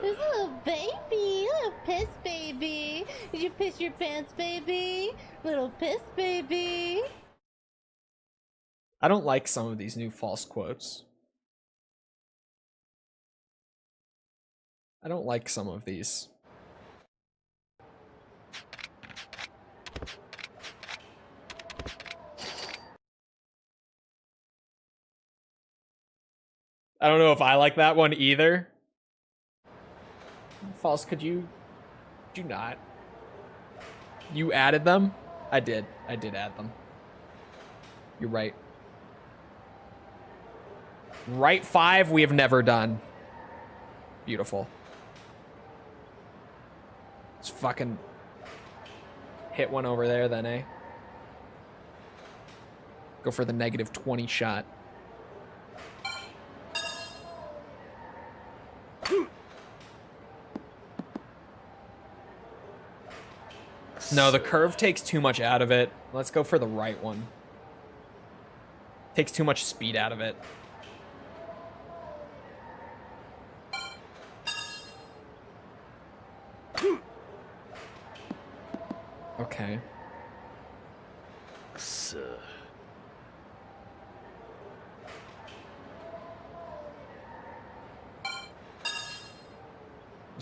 [SPEAKER 2] This little baby, little piss baby. Did you piss your pants, baby? Little piss baby.
[SPEAKER 1] I don't like some of these new false quotes. I don't like some of these. I don't know if I like that one either. False, could you not? You added them? I did add them. You're right. Right 5 we have never done. Beautiful. Let's fucking hit one over there then, eh? Go for the -20 shot. No, the curve takes too much out of it. Let's go for the right one. Takes too much speed out of it. Okay.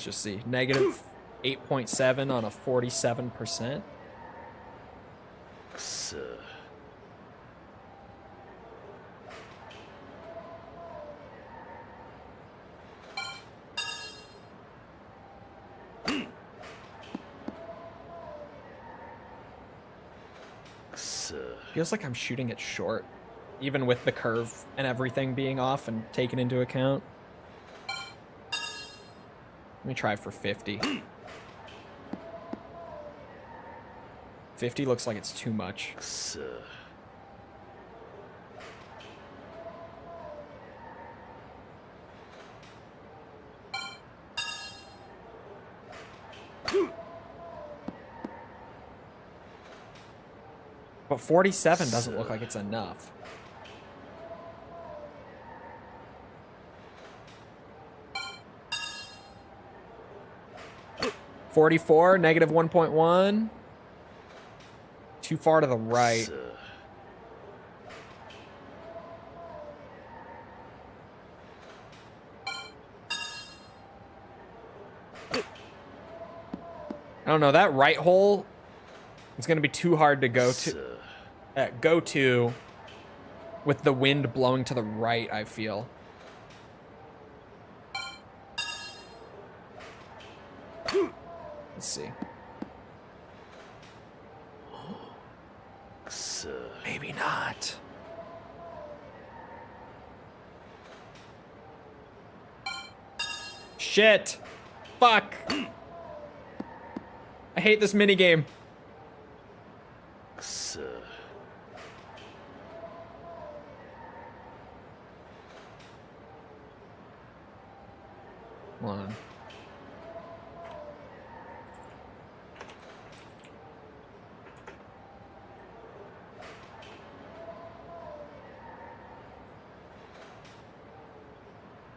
[SPEAKER 1] Let's just see. Negative 8.7 on a 47%. Feels like I'm shooting it short, even with the curve and everything being off and taken into account. Let me try for 50. 50 looks like it's too much. But 47 doesn't look like it's enough. -44, negative 1.1. Too far to the right. I don't know, that right hole is going to be too hard to go to with the wind blowing to the right, I feel. Let's see. Maybe not. Shit. Fuck. I hate this minigame. Hold on.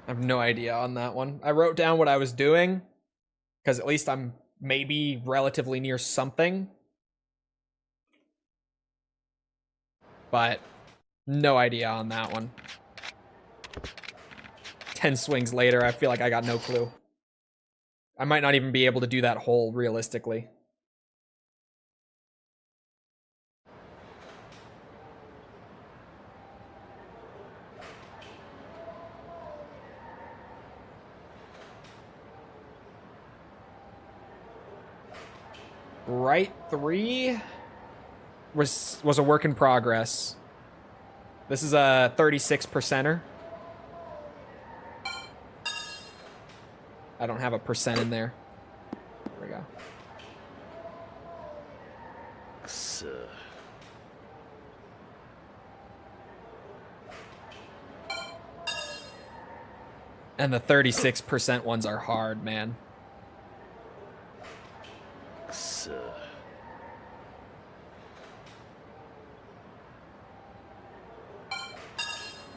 [SPEAKER 1] I have no idea on that one. I wrote down what I was doing, because at least I'm maybe relatively near something. But no idea on that one. 10 swings later, I feel like I got no clue. I might not even be able to do that hole realistically. Right 3 was a work in progress. This is a 36%er. I don't have a percent in there. There we go. And the 36% ones are hard, man.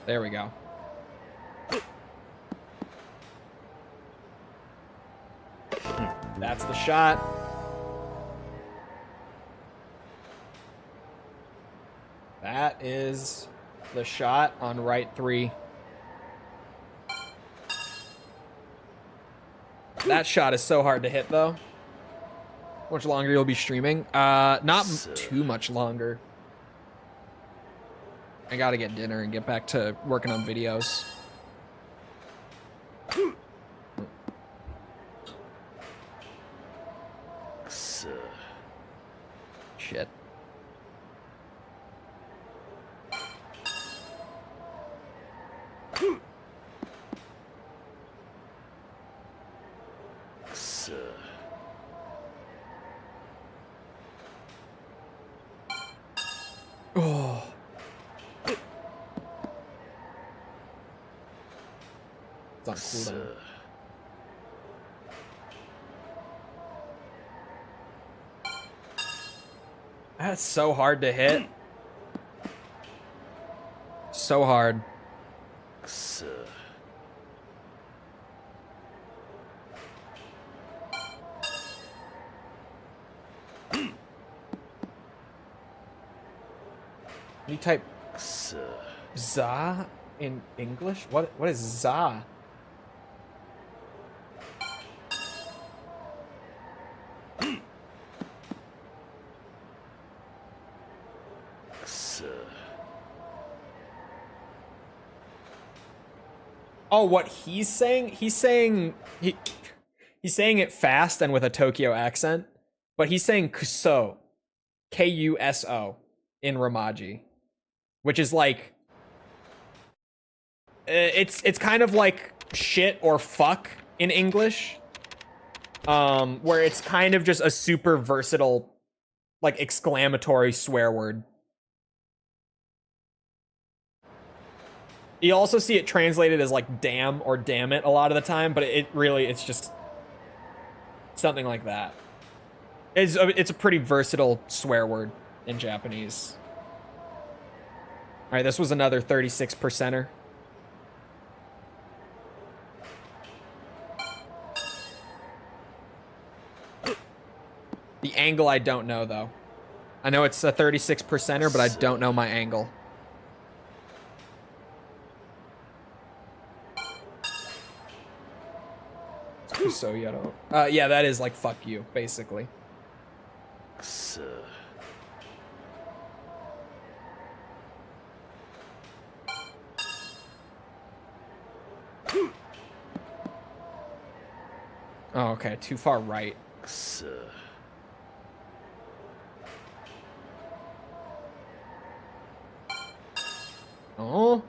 [SPEAKER 1] There we go. That's the shot. That is the shot on right 3. That shot is so hard to hit, though. How much longer you'll be streaming? Not too much longer. I gotta get dinner and get back to working on videos. Shit. Oh. It's on cooldown. That's so hard to hit. So hard. You type za in English? What is za? Oh, what he's saying? He's saying it fast and with a Tokyo accent, but he's saying kuso, Kuso, in Romaji, which is like it's kind of like shit or fuck in English, where it's kind of just a super versatile, like, exclamatory swear word. You also see it translated as like damn or damn it a lot of the time, but it's just something like that. It's a pretty versatile swear word in Japanese. All right, this was another 36%er. The angle I don't know, though. I know it's a 36%er, but I don't know my angle. So yeah, that is like fuck you, basically. Oh, okay, too far right. Oh.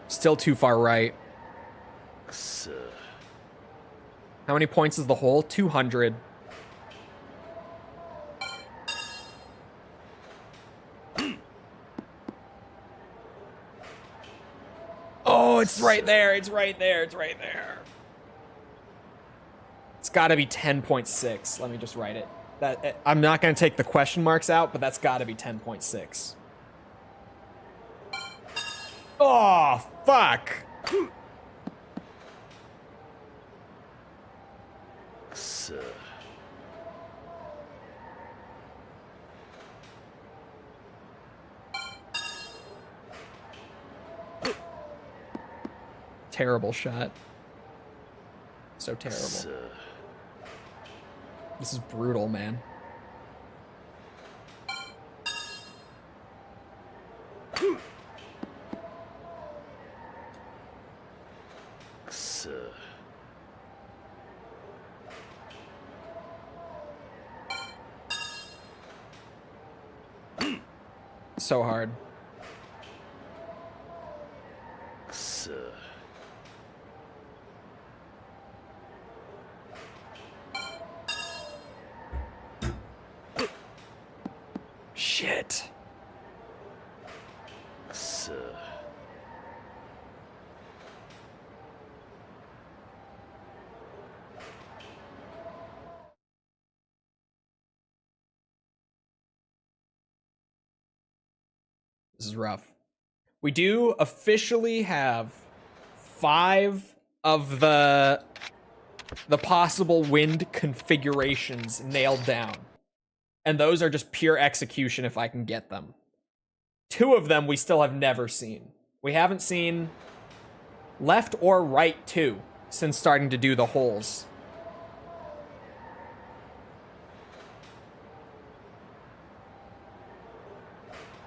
[SPEAKER 1] Still too far right. How many points is the hole? 200. Oh, it's right there. It's right there. It's right there. It's got to be 10.6. Let me just write it. I'm not going to take the question marks out, but that's got to be 10.6. Oh, fuck. Terrible shot. So terrible. This is brutal, man. So hard. Shit. This is rough. We do officially have 5 of the possible wind configurations nailed down. And those are just pure execution if I can get them. 2 of them we still have never seen. We haven't seen left or right 2 since starting to do the holes.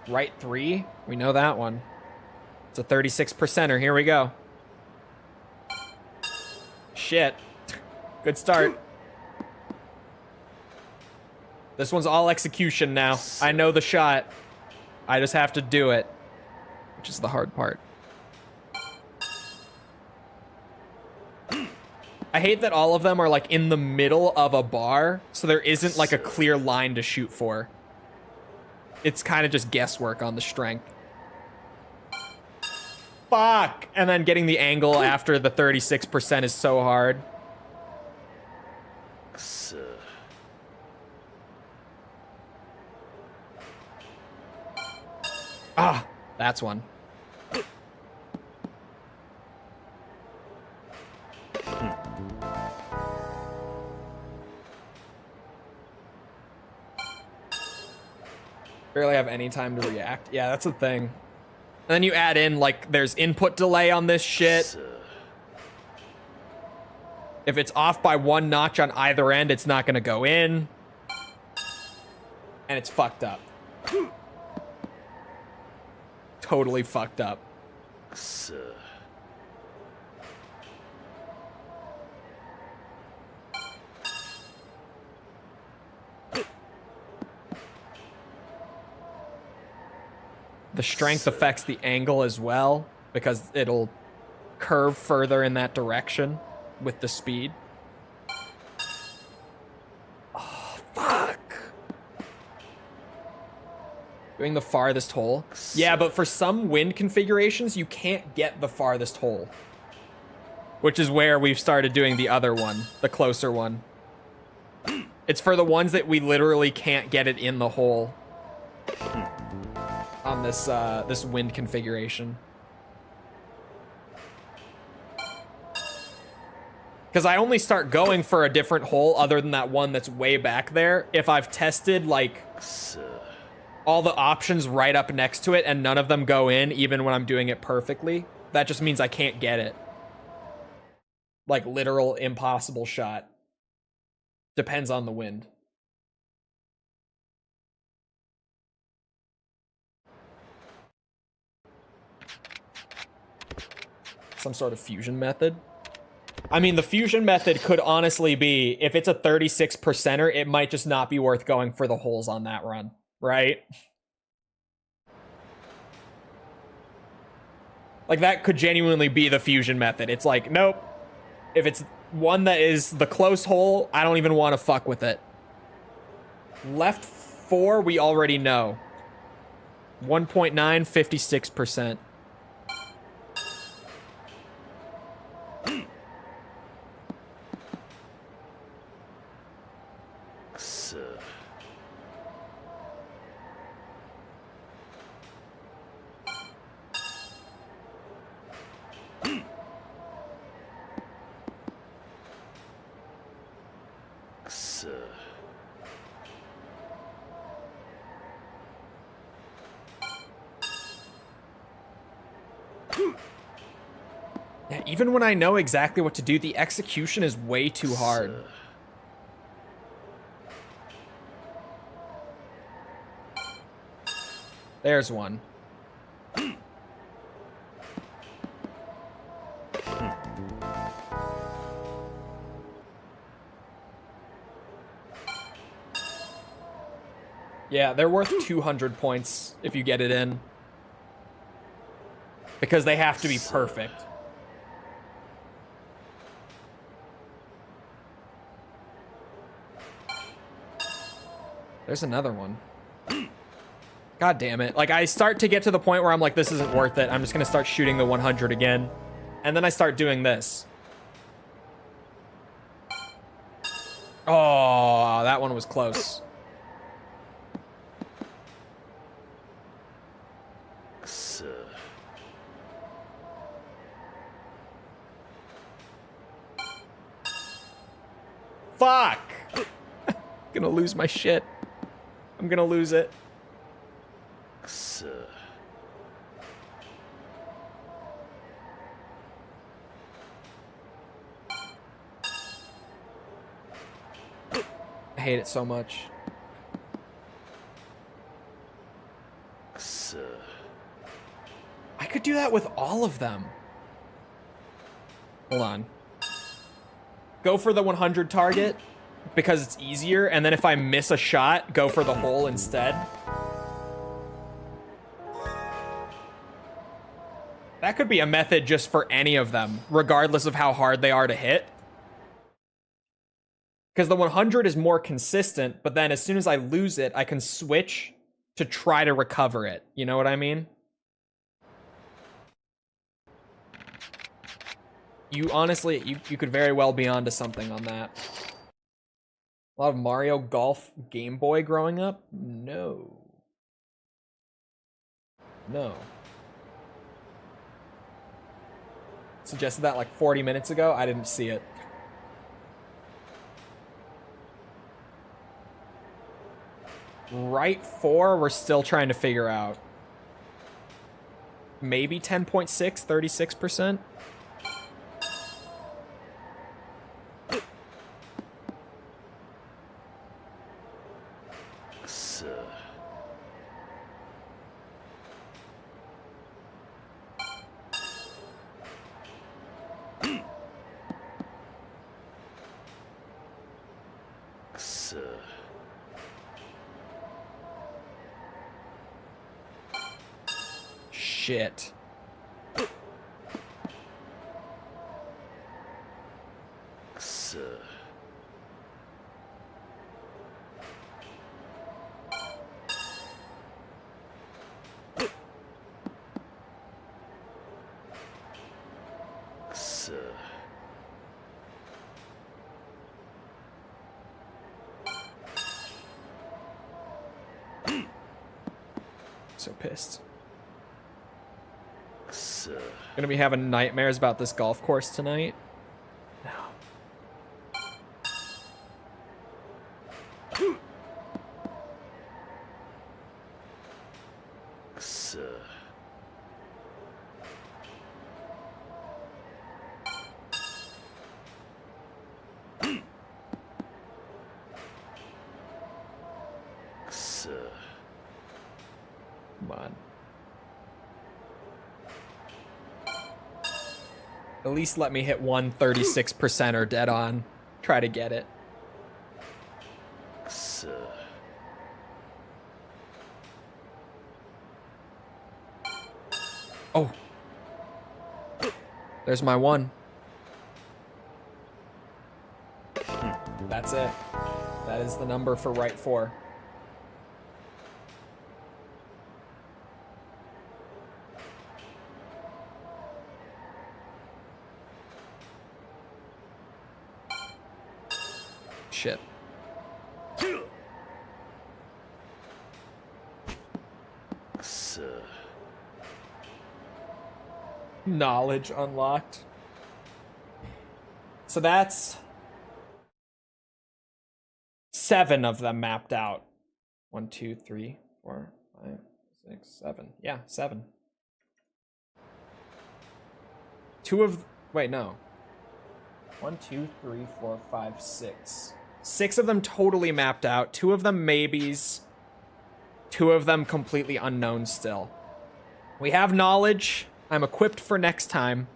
[SPEAKER 1] Right 3, we know that one. It's a 36%er, here we go. Shit. Good start. This one's all execution now. I know the shot. I just have to do it, which is the hard part. I hate that all of them are like in the middle of a bar, so there isn't like a clear line to shoot for. It's kind of just guesswork on the strength. Fuck! And then getting the angle after the 36% is so hard. Ah, that's one. Barely have any time to react. Yeah, that's the thing. And then you add in, like, there's input delay on this shit. If it's off by 1 notch on either end, it's not gonna go in. And it's fucked up. Totally fucked up. The strength affects the angle as well, because it'll curve further in that direction with the speed. Oh, fuck. Doing the farthest hole. Yeah, but for some wind configurations, you can't get the farthest hole. Which is where we've started doing the other one, the closer one. It's for the ones that we literally can't get it in the hole. On this this wind configuration. Because I only start going for a different hole other than that one that's way back there if I've tested, like, all the options right up next to it and none of them go in even when I'm doing it perfectly. That just means I can't get it. Like, literal impossible shot. Depends on the wind. Some sort of fusion method. I mean, the fusion method could honestly be, if it's a 36%er, it might just not be worth going for the holes on that run, right? Like, that could genuinely be the fusion method. It's like, nope. If it's one that is the close hole, I don't even want to fuck with it. Left 4, we already know. 1.9, 56%. Yeah, even when I know exactly what to do, the execution is way too hard. There's one. Yeah, they're worth 200 points if you get it in. Because they have to be perfect. There's another one. God damn it. Like, I start to get to the point where I'm like, this isn't worth it. I'm just going to start shooting the 100 again. And then I start doing this. Oh, that one was close. Fuck! I'm gonna lose my shit. I'm gonna lose it. I hate it so much. I could do that with all of them. Hold on. Go for the 100 target because it's easier, and then if I miss a shot, go for the hole instead. That could be a method just for any of them, regardless of how hard they are to hit. Because the 100 is more consistent, but then as soon as I lose it, I can switch to try to recover it. You know what I mean? You honestly, you could very well be onto something on that. A lot of Mario Golf Game Boy growing up? No. No. Suggested that like 40 minutes ago. I didn't see it. Right 4, we're still trying to figure out. Maybe 10.6, 36%. shit. So pissed. Gonna be having nightmares about this golf course tonight. No. Come on. At least let me hit 136% or dead on. Try to get it. Oh. There's my one. That's it. That is the number for right 4. Shit. Knowledge unlocked. So that's 7 of them mapped out. 1, 2, 3, 4, 5, 6, 7. Yeah, 7. 2 of... Wait, no. 1, 2, 3, 4, 5, 6. 6 of them totally mapped out. 2 of them maybes. 2 of them completely unknown still. We have knowledge. I'm equipped for next time.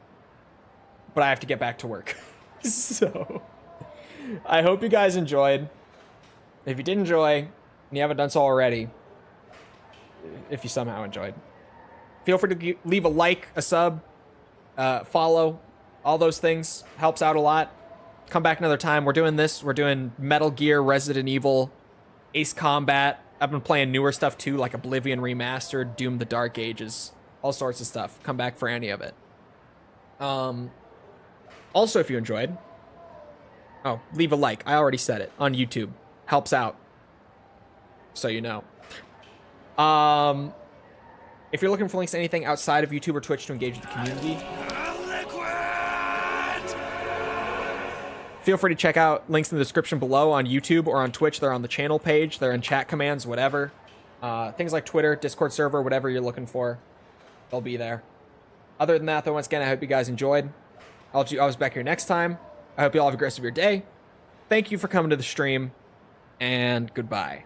[SPEAKER 1] But I have to get back to work. So, I hope you guys enjoyed. If you did enjoy, and you haven't done so already, if you somehow enjoyed, feel free to leave a like, a sub, follow. All those things helps out a lot. Come back another time. We're doing this. We're doing Metal Gear, Resident Evil, Ace Combat. I've been playing newer stuff too, like Oblivion Remastered, Doom: The Dark Ages, all sorts of stuff. Come back for any of it. Also, if you enjoyed, leave a like. I already said it on YouTube. Helps out. So you know. If you're looking for links to anything outside of YouTube or Twitch to engage with the community, feel free to check out links in the description below on YouTube or on Twitch. They're on the channel page. They're in chat commands, whatever. Things like Twitter, Discord server, whatever you're looking for, they'll be there. Other than that, though, once again, I hope you guys enjoyed. I'll see you always back here next time. I hope you all have a great rest of your day. Thank you for coming to the stream, and goodbye.